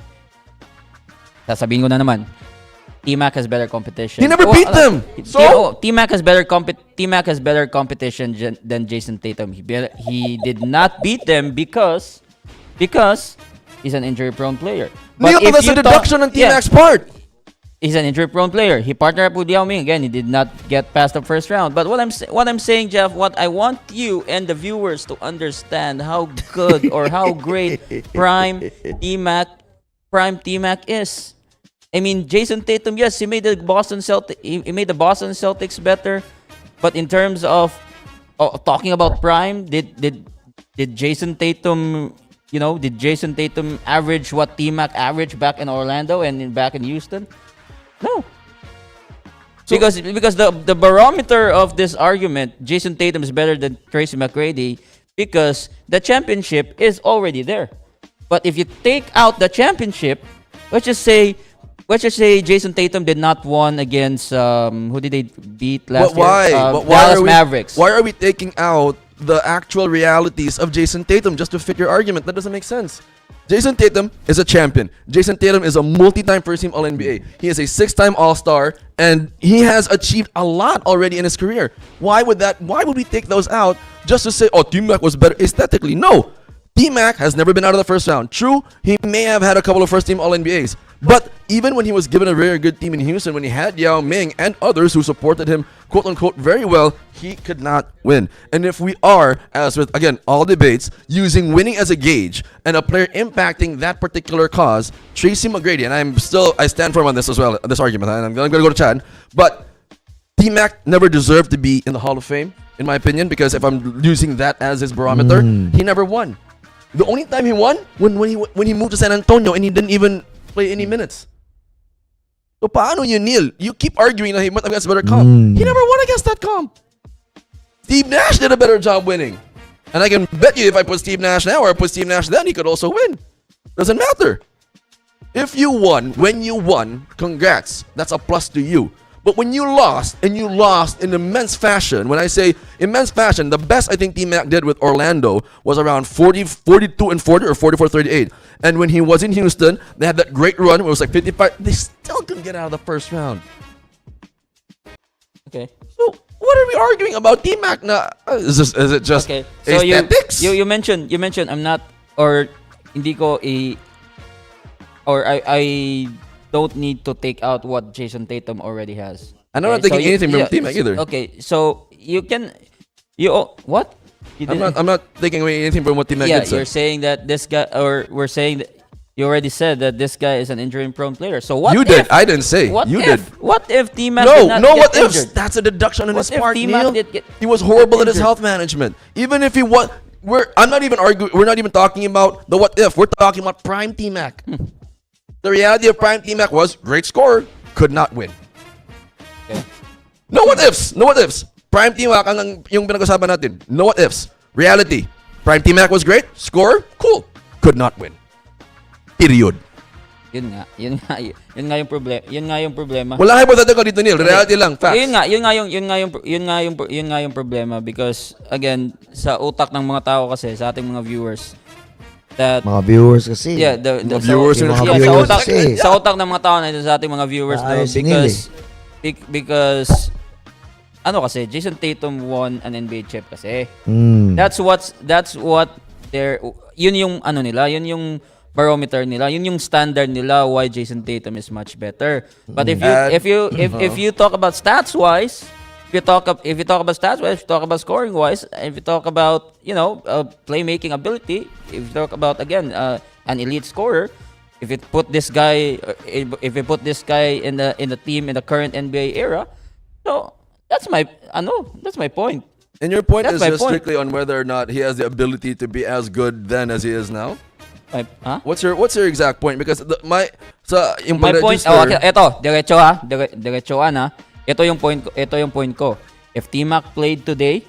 Sasabihin ko na naman, T-Mac has better competition. He never beat them. So T-Mac has better competition than Jason Tatum. He did not beat them because he's an injury-prone player. Neil, that's a deduction on T-Mac's part. He's an injury-prone player. He partnered up with Yao Ming. Again, he did not get past the first round. But what I'm saying, Jeff, what I want you and the viewers to understand how good or how great prime T-Mac is. I mean, Jason Tatum, yes, he made the Boston Celtics better. But in terms of talking about prime, did Jason Tatum, average what T-Mac averaged back in Orlando and back in Houston? No. So, because the barometer of this argument, Jason Tatum is better than Tracy McGrady because the championship is already there. But if you take out the championship, let's just say Jason Tatum did not won against who did they beat last year? Dallas Mavericks. Why are we taking out the actual realities of Jason Tatum just to fit your argument? That doesn't make sense. Jason Tatum is a champion. Jason Tatum is a multi-time first-team All-NBA. He is a 6-time All-Star, and he has achieved a lot already in his career. Why would we take those out just to say, oh, T-Mac was better aesthetically? No. T-Mac has never been out of the first round. True, he may have had a couple of first-team All-NBAs. But even when he was given a very good team in Houston, when he had Yao Ming and others who supported him, quote-unquote, very well, he could not win. And if we are, as with, again, all debates, using winning as a gauge and a player impacting that particular cause, Tracy McGrady, and I stand firm on this as well, this argument, and I'm going to go to Chad, but T-Mac never deserved to be in the Hall of Fame, in my opinion, because if I'm using that as his barometer, he never won. The only time he won when he moved to San Antonio and he didn't even play any minutes. So paano yun, Neil? You keep arguing that he went against a better comp. He never won against that comp. Steve Nash did a better job winning. And I can bet you if I put Steve Nash now or I put Steve Nash then, he could also win. Doesn't matter. If you won, when you won, congrats. That's a plus to you. But when you lost, and you lost in immense fashion, when I say immense fashion, the best I think T-Mac did with Orlando was around 42 and 40 or 44-38. And when he was in Houston, they had that great run where it was like 55. They still couldn't get out of the first round. Okay. So what are we arguing about T-Mac now? Is it just okay? So aesthetics? you mentioned I'm not, or hindi ko I don't need to take out what Jason Tatum already has. I'm not taking anything from T-Mac either. Okay, so what? I'm not taking away anything from what T-Mac did. You're saying that this guy, or we're saying that you already said that this guy is an injury-prone player. So what? You did. I didn't say. What you if? did. What if T-Mac did not what get ifs? injured? That's a deduction on What his if part, T-Mac Neil. did get He was horrible at his injured? health management. Even if he was, I'm not even arguing. We're not even talking about the what if. We're talking about prime T-Mac. The reality of prime T-Mac was great scorer, could not win. Okay. No what ifs. No what ifs. Prime T-Mac ang yung pinag-usapan natin. No what ifs. Reality. Prime T-Mac was great, scorer, cool, could not win. Period. Yun nga yung problema. Wala hypothetical dito, Neil. Reality lang, facts. Yun nga yung problema, because again, sa utak ng mga tao kasi, sa ating mga viewers, that Mga viewers kasi. yeah, the viewers so, yung yeah, viewers sa utak, kasi. sa utak ng mga tao na sa ating mga viewers Ayos si because ano kasi, Jason Tatum won an NBA chip kasi. That's what yun yung ano nila, yun yung barometer nila, yun yung standard nila why Jason Tatum is much better. But if you talk about stats wise, if you talk about stats wise, if you talk about scoring wise, if you talk about playmaking ability, if you talk about again an elite scorer, if you put this guy in the team in the current NBA era, so that's my point. And your point That's is my just point. strictly on whether or not he has the ability to be as good then as he is now. Huh? What's your exact point? Because My point, okay, eto, diretsoan ha. Ito yung point ko. If T-Mac played today,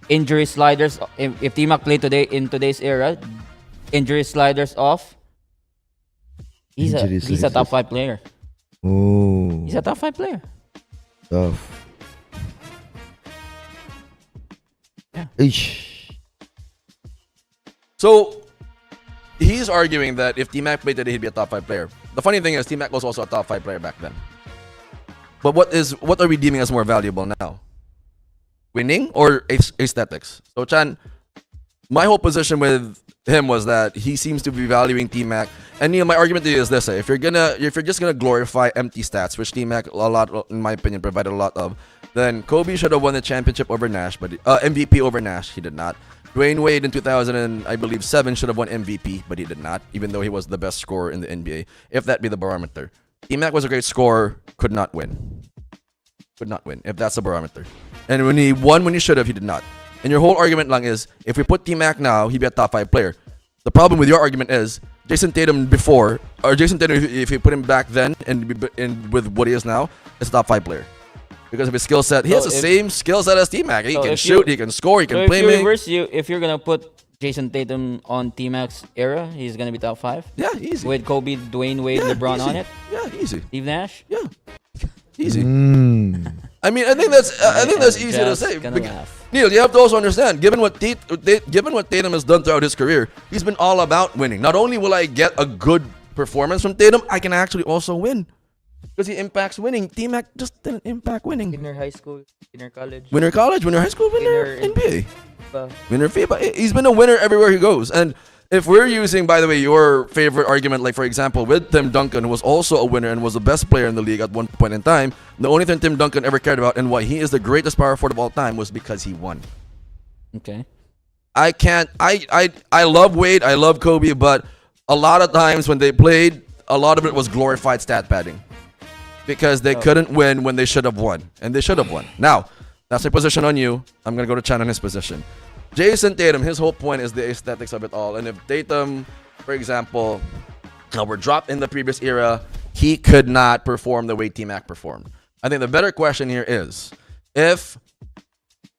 injury sliders, if T-Mac played today in today's era, injury sliders off, he's a top 5 player. Oh. He's a top 5 player. Tough. Eesh. So he's arguing that if T-Mac played today, he'd be a top 5 player. The funny thing is, T-Mac was also a top 5 player back then. But what are we deeming as more valuable now? Winning or aesthetics? So Chan, my whole position with him was that he seems to be valuing T-Mac. And Neil, my argument to you is this: if you're just gonna glorify empty stats, which T-Mac a lot, in my opinion, provided a lot of, then Kobe should have won the championship over Nash, but MVP over Nash, he did not. Dwayne Wade in 2007 should have won MVP, but he did not, even though he was the best scorer in the NBA. If that be the barometer, T-Mac was a great scorer, could not win. Could not win, if that's the barometer. And when he won when he should have, he did not. And your whole argument lang is, if we put T-Mac now, he'd be a top 5 player. The problem with your argument is, Jason Tatum before, or Jason Tatum, if you put him back then and with what he is now, is a top 5 player. Because of his skill set, he has the same skill set as T-Mac. He can shoot, he can score, he can play make. If you're gonna put Jason Tatum on T-Mac's era, he's gonna be top 5. Yeah, easy. With Kobe, Dwayne Wade, LeBron easy. on it. Yeah, easy. Steve Nash. Yeah, easy. I mean, I think that's easy to say. Neil, you have to also understand, given what Tatum has done throughout his career, he's been all about winning. Not only will I get a good performance from Tatum, I can actually also win. Because he impacts winning. T-Mac just didn't impact winning. Winner high school, winner college. Winner college, winner high school, winner NBA. FIBA. Winner FIBA. He's been a winner everywhere he goes. And if we're using, by the way, your favorite argument, like for example, with Tim Duncan, who was also a winner and was the best player in the league at one point in time, the only thing Tim Duncan ever cared about and why he is the greatest power forward of all time was because he won. Okay. I love Wade, I love Kobe, but a lot of times when they played, a lot of it was glorified stat padding. Because they couldn't win when they should have won. And they should have won. Now, that's my position on you. I'm going to go to Chan on his position. Jason Tatum, his whole point is the aesthetics of it all. And if Tatum, for example, were dropped in the previous era, he could not perform the way T-Mac performed. I think the better question here is, if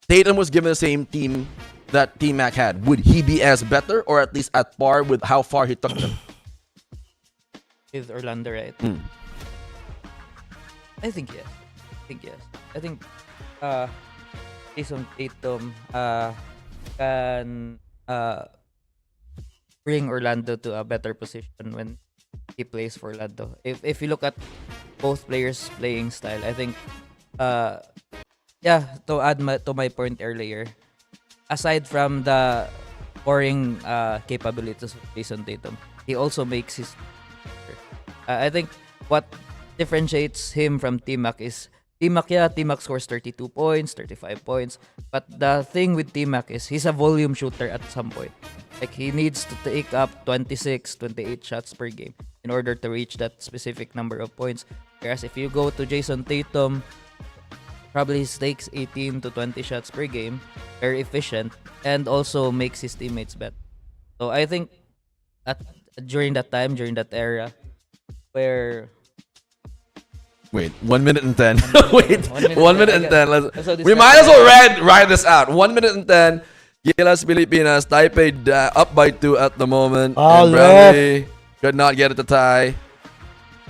Tatum was given the same team that T-Mac had, would he be as better or at least at par with how far he took them? With Orlando, right? I think yes. I think Jason Tatum can bring Orlando to a better position when he plays for Orlando. If you look at both players' playing style, I think to add to my point earlier, aside from the scoring capabilities of Jason Tatum, he also makes his I think what differentiates him from T-Mac is T-Mac scores 32 points, 35 points. But the thing with T-Mac is he's a volume shooter at some point. Like he needs to take up 26, 28 shots per game in order to reach that specific number of points. Whereas if you go to Jason Tatum, probably he takes 18 to 20 shots per game, very efficient, and also makes his teammates better. So I think during that era, where Wait, 1 minute and 10. Wait, 1 minute and 10. We this might as well ride this out. 1 minute and 10. Gilas Pilipinas, Taipei up by 2 at the moment. And Bradley could not get it to tie.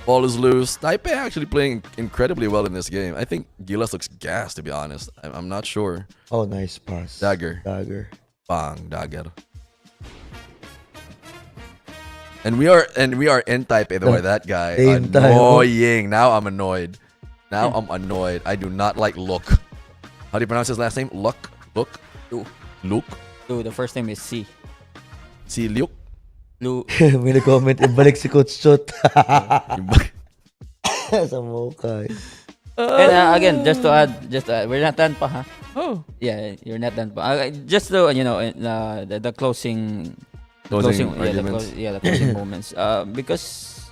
Ball is loose. Taipei actually playing incredibly well in this game. I think Gilas looks gassed, to be honest. I'm not sure. Oh, nice pass. Dagger. Bang, dagger. And we are in Taipei the way that guy. Annoying. Now I'm annoyed. I do not like Look. How do you pronounce his last name? Look. Luke. Dude, the first name is C. Si Luke. May nag-comment, ibalik si Coach Chot. Sa mukha. And again, just to add, we're not done pa, huh? Oh. Yeah, you're not done pa. Just to, the closing arguments. The closing moments. Because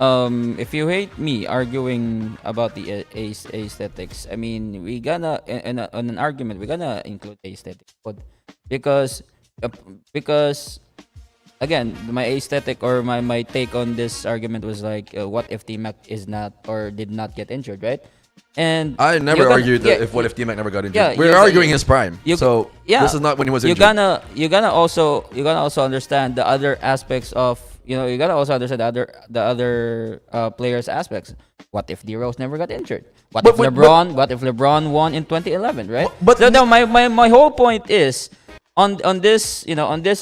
if you hate me arguing about the aesthetics, I mean, we gonna on an argument, we're gonna include aesthetics, because again, my aesthetic or my take on this argument was like, what if T-Mac is not or did not get injured, right? And I never argued that what if T-Mac never got injured. Yeah, we're arguing his prime. This is not when he was injured. You're gonna also understand the other aspects of, you gotta also understand the other players' aspects. What if D-Rose never got injured? What if LeBron won in 2011, right? But so my whole point is on this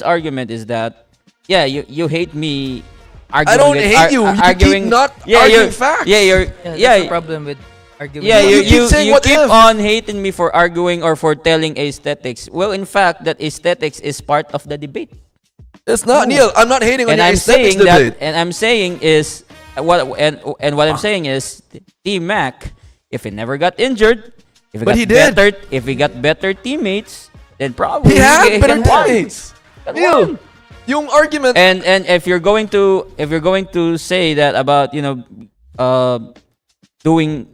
argument is that you hate me arguing. I don't hate you. You keep not arguing facts. That's the problem with arguing. Yeah, you keep if? on hating me for arguing or for telling aesthetics. Well, in fact, that aesthetics is part of the debate. It's not, Neil. I'm not hating on And the I'm aesthetics saying debate. that, and I'm saying is what I'm saying is T-Mac, if he never got injured, if he got better teammates, then probably he had better teammates. Neil, yung argument. And if you're going to say that about doing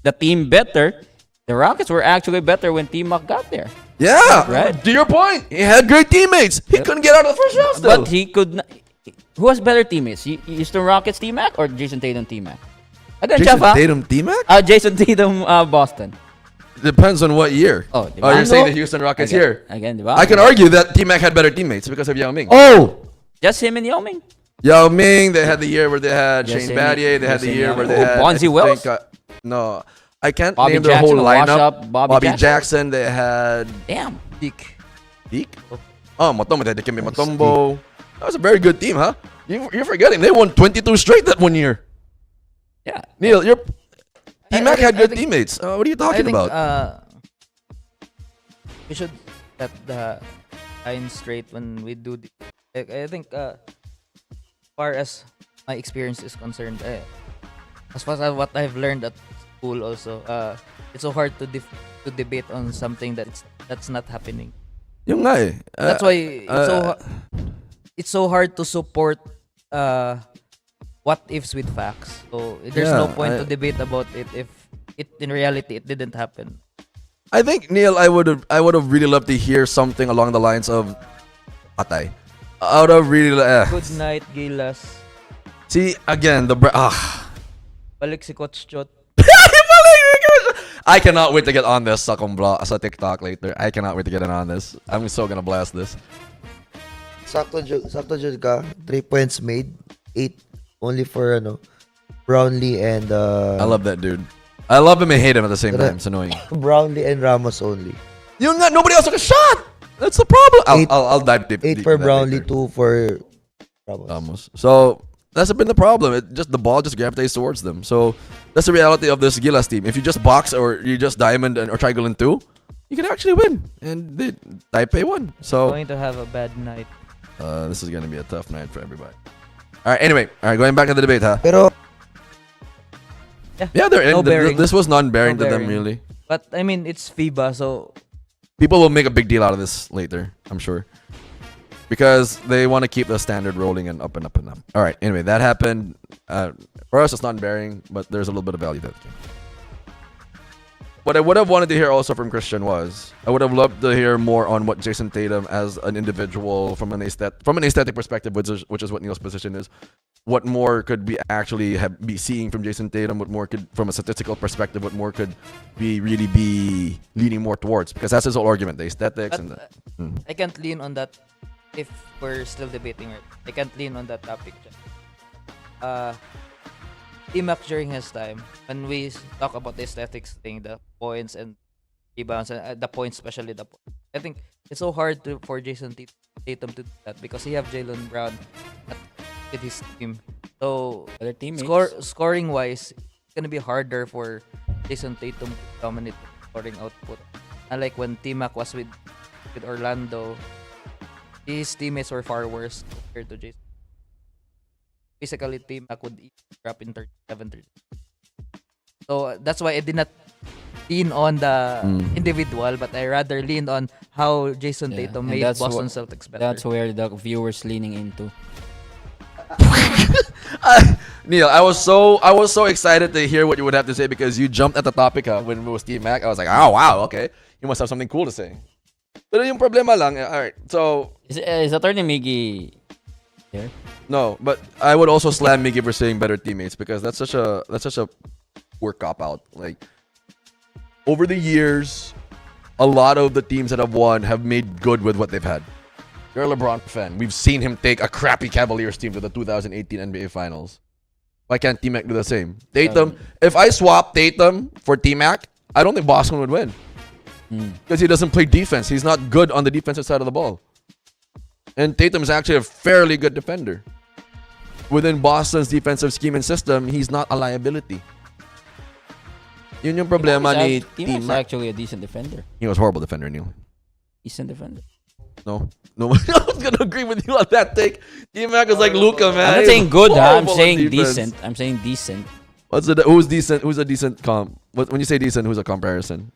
the team better, the Rockets were actually better when T-Mac got there. Yeah, right. To your point, he had great teammates. He couldn't get out of the first round still. But he could not. Who has better teammates? Houston Rockets T-Mac or Jason Tatum T-Mac? Again, Jason Tatum T-Mac? Jason Tatum Boston. Depends on what year. Oh, you're saying the Houston Rockets here. Again, I can argue that T-Mac had better teammates because of Yao Ming. Oh! Just him and Yao Ming. Yao Ming, they had the year where they had Shane Battier. They had the year where they had Bonzi Wells? No. I can't Bobby name their Jackson, whole wash lineup. up Bobby Jackson. They had Damn. Peak. Deke. Oh, Matombo. They had Dikembe Matombo. That was a very good team, huh? You're forgetting they won 22 straight that one year. Yeah. Neil, T-Mac had good think- teammates. What are you I talking think about? we should set the line straight when we do the. I think far as my experience is concerned, as far as what I've learned at school also, it's so hard to debate on something that's not happening. Yung nga eh. That's why it's so hard to support what ifs with facts. So there's no point to debate about it if it in reality it didn't happen. I think Neil, I would have really loved to hear something along the lines of Atay. I would have really Good night, Gilas. See again Balik si Coach Chot. I cannot wait to get on this sa TikTok later. I cannot wait to get in on this. I'm so gonna blast this. Sakto jud ka. 3 points made. 8 only for Brownlee and I love that dude. I love him and hate him at the same time. It's annoying. Brownlee and Ramos only. Yung nga, nobody else took a shot. That's the problem. I'll dive deep. 8 for Brownlee, 2 for Ramos. So that's been the problem. The ball just gravitates towards them. So that's the reality of this Gilas team. If you just box or you just diamond or triangle in 2, you can actually win. And Taipei won. So Going to have a bad night. this is gonna be a tough night for everybody. All right. Anyway, going back to the debate, huh? Pero Yeah, they're in. No bearing. This was non-bearing No to them, bearing. really. But I mean, it's FIBA, so People will make a big deal out of this later, I'm sure. Because they want to keep the standard rolling and up and up and up. All right, anyway, that happened. For us, it's non-bearing, but there's a little bit of value to that game. What I would have wanted to hear also from Christian was, I would have loved to hear more on what Jason Tatum as an individual from an aesthetic perspective, which is what Neil's position is. What more could we actually be seeing from Jason Tatum? What more could, from a statistical perspective, what more could we really be leaning more towards? Because that's his whole argument, the aesthetics and that. I can't lean on that if we're still debating it. I can't lean on that topic. T-Mac during his time, when we talk about the aesthetics thing, the points and rebounds, and the points, especially the points, I think it's so hard for Jason Tatum to do that because he have Jaylen Brown with his team. So Other teammates. scoring wise, it's gonna be harder for Jason Tatum to dominate the scoring output. Unlike when T-Mac was with Orlando, his teammates were far worse compared to Jason. Basically, T-Mac would drop in 37-30. So that's why I did not lean on the individual, but I rather leaned on how Jason Yeah, Tatum and made that's Boston what- Celtics better. That's where the viewers leaning into. Neil, I was so excited to hear what you would have to say because you jumped at the topic when it was T-Mac. I was like, oh wow, okay, you must have something cool to say. Pero yung problema lang, all right, so Is Attorney Miggy here? no, but I would also slam Miggy for saying better teammates because that's such a poor cop out. Like over the years, a lot of the teams that have won have made good with what they've had. You're a LeBron fan. We've seen him take a crappy Cavaliers team to the 2018 NBA Finals. Why can't T-Mac do the same? Tatum, if I swap Tatum for T-Mac, I don't think Boston would win. Because he doesn't play defense. He's not good on the defensive side of the ball. And Tatum is actually a fairly good defender. Within Boston's defensive scheme and system, he's not a liability. Yun yung problema ni T-Mac's T-Mac. actually a decent defender. He was a horrible defender, Neil. Decent defender. No, I was gonna agree with you on that take. T-Mac is like Luka, man. I'm not He's saying good, I'm horrible on saying defense. decent. I'm saying decent. Who's decent? Who's a decent comp? When you say decent, who's a comparison?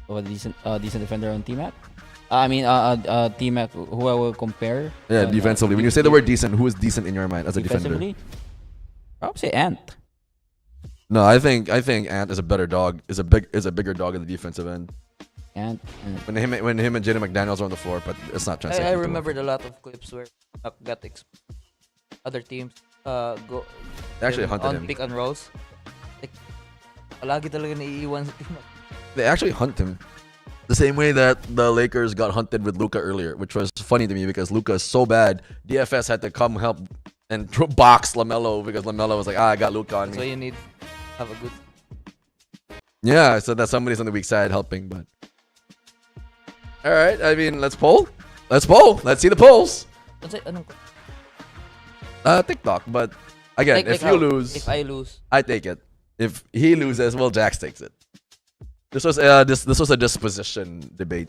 Oh, decent defender on T-Mac? T-Mac, who I will compare. Yeah, defensively. When you say the word decent, who is decent in your mind as a defender? defensively, I would say Ant. No, I think Ant is a better dog. Is a bigger dog in the defensive end. Ant. When him and Jaden McDaniels are on the floor, but it's not translating. I to remembered a lot of clips where T-Mac got other teams go They actually hunted on him. pick and rolls. Like, palagi talaga naiiwan sa T-Mac. They actually hunt him. The same way that the Lakers got hunted with Luka earlier, which was funny to me because Luka is so bad. DFS had to come help and box LaMelo because LaMelo was like, I got Luka on So me. you need have a good. Yeah, so that somebody's on the weak side helping, but. Alright, I mean, let's poll. Let's see the polls. TikTok, but again, if you lose, if I lose, I take it. If he loses, well, Jax takes it. This was a disposition debate,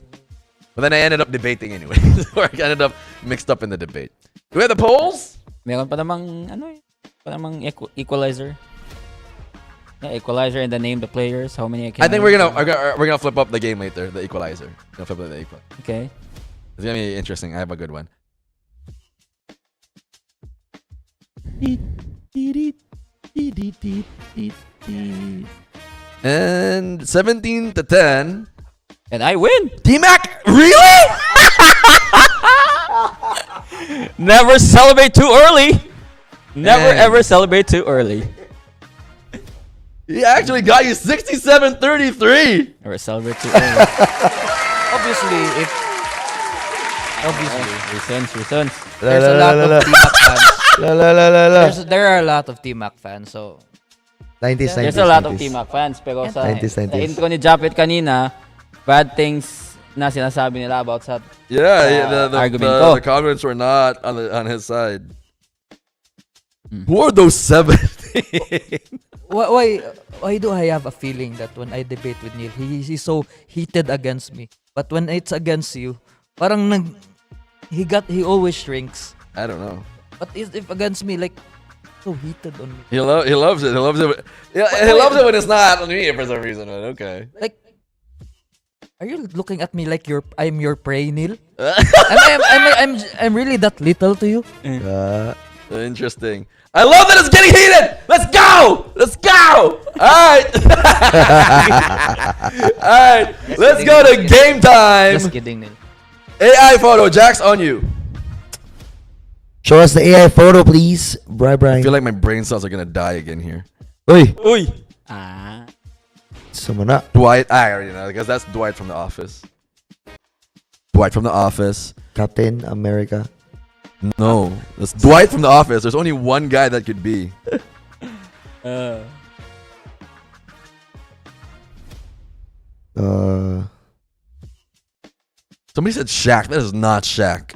but then I ended up debating anyway. Or I ended up mixed up in the debate. Do we have the polls? Meron pa namang equalizer. Yeah, equalizer and then name the players. How many? I think we're gonna flip up the game later. The equalizer. We're gonna flip up the equalizer. Okay. It's gonna be interesting. I have a good one. And 17-10. And I win. T-Mac, really? Never celebrate too early. Never Man. ever celebrate too early. He actually got you 67-33. Never celebrate too early. obviously, Reasons. there's a lot of T-Mac fans. There are a lot of T-Mac fans, so 90s, There's a lot of T-Mac fans, pero sa 90s. intro ni Japet kanina, bad things na sinasabi nila about sa Yeah, argument ko. the comments were not on his side. Who are those 17? why do I have a feeling that when I debate with Neil, he's so heated against me, but when it's against you, parang he always shrinks. I don't know. But if against me, like so heated on me. He loves it. He loves it. He loves it when it's not on me for some reason. But okay. Like, are you looking at me like I'm your prey, Neil? I'm really that little to you? Interesting. I love that it's getting heated. Let's go. All right. All right. Let's go to game time. Just kidding, Neil. AI photo. Jax, on you. Show us the AI photo, please. I Brian. feel like my brain cells are gonna die again here. Uy, Uy. sama na. Dwight. I already know because that's Dwight from The Office. Captain America. No, that's Dwight from The Office. There's only one guy that could be. Somebody said Shaq. That is not Shaq.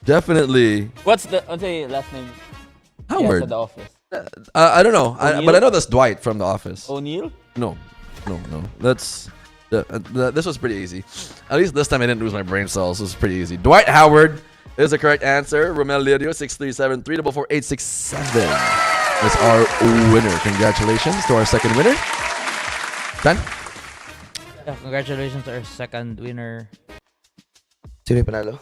Definitely What's the last name? Howard. Yes, at the office. I don't know, O'Neal? but I know that's Dwight from The Office. O'Neal? No. That's this was pretty easy. At least this time I didn't lose my brain cells. This was pretty easy. Dwight Howard is the correct answer. Romel Lirio 637-344-867 is our winner. Congratulations to our second winner. Dan? Yeah, congratulations to our second winner. Sino yung panalo?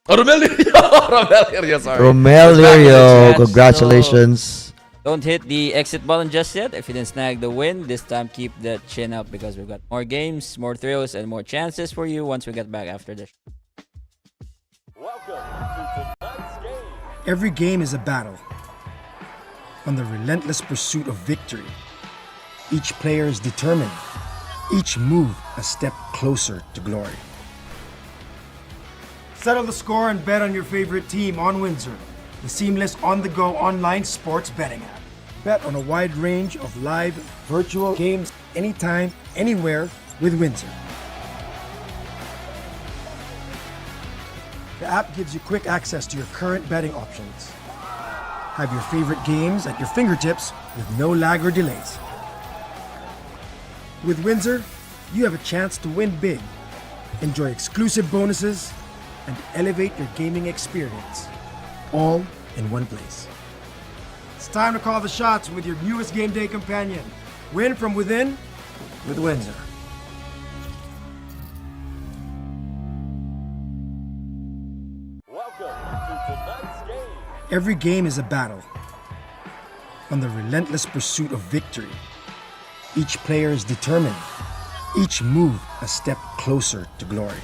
Oh, Romel Lirio, sorry. Romel Lirio. Congrats. Congratulations. Don't hit the exit button just yet. If you didn't snag the win, this time keep that chin up because we've got more games, more thrills, and more chances for you once we get back after this. Every game is a battle on the relentless pursuit of victory. Each player is determined, each move a step closer to glory. Settle the score and bet on your favorite team on Windsor, the seamless on-the-go online sports betting app. Bet on a wide range of live, virtual games anytime, anywhere with Windsor. The app gives you quick access to your current betting options. Have your favorite games at your fingertips with no lag or delays. With Windsor, you have a chance to win big, enjoy exclusive bonuses, and elevate your gaming experience, all in one place. It's time to call the shots with your newest game day companion. Win from within with Windsor. Every game is a battle on the relentless pursuit of victory. Each player is determined, each move a step closer to glory.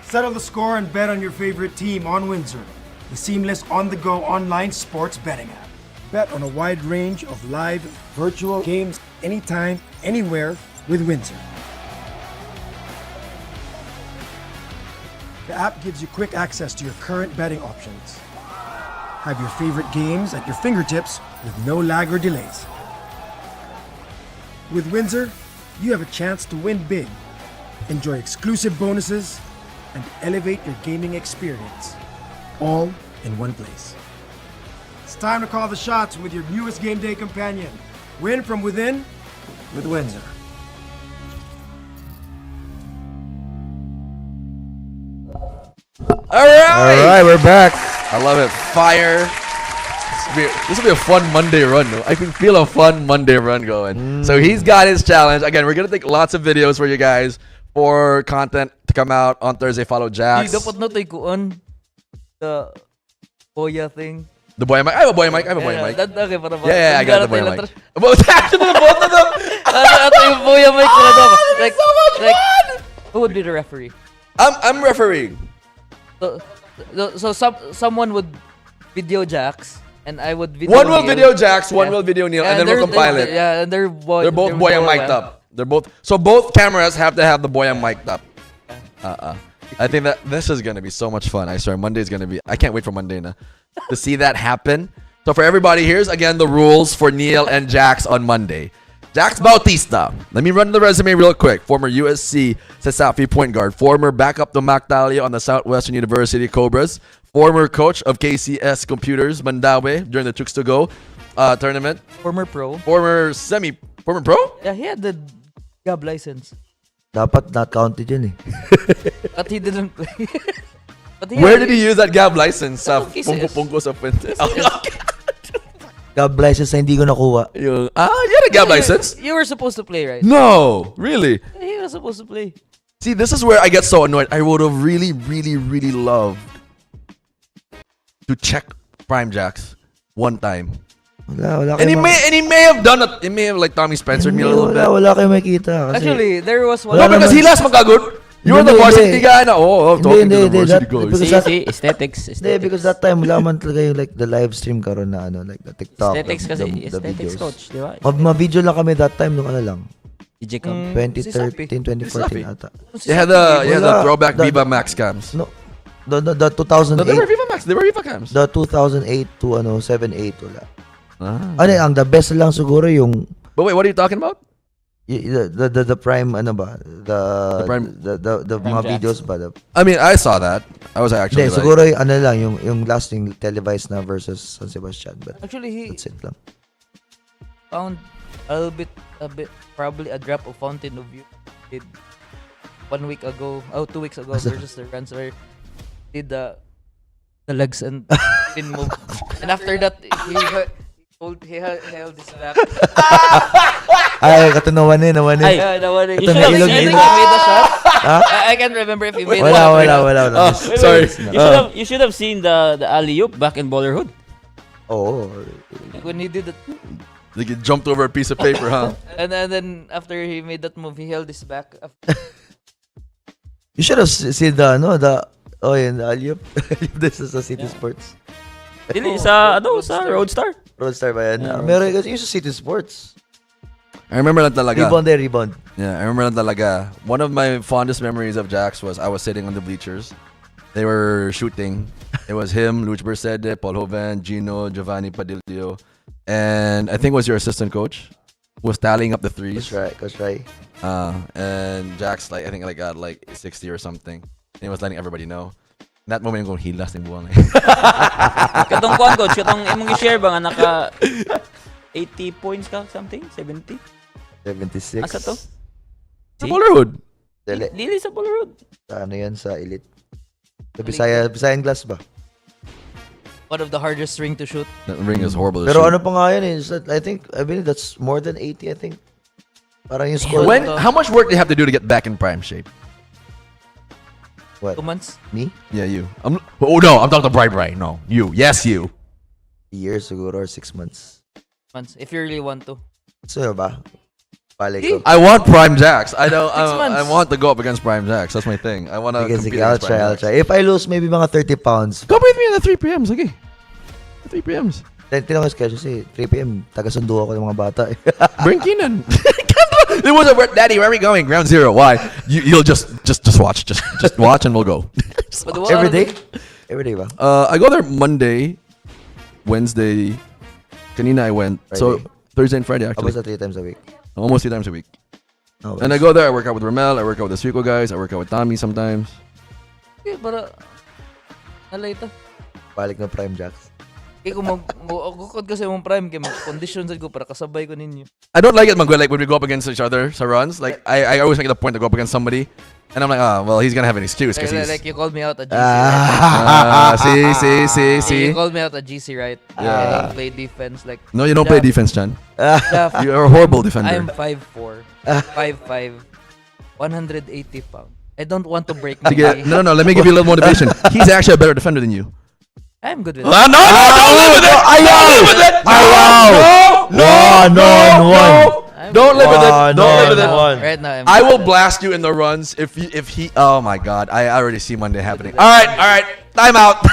Settle the score and bet on your favorite team on Windsor, the seamless on-the-go online sports betting app. Bet on a wide range of live, virtual games anytime, anywhere with Windsor. The app gives you quick access to your current betting options. Have your favorite games at your fingertips with no lag or delays. With Windsor, you have a chance to win big, enjoy exclusive bonuses, and elevate your gaming experience, all in one place. It's time to call the shots with your newest game day companion. Win from within with Windsor. All right. All right, we're back. I love it. Fire. This will be a fun Monday run, though. I can feel a fun Monday run going. So he's got his challenge. Again, we're going to take lots of videos for you guys for content to come out on Thursday. Follow Jax. Dapat na tayo kuan the Boya thing. The boy mic. I have a boy mic. Okay, para ba? Yeah, I got the boy mic. Both of them. Ato yung Boya mic na daw. Like, so much fun. who would be the referee? I'm refereeing. So someone would video Jax, and I would video One will Neil. video Jax, one Yeah. will video Neil, and then they're- we'll compile it. Yeah, and they're They're both boy and mic'd up. They're both. So both cameras have to have the boy and mic'd up. I think that this is gonna be so much fun. I swear, Monday's gonna be. I can't wait for Monday now to see that happen. So for everybody, here's again the rules for Neil and Jax on Monday. Jax Bautista. Let me run the resume real quick. Former USC Sasafi point guard. Former backup to Mactalia on the Southwestern University Cobras. Former coach of KCS Computers Mandaue during the Chooks to Go tournament. Former pro. Former pro? Yeah, he had the job license, Dapat not counted yun eh. but he didn't play. But Where did he use that GAB license? Sa KCS. Pungko sa Fuentes. God license na hindi ko nakuha. You had a GAB license? You were supposed to play, right? No, really. He was supposed to play. See, this is where I get so annoyed. I would have really, really, really loved to check Prime Jacks one time. Wala And he may have done it. He may have like Tommy Spencer me a little bit. Wala kayo makita. Kasi, Actually, there was one. No, Wala because naman. he last magagod. You were the Hindi, varsity hindi. guy na. Oh, I'm talking to the varsity guys. Because See, that- see, aesthetics. Hindi, because that time wala man talaga yung like the live stream karon na ano, like the TikTok. Aesthetics kasi, the aesthetics videos. coach, di ba? Ma-video lang kami that time nung ano lang. DJ Cam. 2013, 2014 ata. You had the Wala. throwback The- Viva Max cams. No. The 2008. No, they were Viva Max. They were Viva cams. The 2008 to 7-8 wala. Ah. Ano ang the best lang siguro yung But wait, what are you talking about? the prime ano ba? The Prime- the Prime mga Jacks. videos ba? I mean, I saw that. I was actually Hindi, like, siguro yung ano lang yung last yung televised na versus San Sebastian, but Actually, he that's it lang. found a bit, probably a drop of Fountain of Youth did 2 weeks ago versus the Rams where did the legs and didn't move. And after that, he held his back. Ay, katunawan eh, nawan eh. Ay, Yeah, that one. Ito na I ilog, think he ilog. made a shot. Ha? I can't remember if he made Wala, a shot. wala. oh, Wait, sorry. wait. You should have seen the alley-oop back in Bollerhood. Oo. When he did it, Like you jumped over a piece of paper, huh? and then after he made that move, he held his back. You should have seen the yun, the alley-oop. This is sa City Sports. Dili, sa Roadstar. Roadstar ba yan? Meron kasi yung sa City Sports. I remember lang talaga. Rebound. Yeah, I remember lang talaga. One of my fondest memories of Jax was I was sitting on the bleachers. They were shooting. It was him, Luch Bersede, Paul Hovan, Gino, Giovanni Padillo, and I think it was your assistant coach was tallying up the threes. Coach Rai. And Jax I think got 60 or something. And he was letting everybody know. In that moment, yung hilas ng buwan. Katong kuan coach, katong imong i-share ba nga naka 80 points ka something? 70? 76. Asa to? Sa Bollerhood. Dali. Dili sa Bollerhood. Sa ano yan, sa Elite. Sa Bisayan Glass ba? One of the hardest ring to shoot. That ring is horrible to Pero shoot. ano pa nga yan I believe that's more than 80, I think. Parang yung score. How much work do you have to do to get back in prime shape? What? 2 months. Me? Yeah, you. I'm talking to Bright. No, you. Yes, you. Years siguro or 6 months. If you really want to. So ba? Pale ko. I want Prime Jacks. I don't. 6 months. I want to go up against Prime Jacks. That's my thing. I want to Sige, compete I'll against Prime try. Jacks. If I lose maybe mga 30 pounds. Come with me at the 3 p.m. Sige. The 3 p.m.s. Tinanong ko schedule kasi 3 p.m. Taga-sundo ako ng mga bata. Bring Keenan. It was Daddy, where are we going? Ground zero. Why? You'll just watch. Just watch and we'll go. But the Every day? Every day ba? I go there Monday, Wednesday. Kanina I went. So Friday. Thursday and Friday Ako actually. sa 3 times a week. Almost 3 times a week. Oh, And I go there, I work out with Ramel, I work out with the Suico guys, I work out with Tommy sometimes. Okay, para nalay ito. balik na Prime Jacks. Kaya kung magkukod kasi mong prime, kaya mag-condition sa ko para kasabay ko ninyo. I don't like it, like when we go up against each other sa runs. Like I always make it a point to go up against somebody, and I'm like, well, he's gonna have an excuse because he's. Like you called me out at GC, See. You called me out at GC, right? I don't play defense. Like No, you don't play defense, Chan. Jeff, You're a horrible defender. I'm 5'4", 5'5", 180 pounds. I don't want to break my Sige, no. Let me give you a little motivation. He's actually a better defender than you. I'm good with No, it. don't live with it. Don't live with it. Don't live with it. Don't live with it. Right now, I will blast you in the runs if he. Oh my God, I already see Monday happening. All right. Time out.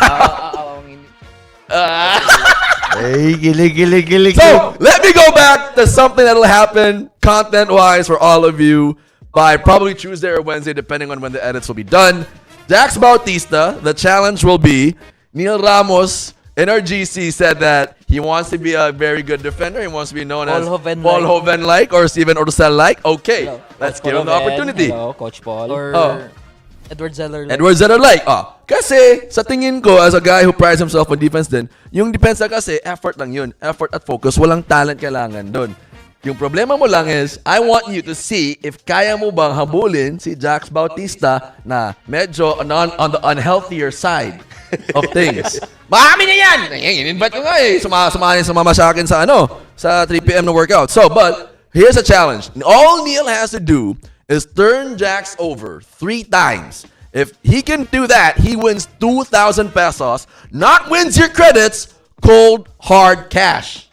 Hey, gilig. So let me go back to something that'll happen content-wise for all of you by probably Tuesday or Wednesday, depending on when the edits will be done. Jax Bautista, the challenge will be Neil Ramos in our GC said that he wants to be a very good defender. He wants to be known as Paul Hoven-like or Steven Orcel-like. Okay, let's give him the opportunity. Hello, Coach Paul. Or Edward Zeller. Edward Zeller-like. Kasi sa tingin ko as a guy who prides himself on defense din, yung defense kasi effort lang yun. Effort at focus. Walang talent kailangan dun. Yung problema mo lang is, I want you to see if kaya mo bang habulin si Jax Bautista na medyo on the unhealthier side of things. Marami na yan! In-invite ko nga eh. Sumama sa akin sa sa 3 p.m. na workout. So, but, here's a challenge. All Neil has to do is turn Jax over 3 times. If he can do that, he wins 2,000 pesos. Not wins your credits, cold, hard cash.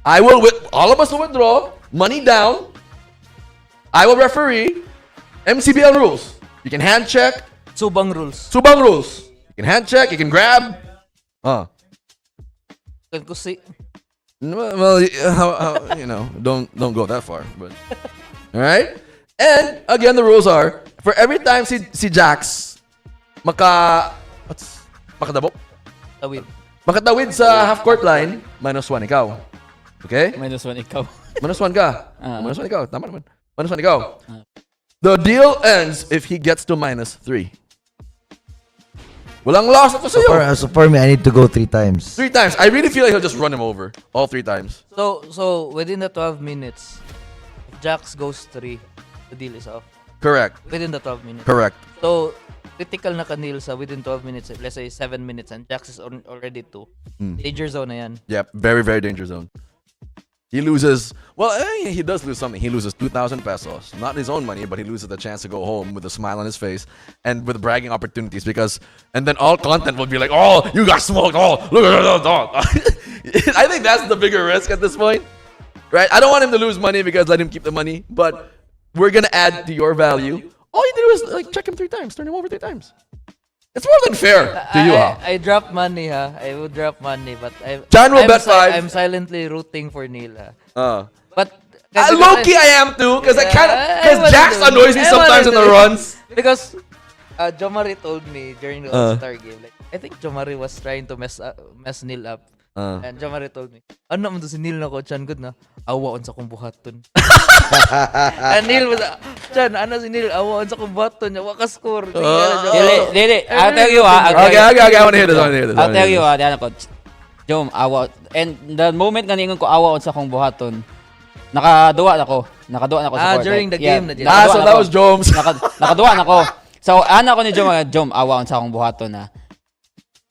All of us will withdraw, money down. I will referee. MCBL rules. You can hand check. Subang rules. You can hand check, you can grab. Kan ko si Well, don't go that far. But all right. And again, the rules are for every time si Jax makadabok, makatawid sa half court line, -1 ikaw. Okay? -1 ikaw. -1 ka. -1 ikaw. Tama naman. -1 ikaw. The deal ends if he gets to -3. Walang loss ito sa'yo. So for me, I need to go 3 times. 3 times. I really feel like he'll just run him over. All 3 times. So within the 12 minutes, if Jax goes 3, the deal is off. Correct. Within the 12 minutes. Correct. So critical na kanil sa within 12 minutes, if let's say 7 minutes and Jax is already 2. Danger zone na yan. Yep. Very, very danger zone. He loses, he does lose something. He loses 2,000 pesos. Not his own money, but he loses the chance to go home with a smile on his face and with bragging opportunities and then all content will be like, oh, you got smoked. Oh, look at that. I think that's the bigger risk at this point, right? I don't want him to lose money because let him keep the money, but we're going to add to your value. All you do is check him 3 times, turn him over 3 times. It's more than fair to you, I drop money, I would drop money, but John will bet 5. I'm silently rooting for Neil, But low-key I am too, because because Jax annoys me sometimes in the runs. Because Jomari told me during the All-Star game, like I think Jomari was trying to mess Neil up. And Jomari told me, ano man to si Neil na ko, Chan, good na, awaon sa kong buhaton. And Neil was, Chan, ano si Neil, awaon sa kong buhaton, waka score. Dili. I'll tell you Okay, I want to hear this. I'll tell you Coach. Jom, awa. And the moment nga ningon ko awaon sa kong buhaton, nakaduwa na ko sa court. During the game na dyan. So that was Joms. Nakaduwa na ko. So, ko ni Jom, awaon sa akong buhaton na.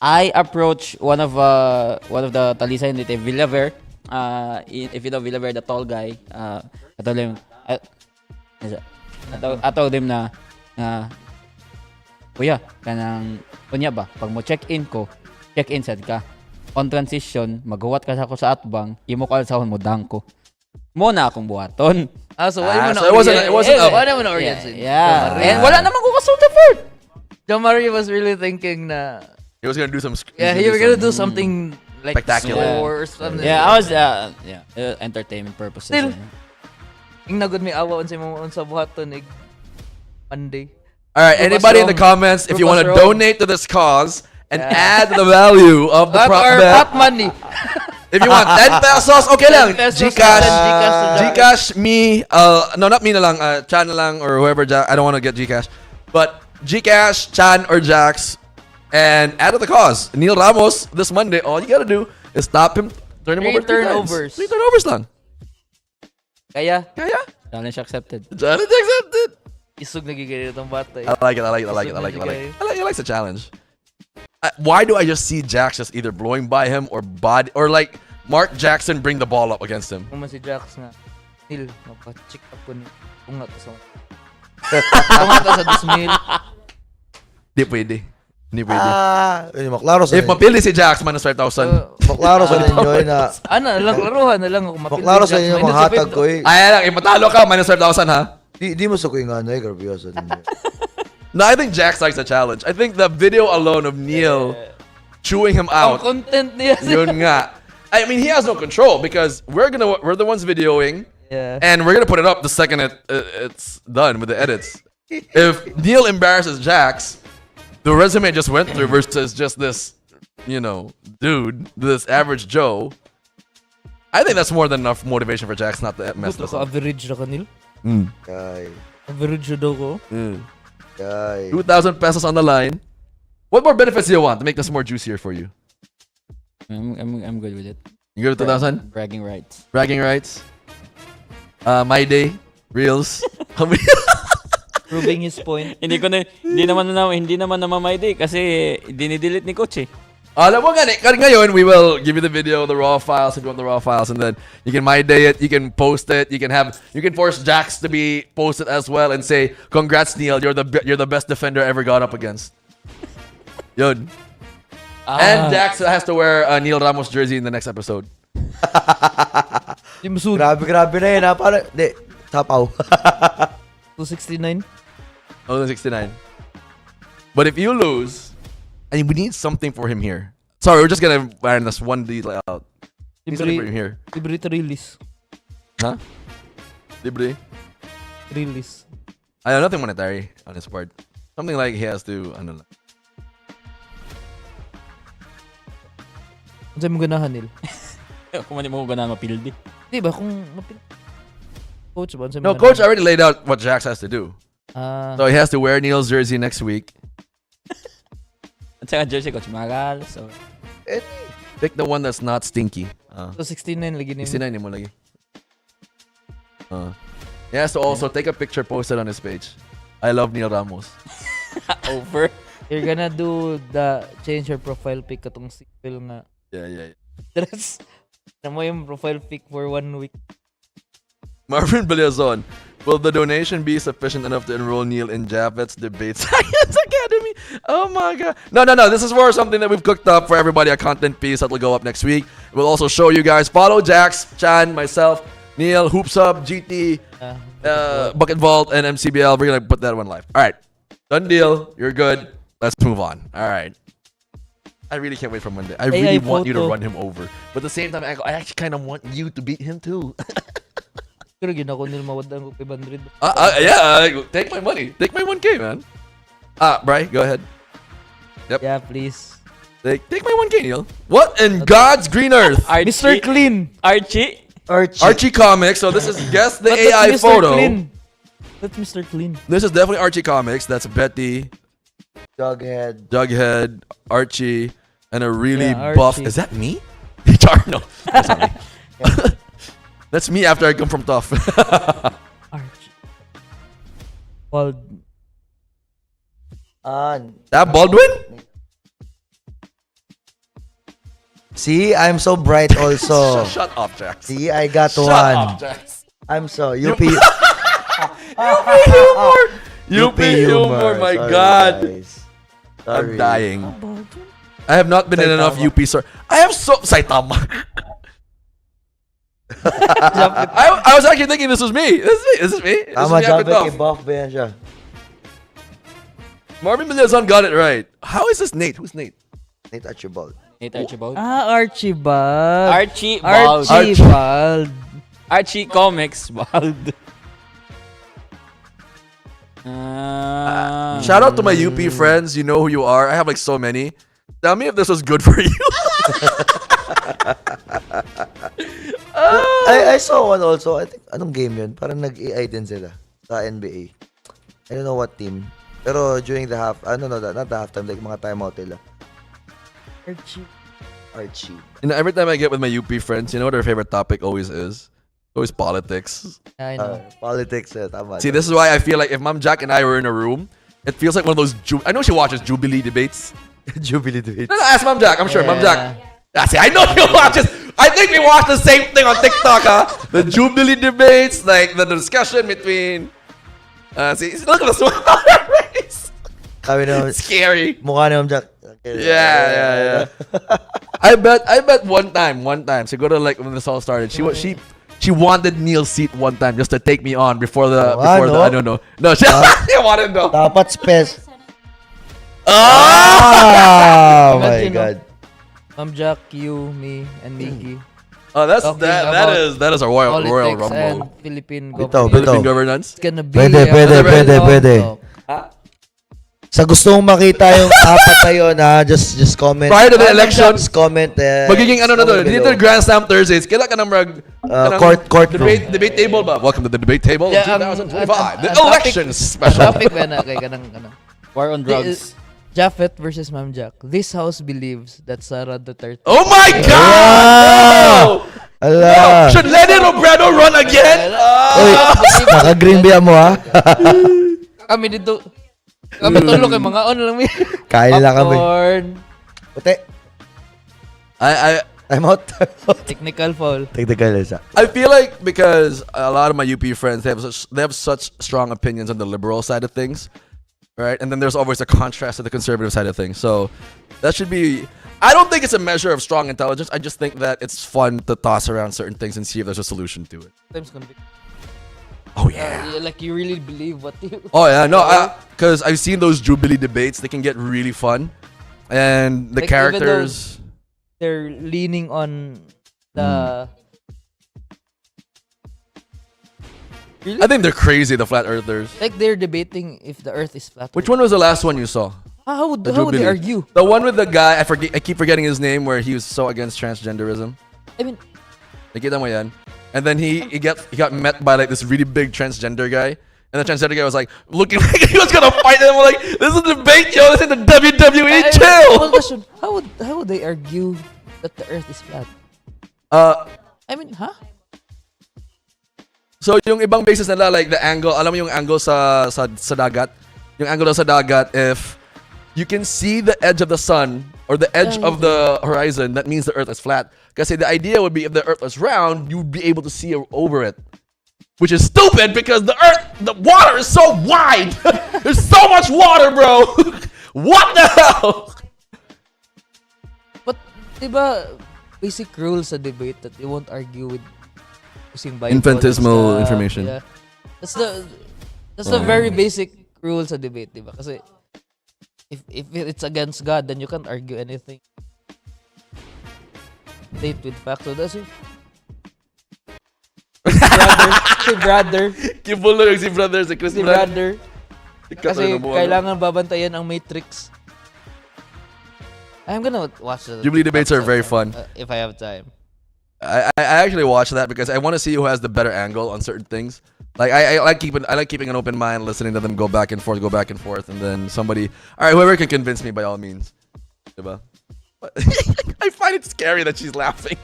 I approach one of the talisay nito, Villaver. If you know Villaver, the tall guy, I told him na kuya, kunya ba, pag mo check-in sad ka. On transition, maghuwat ka sa ako sa atbang, imo ka sa mo dangko. Muna akong buhaton. So wala mo na. It wasn't wala mo na orient. Yeah. And wala naman ko kasult effort. Jomari was really thinking na he was gonna do some. he was gonna do something like spectacular or something. Yeah, I was entertainment purposes. Still, ing nagud mi awa unsa mo unsa buhaton Monday. All right, anybody in the comments, if you want to donate to this cause and add the value of the prop bet, money. If you want 10 pesos, okay lang. 10 pesos, Gcash. Gcash Gcash me. No, not me na lang. Chan na lang or whoever. I don't want to get Gcash. But Gcash, Chan, or Jax. And add to the cause. Neil Ramos, this Monday, all you gotta do is stop him. Turn him over 3 times. 3 turnovers lang. Kaya, Challenge accepted. Challenge accepted. isog nagigilid itong bata eh. I like it. He likes the challenge. Why do I just see Jax just either blowing by him or like Mark Jackson bring the ball up against him? Kung man si Jax nga, Neil, mapacheck up ko ni unga to sa unga to sa 2,000. Di pwede. Maklaro sa If mapili si Jax, minus 5,000. maklaro sa ninyo na lang, laruhan na lang ako mapili. maklaro sa inyo mga hatag ko eh. Ay lang, if matalo ka, minus 5,000 ha? Di mo sa ko yung ano eh, grabe sa ninyo. No, I think Jax likes the challenge. I think the video alone of Neil chewing him Ang out. content niya. Yun nga. I mean, he has no control because we're the ones videoing, Yeah. and we're gonna put it up the second it's done with the edits. If Neil embarrasses Jax, the resume just went through versus just this, dude, this average Joe. I think that's more than enough motivation for Jax not to mess Buto this ka up. average na ka, Neil. Kay. Average na daw ko. Kay. 2,000 pesos on the line. What more benefits do you want to make this more juicier for you? I'm good with it. You good with 2,000? Bragging rights. Bragging rights. My day. Reels. How many? Proving his point. Hindi naman namamayday kasi dinidelete ni coach eh. Alam mo nga, ngayon, we will give you the video, the raw files, if you want the raw files, and then you can my day it, you can post it, you can force Jax to be posted as well and say, congrats Neil, you're the best defender I ever gone up against. Yun. And Jax has to wear a Neil Ramos jersey in the next episode. Team Sud. Grabe na yun ha. Parang, tapaw. 269. Oh, 69. But if you lose, we need something for him here. Sorry, we're just gonna iron this one detail out. Need something for him here. Libre to release. Huh? Libre? Release. I know, nothing monetary on his part. Something like he has to, I don't know. Ano sa'yo mo ganahan, Neil? Kung mani mo ko na mapildi. Di ba kung coach ba? No, coach already laid out what Jax has to do. So he has to wear Neil's jersey next week. At saka jersey coach Magal. So Pick the one that's not stinky. So 69 lagi ni mo. 69 mo lagi. He has to also take a picture, post it on his page. I love Neil Ramos. over. You're gonna do the change your profile pic katong simple nga. Yeah. Dress. Na mo yung profile pic for 1 week. Marvin Beliazon, will the donation be sufficient enough to enroll Neil in Javets Debate Science Academy? Oh my god. No. This is for something that we've cooked up for everybody, a content piece that will go up next week. We'll also show you guys. Follow Jax, Chan, myself, Neil, Hoops Up, GT, Bucket Vault, and MCBL. We're going to put that one live. All right. Done deal. You're good. Let's move on. All right. I really can't wait for Monday. I really want you to run him over. But at the same time, I actually kind of want you to beat him too. Pero ginako nila mawadaan ko 500. Yeah, take my money. Take my 1K, man. Bri, go ahead. Yep. Yeah, please. Take my 1K, Neil. What in God's green earth? Mr. Clean. Archie Comics. So this is guess the But AI that's Mr. photo. Clean. That's Mr. Clean. This is definitely Archie Comics. That's Betty, Jughead, Archie, and a really Yeah, buff. Archie. Is that me? No, that's not me. That's me after I come from tough. Archie. Bald. That Baldwin? See, I'm so bright also. Shut up, Jax. See, I got Shut one. up, Jax. I'm so UP. UP humor, my Sorry, God. guys. I'm Sorry. dying. I have not been in enough UP, sir. I have so Saitama. I was actually thinking this was me. This is me. This is Tama, me after Jabek, tough. i-buff ba yan siya? Marvin Beliazon got it right. How is this Nate? Who's Nate? Nate Archibald. Archibald. Archibald. Archibald. Archibald. Archie Comics. Bald. Shout out to my UP friends. You know who you are. I have like so many. Tell me if this was good for you. I saw one also. I think, anong game yun? Parang nag-AI din sila sa NBA. I don't know what team. Pero during the half, not the halftime, like mga timeout nila. Archie. You know, every time I get with my UP friends, you know what their favorite topic always is? Always politics. I know. Politics, tama. See, this is why I feel like if Mom Jack and I were in a room, it feels like one of those. I know she watches Jubilee debates. Jubilee debates. No, ask Mom Jack. I'm sure Mom Yeah. Jack. See, I know she watches. I think we watch the same thing on TikTok, huh? The Jubilee debates, like the discussion between. See, look at the smile on her face. Sabi naman, Scary. mukha ni Ma'am Jack. Yeah. I bet one time, siguro like when this all started, she wanted Neil's seat one time just to take me on before the I don't know. No, she wanted no. Dapat spes. Oh! Oh my Imagine, God. Ma'am Jack, you, me, and Mickey. Oh, that's Talking that about is a Royal Politics Rumble. and Philippine Bitaw, government. Philippine bitaw. governance. It's gonna be Pwede. talk. Sa gusto mong makita yung apat na yun, just comment. Prior to the election, Just comment. magiging ano na to, comment dito below. Grandslam Thursdays. Kailan ka ng Court debate table ba? Welcome to the debate table of 2025. The elections special. Topic ba na kay kanang War on drugs. Japheth versus Ma'am Jack. This house believes that Sara Duterte. Oh my God! Ala. Should Lenny Robredo run again? Uy, naka-green beer mo ha? Kami dito. Kami tulo kay mga on lang mi. Kain lang kami. Popcorn. Puti. I'm out. Technical foul. Technical isa. I feel like because a lot of my UP friends they have such strong opinions on the liberal side of things, right? And then there's always a contrast to the conservative side of things. So that should be. I don't think it's a measure of strong intelligence. I just think that it's fun to toss around certain things and see if there's a solution to it. Sometimes convict. Oh yeah. Like you really believe what you. Oh yeah. No, because I've seen those Jubilee debates. They can get really fun, and the Like, even characters. They're leaning on the. Really? I think they're crazy. The flat earthers. Like they're debating if the Earth is flat. Which one was the last one you saw? How would The they Jubilee. argue? The one with the guy. I keep forgetting his name. Where he was so against transgenderism. I mean, Nakita mo yan? And then he got met by like this really big transgender guy. And the transgender guy was like looking like he was gonna fight him. We're like, this is a debate, yo. This is the WWE. one Chill. question: How would they argue that the Earth is flat? I mean, huh? So yung ibang bases nila like the angle, alam mo yung angle sa dagat? Yung angle sa dagat, if you can see the edge of the sun or the edge of the horizon, that means the Earth is flat. Kasi the idea would be if the Earth was round, you'd be able to see over it. Which is stupid because the water is so wide. There's so much water, bro. What the hell? But diba, basic rules sa debate that they won't argue with using Bible Infinitesimal and stuff. information. Yeah. That's the very basic rule sa debate, diba? Kasi if it's against God, then you can't argue anything. Date with facts. So that's it. Si brother. Kibulo yung si brother, si Chris Si brother. brother. Kasi kailangan babantayan ang Matrix. I'm gonna watch the Jubilee debates are very fun. If I have time. I actually watch that because I want to see who has the better angle on certain things. Like I like keeping an open mind, listening to them go back and forth, and then somebody, all right, whoever can convince me by all means. Diba? But I find it scary that she's laughing.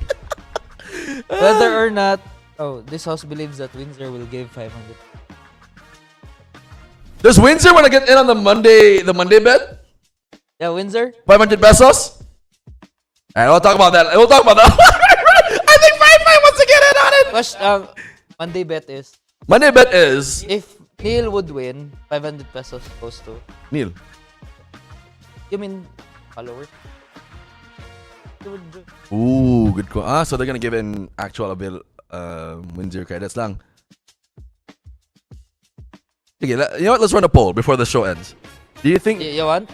Whether or not, this house believes that Windsor will give 500. Does Windsor want to get in on the Monday bet? Yeah, Windsor. 500 pesos? Alright, we'll talk about that. I think 5 wants to get in on it. Monday bet is Monday bet is if Neil would win, 500 pesos goes to. Neil. You mean followers? Ooh, good call. So they're gonna give in actual Windsor credits lang. Okay, you know what? Let's run a poll before the show ends. Do you think You want?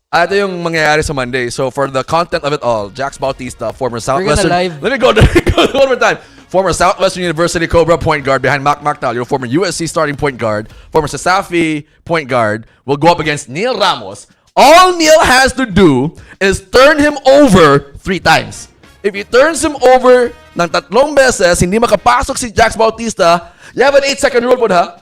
ito yung mangyayari sa Monday? So for the content of it all, Jax Bautista, former Southwestern. live. Let me go one more time. Former Southwestern University Cobra point guard behind Mac Mactalio, former USC starting point guard, former Sasafi point guard will go up against Neil Ramos All Neil has to do is turn him over 3 times. If he turns him over ng 3 beses, hindi makapasok si Jax Bautista, you have an 8-second rule po, ha?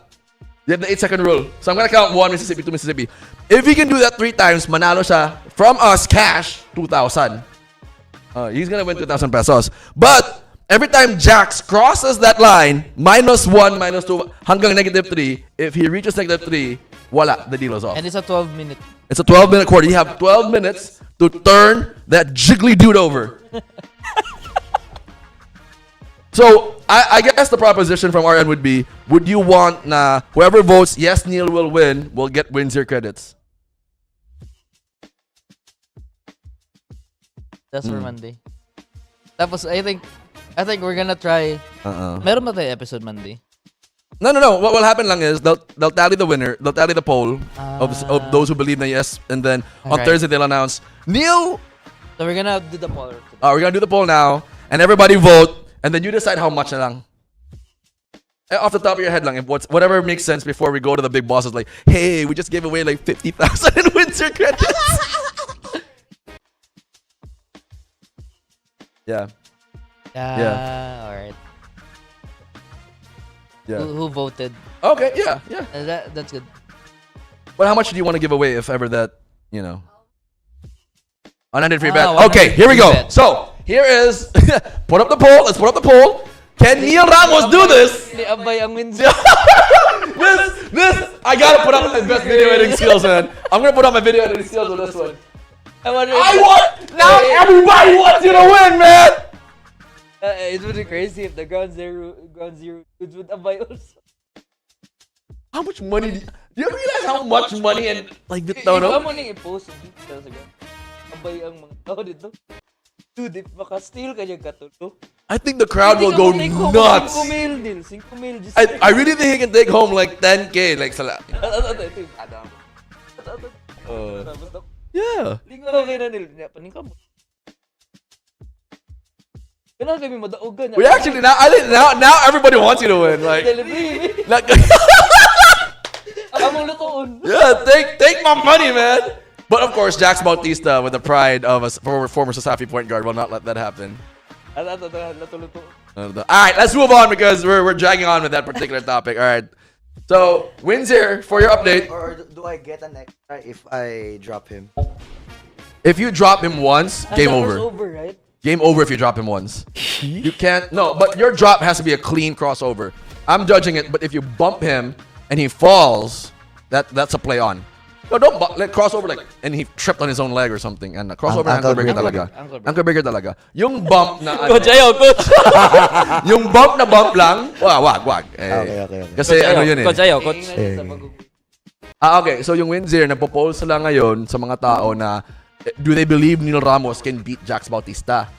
You have the 8-second rule. So I'm gonna count 1 Mississippi, 2 Mississippi. If he can do that 3 times, manalo siya from us cash 2,000. He's gonna win 2,000 pesos. But every time Jax crosses that line, -1, -2, hanggang -3, if he reaches -3, wala, the deal is off. And it's a 12-minute. It's a 12-minute quarter. You have 12 minutes to turn that jiggly dude over. So, I guess the proposition from our end would be, would you want na whoever votes yes, Neil will win, will get wins your credits? That's for Monday. Tapos, I think we're gonna try. Meron ba tayo episode Monday? No. What will happen lang is they'll tally the winner, they'll tally the poll of those who believe na yes, and then on Alright. Thursday they'll announce Neil. So we're gonna do the poll. We're gonna do the poll now, and everybody vote, and then you decide how much na lang. Off the top of your head lang, if whatever makes sense before we go to the big bosses, like, hey, we just gave away like 50,000 in wins your credits. Yeah. Alright. Yeah. Who voted? Okay, yeah. That's good. But how much do you want to give away if ever that, 100 free bet. 100 Okay, here we free go. bet. So, here is, put up the poll. Let's put up the poll. Can Neil Ramos do this? Ni Abay ang wins. this, I gotta put up my best video editing skills, man. I'm gonna put up my video editing skills on this one. I want Now everybody wants you to win, man. It would be crazy if the ground zero dudes would Abay also. How much money do you realize how much money and like the tono? Ikaw mo nang i-post yung details again. Abay ang mga tao dito. Dude, if maka-steal ka yung katulo. I think the crowd will go nuts. 5 mil, Neil. 5 mil. I really think he can take home like 10K, like sala. Yeah. Lingaw ka na, Neil. Paningka mo. Ganun kami madaogan. We actually now everybody wants you to win. Like, Among lutoon. yeah, take my money, man. But of course, Jax Bautista, with the pride of a former Sasafi point guard, will not let that happen. All right, let's move on because we're dragging on with that particular topic. All right. So, wins here for your update. Or do I get an extra if I drop him? If you drop him once, game over. Over, right? Game over if you drop him once. You can't. No, but your drop has to be a clean crossover. I'm judging it, but if you bump him and he falls, that's a play on. No, don't like crossover like and he tripped on his own leg or something and crossover ankle breaker talaga. Ankle breaker talaga. Yung bump na Coach, ayaw, coach. yung bump na bump lang. Wag. Okay. Kasi ano yun eh. Coach, ayaw, coach. Okay, so yung wins here, nagpo-poll sila ngayon sa mga tao na do they believe Neil Ramos can beat Jax Bautista?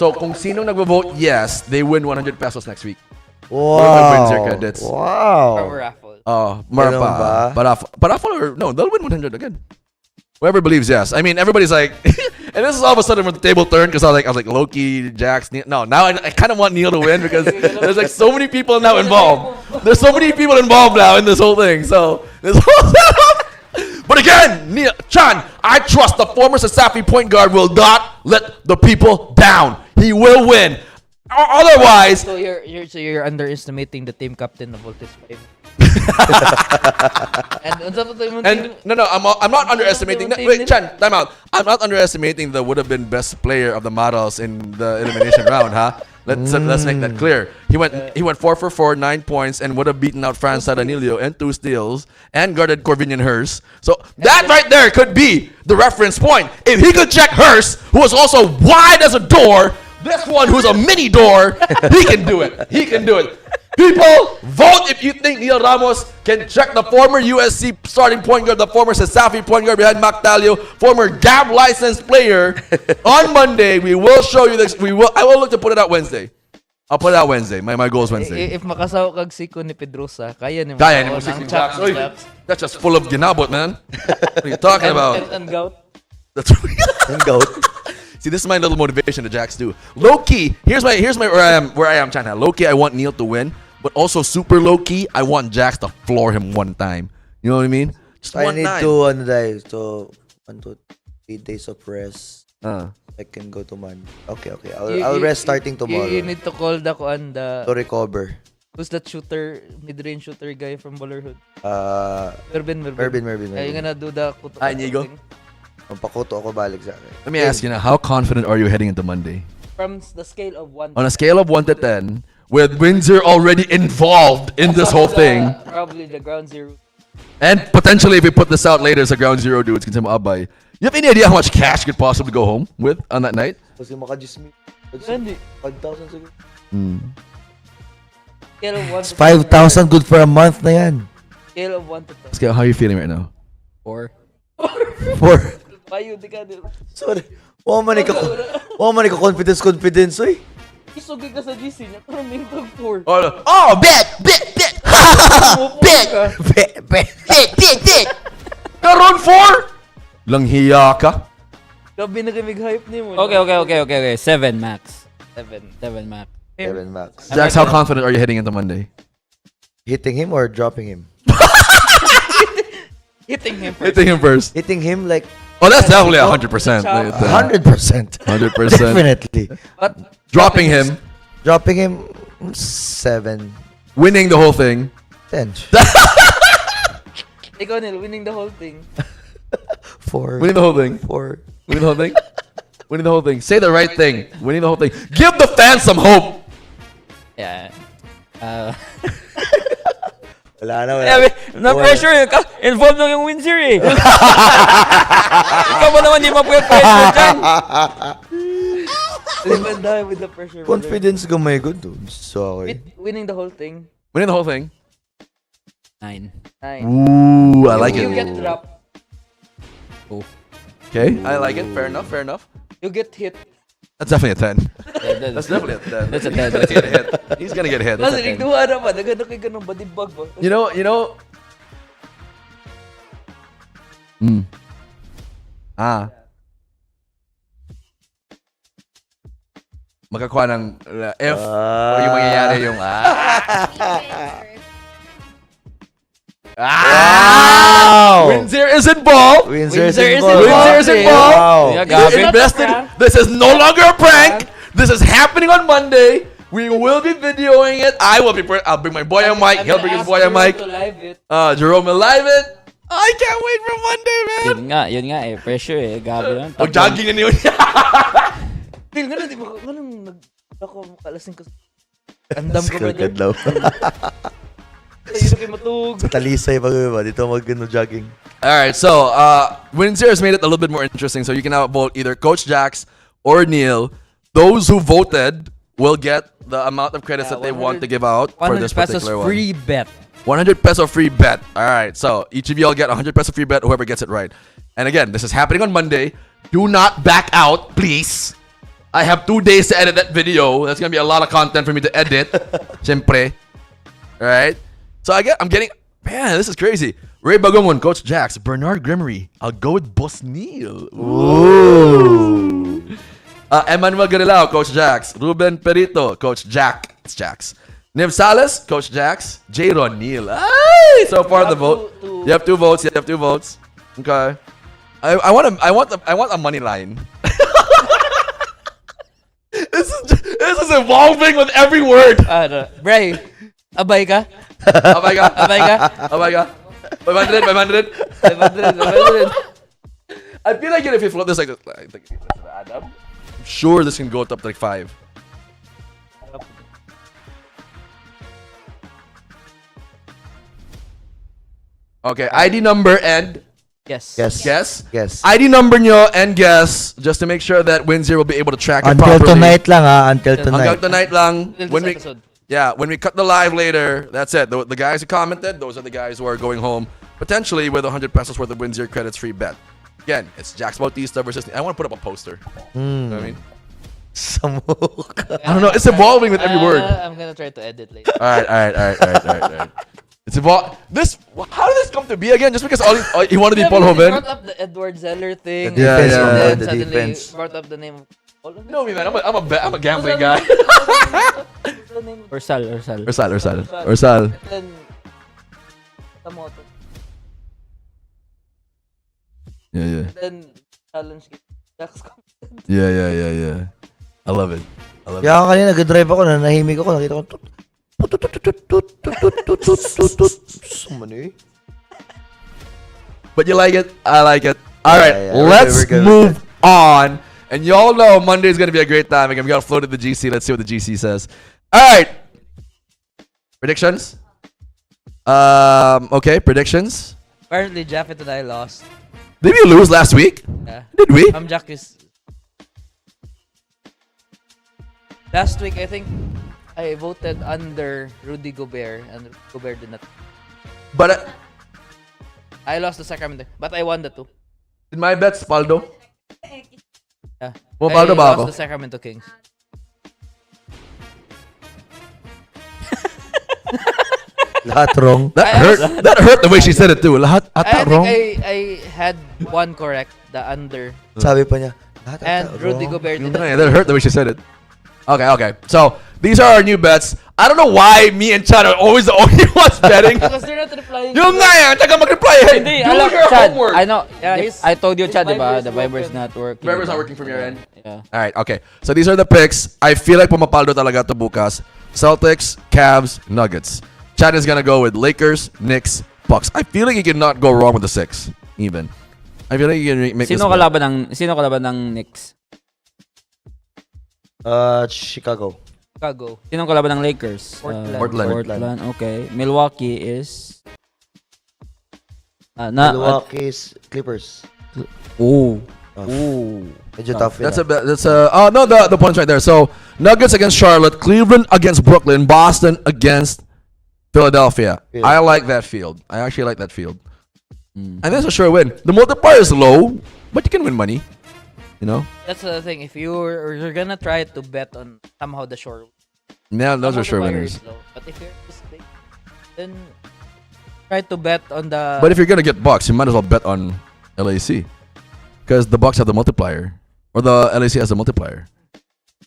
So kung sinong nagvo-vote yes, they win 100 pesos next week. Wow. Wins their credits. Wow. From a raffle. Marpa. ba? Paraffle or no, they'll win 100 again. Whoever believes yes. I mean, everybody's like, and this is all of a sudden when the table turned because I was like Loki, Jax, Neil. No, now I kind of want Neil to win because there's like so many people now involved. There's so many people involved now in this whole thing. So this whole setup. But again, Neil Chan, I trust the former Sasafi point guard will not let the people down. He will win. Otherwise, So you're underestimating the team captain of Voltes 5. And no, I'm not underestimating. Wait, Chan, time out. I'm not underestimating the would have been best player of the models in the elimination round, huh? Let's make that clear. He went 4 for 4, 9 points, and would have beaten out Franz Sadanilio and 2 steals and guarded Corvinian Hurst. So that right there could be the reference point. If he could check Hurst, who is also wide as a door, this one who's a mini door, he can do it. He can do it. People, vote if you think Neil Ramos can check the former USC starting point guard, the former Sasafi point guard behind Mactalio, former GAB licensed player. On Monday, we will show you this. I will look to put it out Wednesday. I'll put it out Wednesday. My goal is Wednesday. If makasaw kag siko ni Pedrosa, kaya ni mo. Kaya ni mo 16 jacks. Oy, that's just full of ginabot, man. What are you talking about? And gout. That's And goat. See, this is my little motivation the Jacks do. Low key, here's my where I am, China. Low key, I want Neil to win, but also super low key, I want Jax to floor him one time. You know what I mean? Just I want need 9. to 1 to 3 days of rest. I can go to Monday. Okay. I'll rest starting tomorrow. You need to call the to recover. who's that shooter, mid-range shooter guy from Ballerhood? Mervin. Mervin. You're gonna do the kuto. Inigo? Pakuto ako balik sa akin. Let me ask you now, how confident are you heading into Monday? From the scale of 1 On a scale of 1 to 10, with Windsor already involved in this whole thing, probably the ground zero. and potentially if we put this out later as a ground zero dudes, kinsa mo abay. You have any idea how much cash you could possibly go home with on that night? Kasi makajismi. Hindi. 5,000 siguro. Scale of 1 to 5,000 good for a month na yan. Scale of 1 to 10. Scale, how are you feeling right now? 4. 4. Payo, di ka din. Sorry. Wa man ko confidence, oy. Isugay ka sa GC niya, pero may tag 4. Bet! Karon 4! Langhiya ka? Gabi na kami hype ni mo. Okay. 7 max. 7. 7 max. 7 max. Jax, how confident are you heading into Monday? Hitting him or dropping him? Hitting him first. Hitting him first. Hitting him like Oh, that's definitely 100%. 100%. 100%. Definitely. But Dropping him. Dropping him 7, Winning the whole thing. 10, ikaw Neil, winning the whole thing. 4, Winning the whole thing. 4. Winning the whole thing. Winning the whole thing. Say the right thing. Winning the whole thing. Give the fans some hope. Yeah. Wala na. No pressure eh. Involved lang yung Windsor eh. Ikaw ba naman di mapuyat-puyat dyan? Live and die with the pressure. Confidence gamay good dude. Sorry. Winning the whole thing. Winning the whole thing. 9. 9. Ooh, I like You it. get dropped. Okay, I like it. Fair enough. You get hit. That's definitely a 10. Yeah, That's definitely a 10. That's a 10. He's gonna hit. He's gonna get hit. Kasi nagduha na pa. Nagano kay ganun badibag ba? You know. Makakuha ng if o yung mangyayari yung Windsor is involved. Windsor is Windsor is involved. Wow. Yeah, You're Gavin. invested. This is no longer a prank. This is happening on Monday. We will be videoing it. I'll bring my boy on mic. He'll bring his boy on mic. Jerome will live it. I can't wait for Monday, man. Yun nga eh. Pressure eh. Gabi lang. Jogging na niyo. Feel nga na, di ba? Ganun, ako makalasing ko. Andam ko ba Good dyan? daw. Ayun na kayo matug. Sa Talisay pa ba? Dito jogging. All right, so Windsor has made it a little bit more interesting. So you can now vote either Coach Jax or Neil. Those who voted will get the amount of credits that they want to give out for this 100 pesos particular one. free bet. 100 peso free bet. All right, so each of y'all get 100 peso free bet, whoever gets it right. And again, this is happening on Monday. Do not back out, please. I have 2 days to edit that video. That's gonna be a lot of content for me to edit. Siyempre. All right. So I'm getting. Man, this is crazy. Ray Bagongon, Coach Jax, Bernard Grimery. I'll go with Boss Neil. Ooh. Emmanuel Garilao, Coach Jax. Ruben Perito, Coach Jack. It's Jax. Niv Salas, Coach Jax. J-Ron Neil. Ay! So far the vote. You have 2 votes. You have 2 votes. Okay. I want a money line. This is evolving with every word. Bray, abay ka? Abay ka. Abay ka? Abay ka. 500. 500. I feel like if you float this like Adam, I'm sure this can go up to like 5. Okay, ID number and Yes. guess. ID number nyo and guess just to make sure that Windsor will be able to track it Until properly. tonight lang until tonight. Hanggang tonight lang. Until When this we episode. when we cut the live later, that's it. The guys who commented, those are the guys who are going home potentially with 100 pesos worth of Windsor credits free bet. Again, it's Jax Bautista versus. I want to put up a poster. You know what I mean? Samok. I don't know. It's evolving with every word. I'm gonna try to edit later. All right. It's evolving. How did this come to be again? Just because all he wanted to be Paul He Hoven? brought up the Edward Zeller thing. The defense, and then the suddenly defense. brought up the name of Paul Hoven. You know me, man. I'm a gambling guy. What's the name of Ursal. Ursal. And then Samoto. Yeah. Then challenge game. That's Yeah. I love it. Kaya ako kanina, nag-drive ako, nanahimik ako, nakita ko, Sumani. But you like it? I like it. All right, Yeah, let's we're good. move on. And y'all know Monday is going to be a great time. Again, we got to float to the GC. Let's see what the GC says. All right. Predictions? Okay, predictions. Apparently, Japheth and I lost. Did we lose last week? Yeah. Did we? Jack is... Last week, I think I voted under Rudy Gobert, and Rudy Gobert did not. But I lost the Sacramento, but I won the two. did my bets, Paldo? Yeah. Pumapaldo I ba lost ako? the Sacramento Kings. Lahat wrong. That hurt. That hurt the way she said it too. Lahat I ata think wrong. I had one correct, the under. Sabi pa niya, lahat And ata Rudy wrong. Gobert did Yeah, not. that hurt the way she said it. Okay. So these are our new bets. I don't know why me and Chad are always the only ones betting. Because they're not replying. Yung nga yan, taga mag-reply. Hey, Hindi, do alam, your Chad, homework. I know. Yeah, I told you, his Chad, Viber diba? is The Viber's broken. not working. Viber's not diba? working from your end? Yeah. All right, okay. So these are the picks. I feel like pumapaldo talaga to bukas. Celtics, Cavs, Nuggets. Chad is gonna go with Lakers, Knicks, Bucks. I feel like you cannot go wrong with the 6, even. I feel like you can make Sino this kalaban ng Knicks? Chicago. Chicago. Sino kalaban ng Lakers? Portland. Portland. Okay. Milwaukee is Milwaukee's Clippers. Ooh. Medyo tough yun. That's a oh no, the points right there. So Nuggets against Charlotte, Cleveland against Brooklyn, Boston against Philadelphia. Yeah. I like that field. I actually like that field. And that's a sure win. The multiplier is low, but you can win money. You know? That's the thing. If you're gonna try to bet on somehow the shore, Yeah, those are sure multiplier winners. is low. But if you're just big, then try to bet on the. But if you're gonna get Bucks, you might as well bet on LAC, because the Bucks have the multiplier, or the LAC has the multiplier.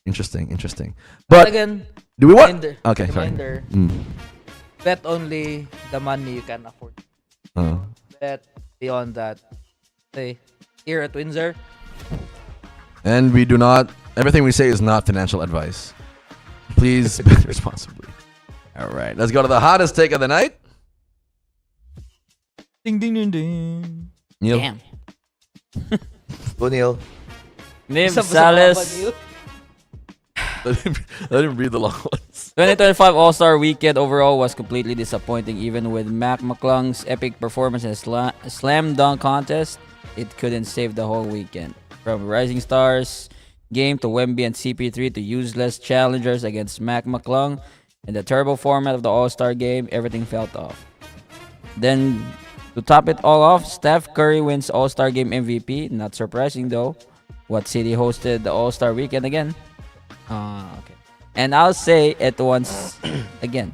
Interesting. But again, do we want? reminder, Okay, sorry. reminder, Mm. bet only the money you can afford. Bet beyond that. Say here at Windsor, And we do not. Everything we say is not financial advice. Please bet responsibly. All right, let's go to the hottest take of the night. Ding ding ding ding. Neil. Damn. O'Neal. Niv isa pa sa mga Salas. bagyo. Let him read the long ones. 2025 All-Star Weekend overall was completely disappointing. Even with Mac McClung's epic performance in a slam dunk contest, it couldn't save the whole weekend. From Rising Stars game to Wemby and CP3 to useless challengers against Mac McClung, in the turbo format of the All-Star game, everything felt off. Then, to top it all off, Steph Curry wins All-Star Game MVP. Not surprising though. What city hosted the All-Star Weekend again? Okay. And I'll say it once again.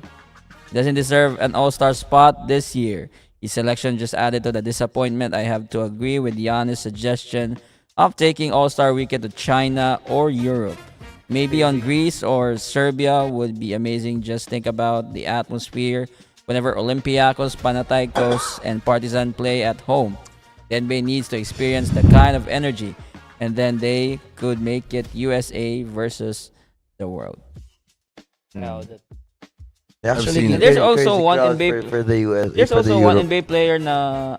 Doesn't deserve an all-star spot this year. His selection just added to the disappointment. I have to agree with Giannis' suggestion of taking All-Star Weekend to China or Europe. Maybe on Greece or Serbia would be amazing. Just think about the atmosphere whenever Olympiacos, Panathinaikos, and Partizan play at home. The NBA needs to experience the kind of energy, and then they could make it USA versus the world. Now that They actually seen get it. There's very also crazy one crowd NBA for the US. There's for the also one Europe. NBA player na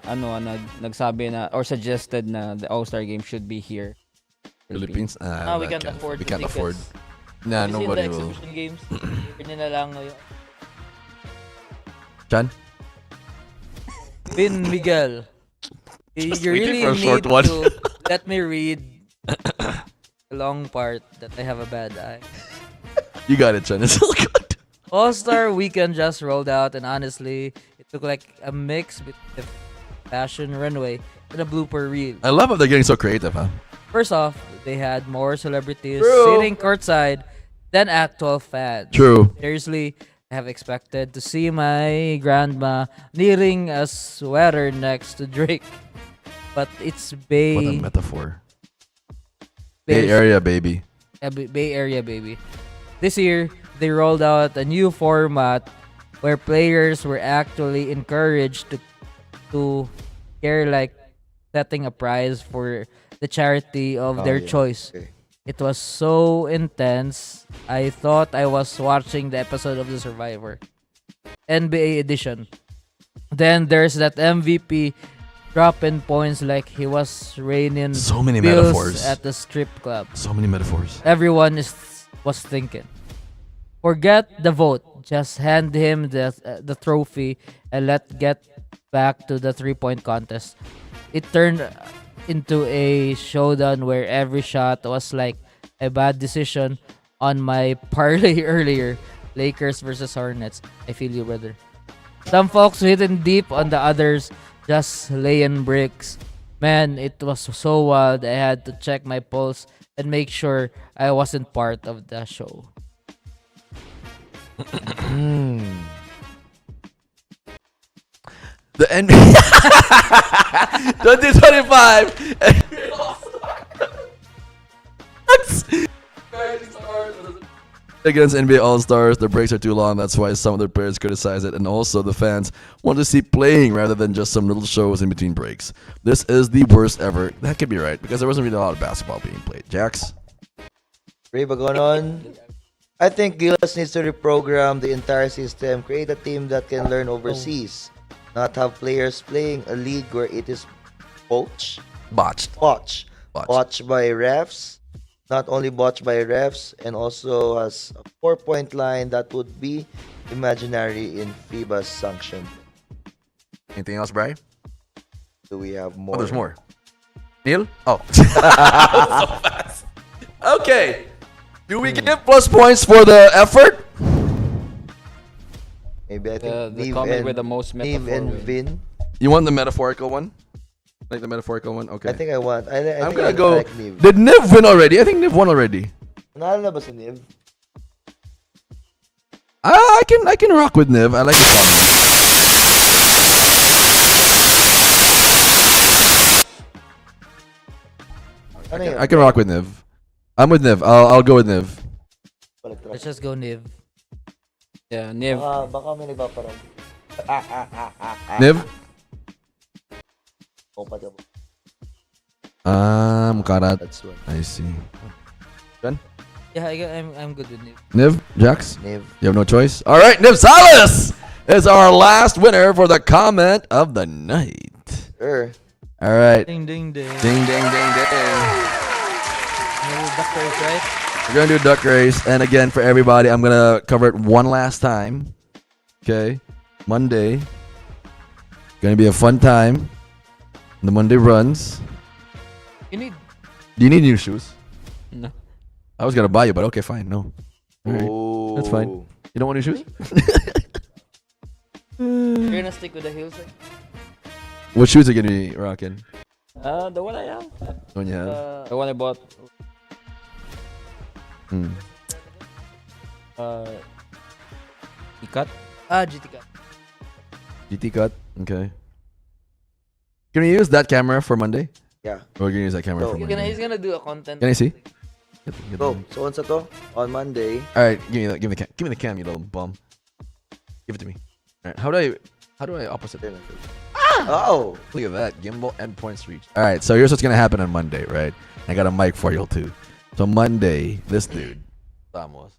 nagsabi na or suggested na the All-Star game should be here. Philippines. we can't afford We the can't tickets. afford. Nah, Have you seen nobody the will. exhibition games? Yun na lang ngayon. Chan? Vin Miguel. You really waiting for a need short one. to let me read the long part that I have a bad eye. You got it, Chan. It's all good. All-Star Weekend just rolled out, and honestly, it looked like a mix between the fashion runway and a blooper reel. I love how they're getting so creative, huh? First off, they had more celebrities True. sitting courtside than actual fans. True. Seriously, I have expected to see my grandma knitting a sweater next to Drake. But it's What a Bay metaphor. Bay Area, baby. Bay Area, baby. This year, they rolled out a new format where players were actually encouraged to care like setting a prize for the charity of their yeah. choice. Okay. It was so intense. I thought I was watching the episode of The Survivor. NBA edition. Then there's that MVP dropping points like he was raining So many bills metaphors. at the strip club. So many metaphors. Everyone was thinking, forget the vote. Just hand him the trophy and let's get back to the 3-point contest. It turned into a showdown where every shot was like a bad decision on my parlay earlier. Lakers versus Hornets. I feel you, brother. Some folks hitting deep on the others, just laying bricks. Man, it was so wild. I had to check my pulse and make sure I wasn't part of the show. The NBA 2025 against NBA All-Stars, the breaks are too long. That's why some of the players criticize it, and also the fans want to see playing rather than just some little shows in between breaks. This is the worst ever. That could be right because there wasn't really a lot of basketball being played. Jax? Ray Bagonon. I think Gilas needs to reprogram the entire system, create a team that can learn overseas, not have players playing a league where it is botched by refs, not only botched by refs, and also has a 4-point line that would be imaginary in FIBA's sanction. Anything else, Bri? Do we have more? Oh, there's more. Neil? Oh. So fast. Okay. Do we get plus points for the effort? Maybe I think The Neve comment and, with the most Neve metaphor and win. Vin. You want the metaphorical one? Like the metaphorical one? Okay. I think I want. I I'm think gonna I go. like Neve. Did Niv win already? I think Niv won already. Nanalo na ba si Neve? I can rock with Niv. I like the song. Ano yun? I can rock with Niv. I'm with Niv. I'll go with Niv. Let's just go Niv. Yeah, Niv. Baka may nagpaparang. Niv? Kompat ako. Mukarat. That's one. I see. Yeah, I'm good with Niv. Niv? Jax? Neve. You have no choice? Alright, Niv Salas is our last winner for the comment of the night. Sure. Alright. Ding ding ding. Ding, ding, ding, ding. Doctors, right? We're gonna do a duck race, and again for everybody, I'm gonna cover it one last time. Okay, Monday. Gonna be a fun time. The Monday runs. You need. Do you need new shoes? No. I was gonna buy you, but okay, fine. No. Alright. Oh. That's fine. You don't want new shoes? You're gonna stick with the heels, like? What shoes are you gonna be rocking? The one I have. The one you have? The one I bought. Hmm. Ikat. GT Cut. GT cut. Okay. Can we use that camera for Monday? Yeah. Or we're gonna use that camera No. for Monday? He's gonna do a content. Can I see? Go. So, on sa to? On Monday. All right, give me the cam, you little bum. Give it to me. All right, how do I opposite? Oh. Look at that, gimbal endpoints reached. All right, so here's what's gonna happen on Monday, right? I got a mic for you too. So Monday, this dude, Ramos,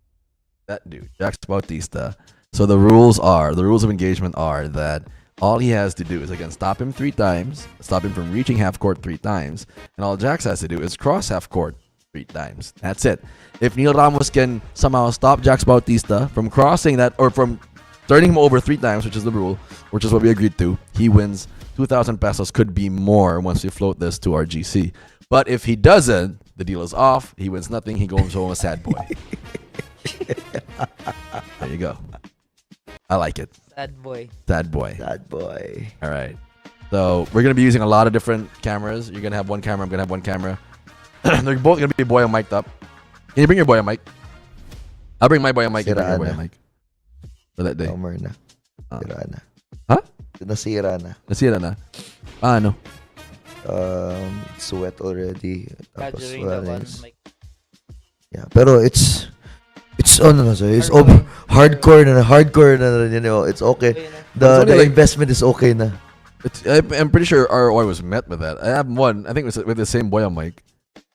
that dude, Jax Bautista. So the rules of engagement are that all he has to do is again stop him 3 times, stop him from reaching half court 3 times, and all Jax has to do is cross half court 3 times. That's it. If Neil Ramos can somehow stop Jax Bautista from crossing that or from turning him over 3 times, which is the rule, which is what we agreed to, he wins 2,000 pesos, could be more once we float this to our GC. But if he doesn't, the deal is off. He wins nothing. He goes home a sad boy. There you go. I like it. Sad boy. Sad boy. That boy. All right. So we're going to be using a lot of different cameras. You're going to have one camera. I'm going to have one camera. They're both going to be boy mic'd up. Can you bring your boy mic? I'll bring my boy mic. You bring your boy mic. For that day. Homer na. Sira na. Huh? Nasira na. Nasira na. Ano? Sweat already. Tapos Badgering the one. swellings. Yeah, pero it's ano na sir. It's hardcore na, you know. It's okay. The It's only like- investment is okay na. I'm pretty sure ROI was met with that. I have one. I think it was with the same Boya mic.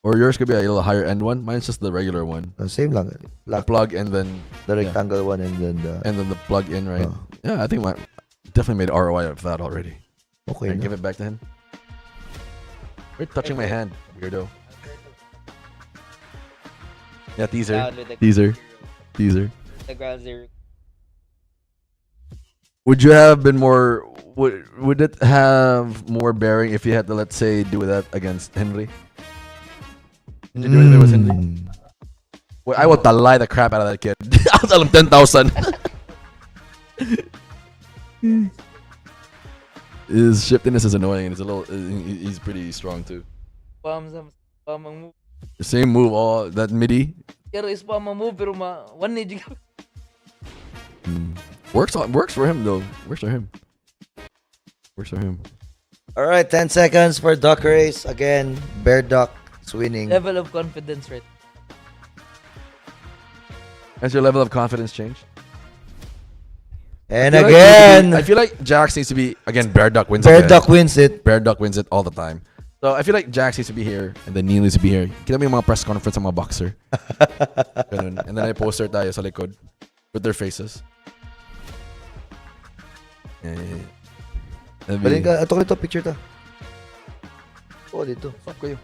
Or yours could be a little higher end one. Mine's just the regular one. Same lang. The Black, plug and then the rectangle one and then the... the plug in, right? Oh. Yeah, I think mine definitely made ROI of that already. Okay. And na. give it back to him. You're touching my hand, weirdo. Yeah, teaser. Down with the Teaser. the ground zero. Would you have been more? Would it have more bearing if you had to, let's say, do that against Henry? Did you do it if it was Henry? Mm. Well, I will lie the crap out of that kid. I'll tell him 10,000. His shiftiness is annoying, and it's a little. He's pretty strong too. Spam ang move. The same move, all that midi. Pero spam ang move pero one need you. Works for him though. Works for him. All right, 10 seconds for duck race. Again, Bear Duck is winning. Level of confidence, right? Has your level of confidence changed? And I feel again, I feel like Jax needs to be again. Bear Duck wins. Bear again. Duck wins it. Bear Duck wins it all the time. So I feel like Jax needs to be here and then Neil needs to be here. Kita mo yung mga press conference ng mga boxer. Ganun. And then I poster tayo sa likod with their faces. Balik ka, ito picture ta. Oh, dito. Fuck kayo.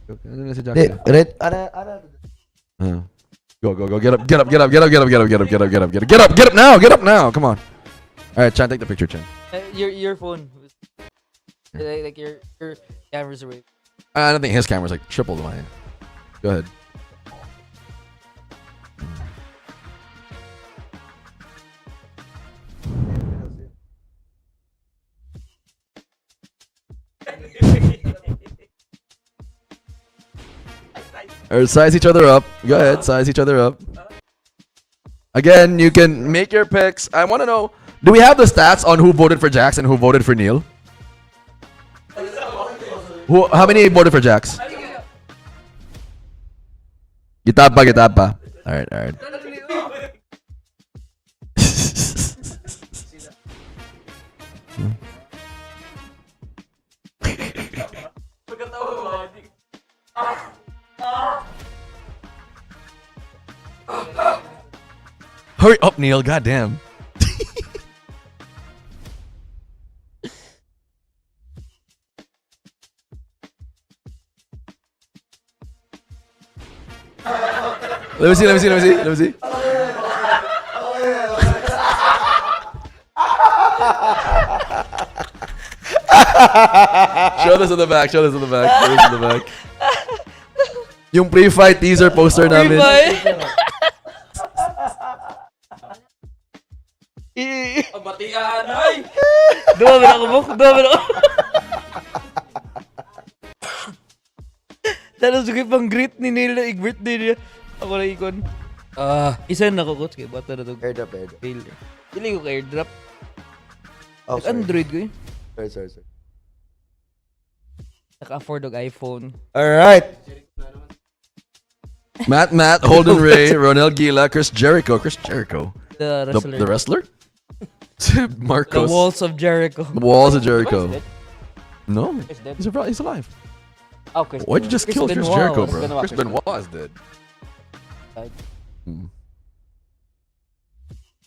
Ano na si Jax? Di, red, ana. Go. Get up now. Come on. All right, Chan, take the picture, Chan. Your phone. Like your camera's away. I don't think his camera's like triple mine. Go ahead. Or size each other up. Go ahead, size each other up. Again, you can make your picks. I want to know, do we have the stats on who voted for Jax and who voted for Neil? How many voted for Jax? Gitab pa. Alright. Hurry up, Neil. Goddamn. Let me see. Show this in the back. Yung pre-fight teaser poster namin. Batian, ay! Dua ba ako? Tapos yung pang greet ni Neil na i-birthday niya. Ako na ikon. Isa na ako, coach. Kaya bata na ito. Airdrop. Fail. Pili ko ka airdrop. Oh, sorry. Android ko yun. Sorry. Naka-afford og iPhone. Alright. Matt, Holden Ray, Ronel Gila, Chris Jericho. The wrestler. The wrestler? The Marcos. Walls of Jericho. The Walls of Jericho. No, He's dead. he's alive. Oh, Chris. Why'd you just kill Chris Benoit Jericho, was- bro? Chris Benoit is dead. Died.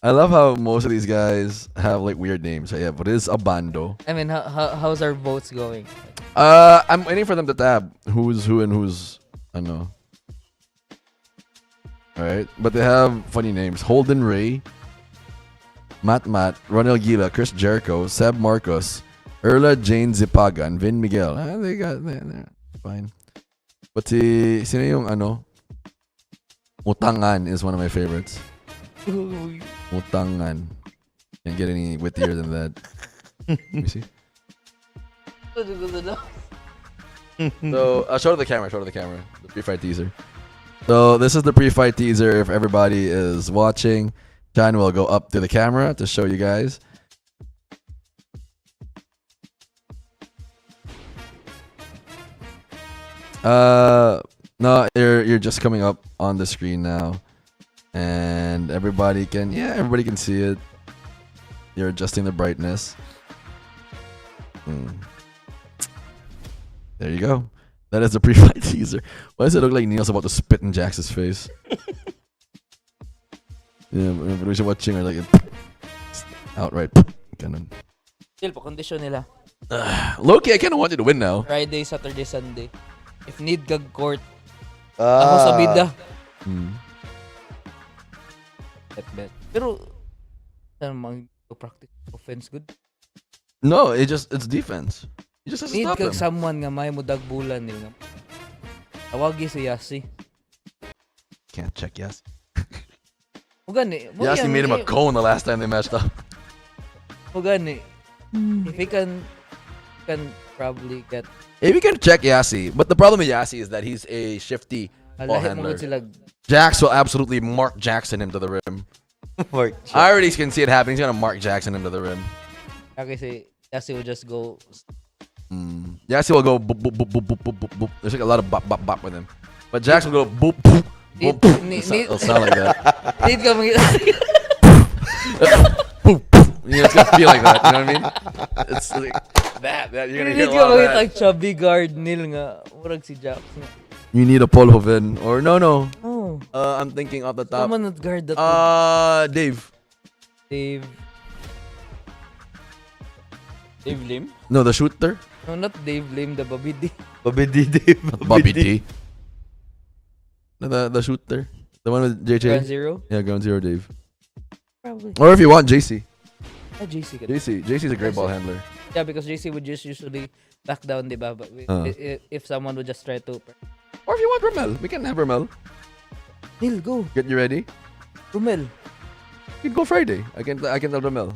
I love how most of these guys have like weird names. Yeah, but it's Abando. I mean, how's our votes going? I'm waiting for them to tab who's who and who's I don't know. Alright, but they have funny names: Holden Ray, Matt, Ronel Gila, Chris Jericho, Seb Marcos, Erla Jane Zipaga, and Vin Miguel. They're fine. But sino yung ano? Mutangan is one of my favorites. Mutangan. Can't get any wittier than that. Let me see. So, show to the camera. The pre-fight teaser. So, this is the pre-fight teaser. If everybody is watching, John will go up to the camera to show you guys. No, you're just coming up on the screen now, and everybody can see it. You're adjusting the brightness. There you go. That is the pre-fight teaser. Why does it look like Neil's about to spit in Jax's face? Yeah, but we should watching her like outright. Ganun. Still, pa-condition nila. Loki, I kind of want you to win now. Friday, Saturday, Sunday. If need kag court, ako sa bida. Bet. Pero, ano mag-practice offense good? No, it's defense. You just have to Need stop kag him. someone nga may mudagbulan nila. Tawagi si Yasi. Can't check yes. Mugani. Yasi made him a cone the last time they matched up. Mugani. If he can probably get If you can check Yasi, but the problem with Yasi is that he's a shifty ball alahi mo handler. sila. Jax will absolutely Mark Jackson him to the rim. I already can see it happening. He's gonna Mark Jackson him to the rim. Kasi Yasi will just go. Yasi will go boop, boop, boop, boop, boop, boop, boop, boop. There's like a lot of bop, bop, bop with him. But Jax will go boop, boop, boop, boop. It'll sound like that. Need ka Boop, boop. You know, it's gonna feel like that. You know what I mean? It's like that. You're gonna hear a Need lot ka of that. mag chubby guard nil nga. Murag si Jax nga. You need a Paul Hoven or no. Oh. I'm thinking off the top. Someone that guard that. Dave. Dave. Dave Lim? No, the shooter. No, not Dave Lim, the Babidi. Bobby D. No, the shooter. The one with JJ. Ground Zero? Yeah, Ground Zero Dave. Probably. Or if you want JC. JC. JC's a great ball handler. Yeah, because JC would just usually back down, diba? But if someone would just try to. Or if you want Romel, we can have Romel. Neil, go. Get you ready. Rumel. You can go Friday. I can tell Romel.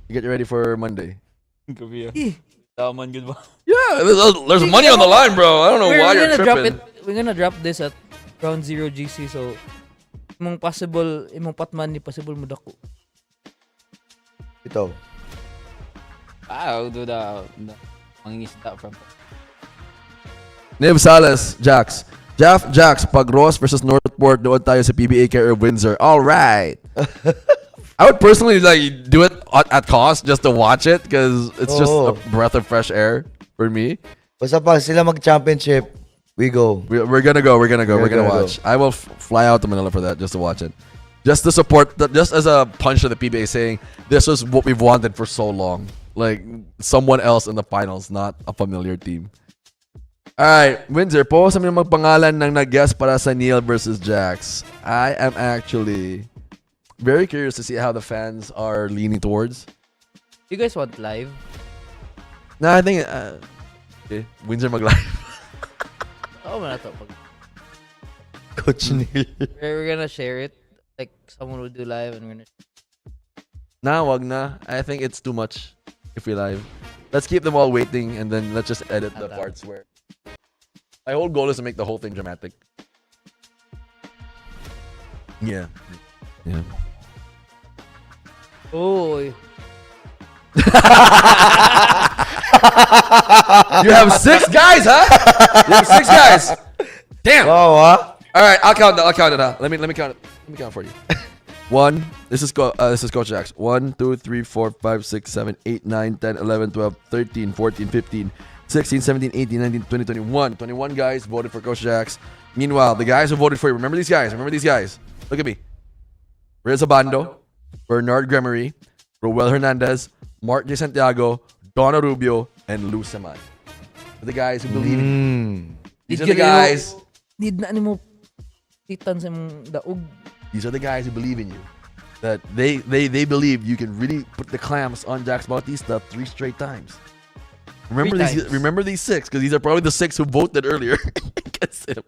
You get you ready for Monday. Gabi Eh. Taman good ba? Yeah, there's money on the line, bro. I don't know why you're gonna drop tripping. it. We're gonna drop this at Ground Zero GC. So, imong patman ni possible mo dako. Ito. I'll do the mangingisda from Nev Salas, Jax. Jax, pag Ross versus Northport, doon tayo sa PBA care of Windsor. All right. I would personally like do it at cost just to watch it because it's just a breath of fresh air for me. Basta pag sila mag-championship, we go. We're gonna go. We're gonna gonna watch. I will fly out to Manila for that just to watch it. Just to support, just as a punch to the PBA saying, this is what we've wanted for so long. Like, someone else in the finals, not a familiar team. Alright, Windsor, po sa mga magpangalan ng nag-guest para sa Neil versus Jax. I am actually very curious to see how the fans are leaning towards. You guys want live? Nah, I think, okay, Windsor mag-live. Oo, man na to. Coach Neil. We're gonna share it. Like, someone will do live and we're gonna. Nah, wag na. I think it's too much if we live. Let's keep them all waiting and then let's just edit the parts where. My whole goal is to make the whole thing dramatic. Yeah. Oh, You have 6 guys, huh? You have 6 guys. Damn. Wow, ha? All right, I'll count it. Huh? Let me count it. Let me count for you. 1. This is Coach Jax. 1, 2, 3, 4, 5, 6, 7, 8, 9, 10, 11, 12, 13, 14, 15, 16, 17, 18, 19, 20, 21. 21 guys voted for Coach Jax. Meanwhile, the guys who voted for you, remember these guys. Look at me. Riz Abando, Bernard Gremery, Roel Hernandez, Mark J. Santiago, Donna Rubio, and Lou Seman. The guys who believe in you. These are the guys. Need na mo titan sa mong daog. These are the guys who believe in you. That they believe you can really put the clamps on Jax Bautista 3 straight times. Remember these 6, because these are probably the 6 who voted earlier against him.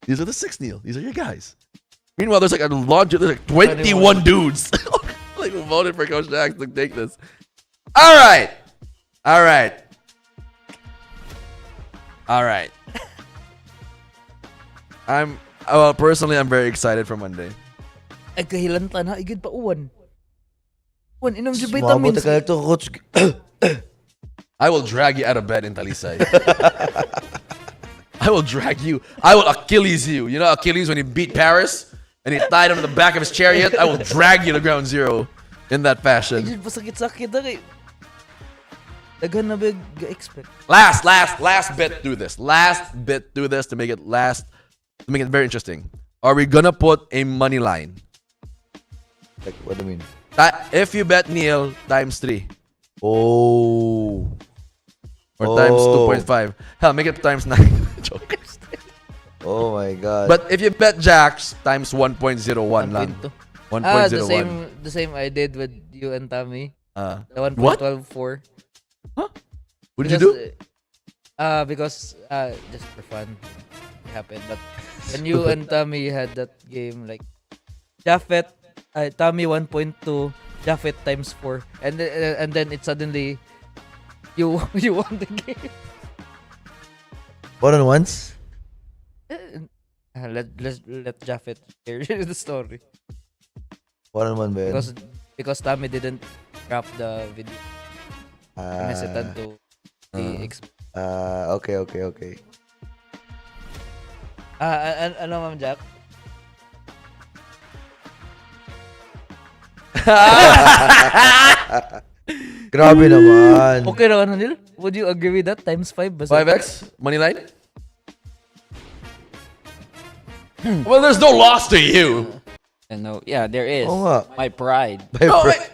These are the 6, Neil. These are your guys. Meanwhile, there's like 21 dudes like who voted for Coach Jax to take this. All right. Personally, I'm very excited for Monday. Ay, kahilanta na. Igid pa uwan. Uwan, inom dyan Sumabot vitamins. ka ito, Coach. I will drag you out of bed in Talisay. I will drag you. I will Achilles you. You know Achilles when he beat Paris and he tied him to the back of his chariot? I will drag you to Ground Zero in that fashion. Igid pa sakit-sakit na kay. Daghan na big expect. Last bit do this. Last bit do this to make it very interesting. Are we gonna put a money line? Like, what do you mean? If you bet Neil times 3. Oh. Or times 2.5. Hell, make it times 9. Joke. Oh my God. But if you bet Jacks times 1.01 lang. 1.01. The same I did with you and Tommy. The What? 1.124. Huh? What did you do? Because just for fun, it happened. But when you and Tommy had that game, like Japheth, Tommy 1.2, Japheth times 4, and then it suddenly you won the game. One on ones? Let Japheth share the story. One on one, man. Because Tommy didn't crop the video. Hesitant to be okay. Ano, Ma'am Jack? Grabe naman. Okay na ano, Neil? Would you agree with that? Times 5 ba? 5x? Money line? Well, there's no loss to you. No, yeah, there is. Oo nga. My pride.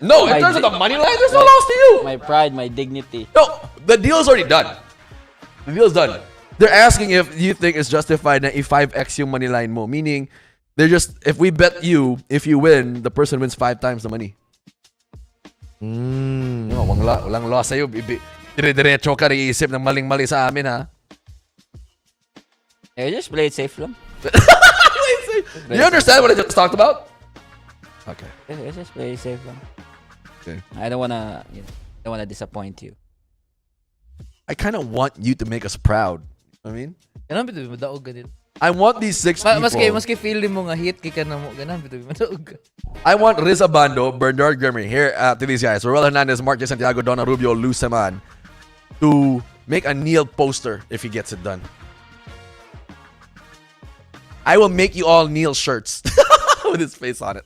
No, in terms of the money line, there's no loss to you. My pride, my dignity. No, the deal's already done. The deal's done. They're asking if you think it's justified na i-5x yung money line mo. Meaning, if we bet you, if you win, the person wins 5 times the money. No, walang loss sa'yo. Dire-diretso ka nag-iisip ng maling-mali sa amin, ha? Yeah, just play it safe lang. You understand what I just talked about? Okay. Just play it safe lang. Okay. I don't wanna disappoint you. I kind of want you to make us proud. I mean, Ganun bito mo daog ka din. I want these 6 people. Maski feeling mo nga hit kika na mo ganun bito mo daog ka. I want Riz Abando, Bernard Grimmer here to these guys. Roel Hernandez, Mark Santiago, Donna Rubio, Lou Seman to make a Neil poster if he gets it done. I will make you all Neil shirts with his face on it.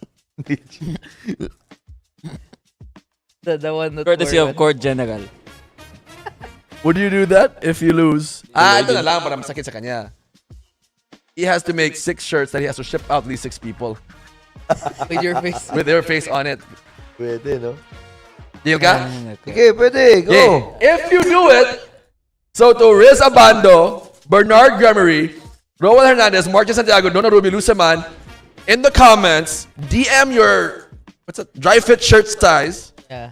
The one that Courtesy of Court General. Would you do that if you lose? Ito na lang para masakit sa kanya. He has to make 6 shirts that he has to ship out to these 6 people. with your face. With their face on it. Pwede, no? Deal ka? Okay, pwede. Go. Yeah. If you do it, so to Riz Abando, Bernard Gremery, Roel Hernandez, Marcus Santiago, Donna Ruby, Luceman, in the comments, DM your dry fit shirt size. Yeah.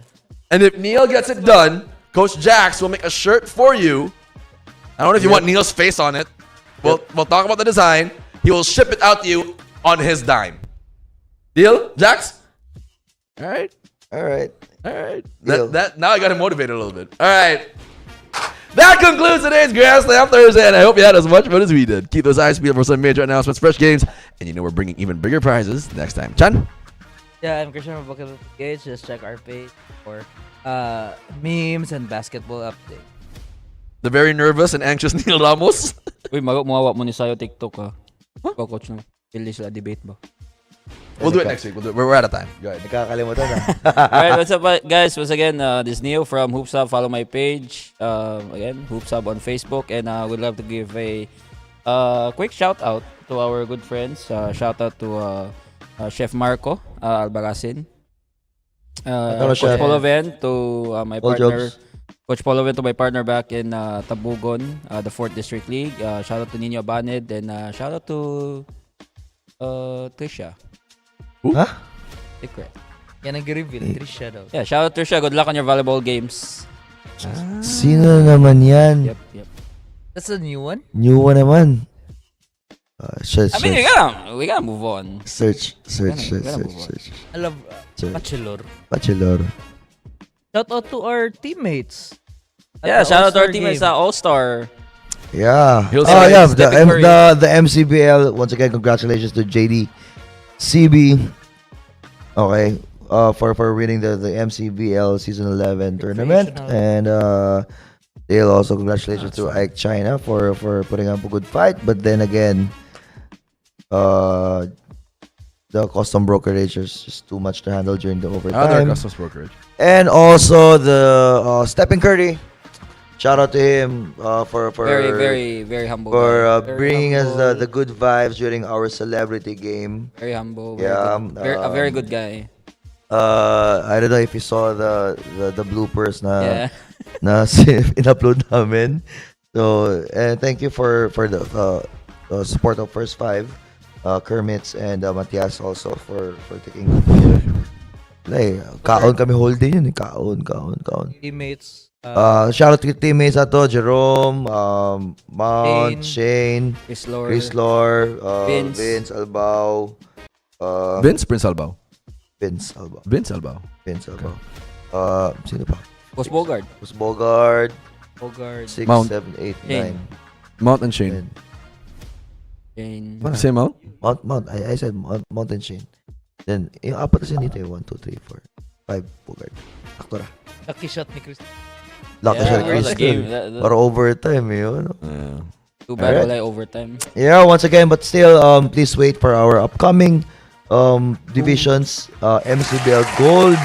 And if Neil gets it done, Coach Jax will make a shirt for you. I don't know if you want Neil's face on it. We'll talk about the design. He will ship it out to you on his dime. Deal, Jax? All right. Now I got him motivated a little bit. All right. That concludes today's Grandslam Thursday, and I hope you had as much fun as we did. Keep those eyes peeled for some major announcements, fresh games, and we're bringing even bigger prizes next time. Chan? Yeah, I'm Christian from Bucket Gage. Just check our page for memes and basketball update. The very nervous and anxious Neil Ramos. Uy, mawawa mo ni sayo TikTok ha. Ikaw, coach no. Pili sila debate ba? We'll do it next week. We're out of time. Go ahead. Nakakalimutan na. Alright, what's up guys? Once again, this is Neo from Hoopsub. Follow my page. Again, Hoopsub on Facebook. And we'd love to give a quick shout out to our good friends. Shout out to Chef Marco Albaracin. Coach Chef. Poloven to my All partner. jobs. Coach Poloven to my partner back in Tabugon, the 4th District League. Shout out to Nino Baned. And shout out to Trisha. Huh? Secret. Yan nag-reveal. Trisha daw. Yeah, shout out Trisha. Good luck on your volleyball games. Sino naman yan? Yep. That's a new one? New one naman. Search. I mean, we gotta move on. Search. I love Search. Bachelor. Bachelor. Shout out to our teammates. at Yeah, the shout out to our All-Star teammates game. sa All-Star. Yeah. He'll Oh say yeah, Stephen Curry. the MCBL. Once again, congratulations to JD CB. Okay. For winning the MCBL Season 11 tournament. Professional. And Dale also congratulations to Ike China for putting up a good fight. But then again, the custom brokerage is just too much to handle during the Other overtime. customs brokerage. And also the Stephen Curry Shout out to him for Very humble. for guy. Very bringing us humble. the good vibes during our celebrity game. Very humble. Yeah, A very good guy. I don't know if you saw the bloopers Yeah. na in-upload namin. So, and thank you for the support of First Five, Kermits and Matias also for taking the picture. Like, kaon kami whole day yun. Kaon. Teammates. Shout out to teammates ato, Jerome, Mount, Shane, Chris Lord. Chris Lore, Vince. Vince Albao, Prince Albao. Vince Albao. Vince Albao. Sino pa? Coach Bogard. Chris Bogard, Bogard. 6, Mount. 7, 8, Shane. 9. Mount and Shane. Jane. Same Mount? Mount. I said Mount and Shane. Then, yung apat kasi nito yung 1, 2, 3, 4, 5 Bogard. Aktora. Lucky shot ni Chris. Lock na siya ni that was a game. Crystal. Para overtime yun. Too bad Alright. wala yung overtime. Yeah, once again, but still, please wait for our upcoming divisions. MCBL Gold.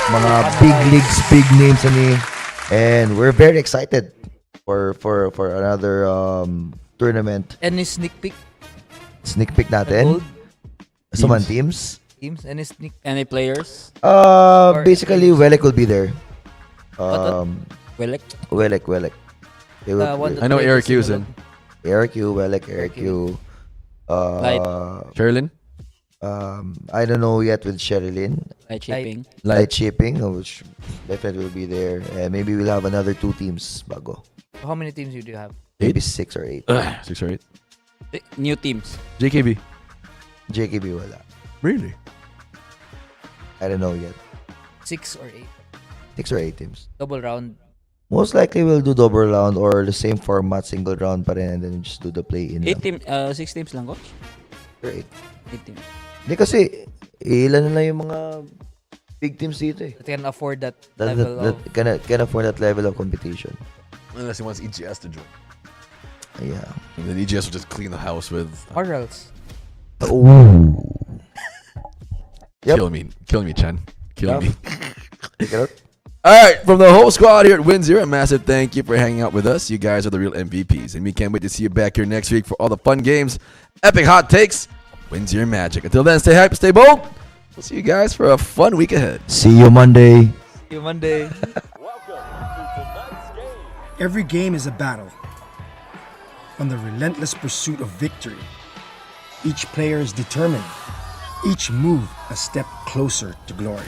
Mga big leagues, big names ani. And we're very excited for another tournament. Any sneak peek? Sneak peek Gold natin. Sa man teams. teams? Any sneak? Any players? Basically, Welek will be there. Welek? Welek. They will One be I know Played Eric the Hughes simulate. in. Eric Yu, Welek, Eric Yu. Light. Sherilyn? I don't know yet with Sherilyn. Light shipping. Light shipping, which definitely will be there. And maybe we'll have another 2 teams bago. How many teams do you have? Maybe 6 or 8. 6 or 8. New teams. JKB. JKB wala. Really? I don't know yet. 6 or 8? 6 or 8 teams. Double round. Most likely we'll do double round or the same format, single round pa rin, and then just do the play-in. 6 teams lang, coach? Or 8. 8 teams. Hindi kasi, ilan na lang yung mga big teams dito eh. That can afford that That level of... can afford that level of competition. Unless he wants EGS to join. Yeah. And then EGS will just clean the house with... Or else. Ooh. Yep. Kill me, Chen. Kill me. Check it out. Alright, from the whole squad here at Win Zero, a massive thank you for hanging out with us. You guys are the real MVPs, and we can't wait to see you back here next week for all the fun games, epic hot takes, Win Zero magic. Until then, stay hype, stay bold. We'll see you guys for a fun week ahead. See you Monday. See you Monday. Every game is a battle on the relentless pursuit of victory. Each player is determined, each move a step closer to glory.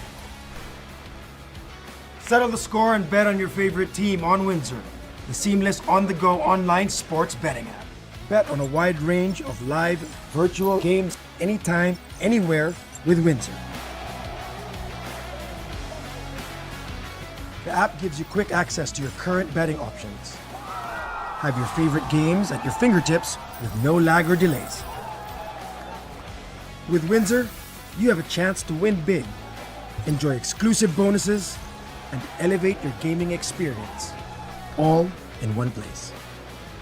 Settle the score and bet on your favorite team on Windsor, the seamless on-the-go online sports betting app. Bet on a wide range of live virtual games anytime, anywhere with Windsor. The app gives you quick access to your current betting options. Have your favorite games at your fingertips with no lag or delays. With Windsor, you have a chance to win big, enjoy exclusive bonuses, and elevate your gaming experience, all in one place.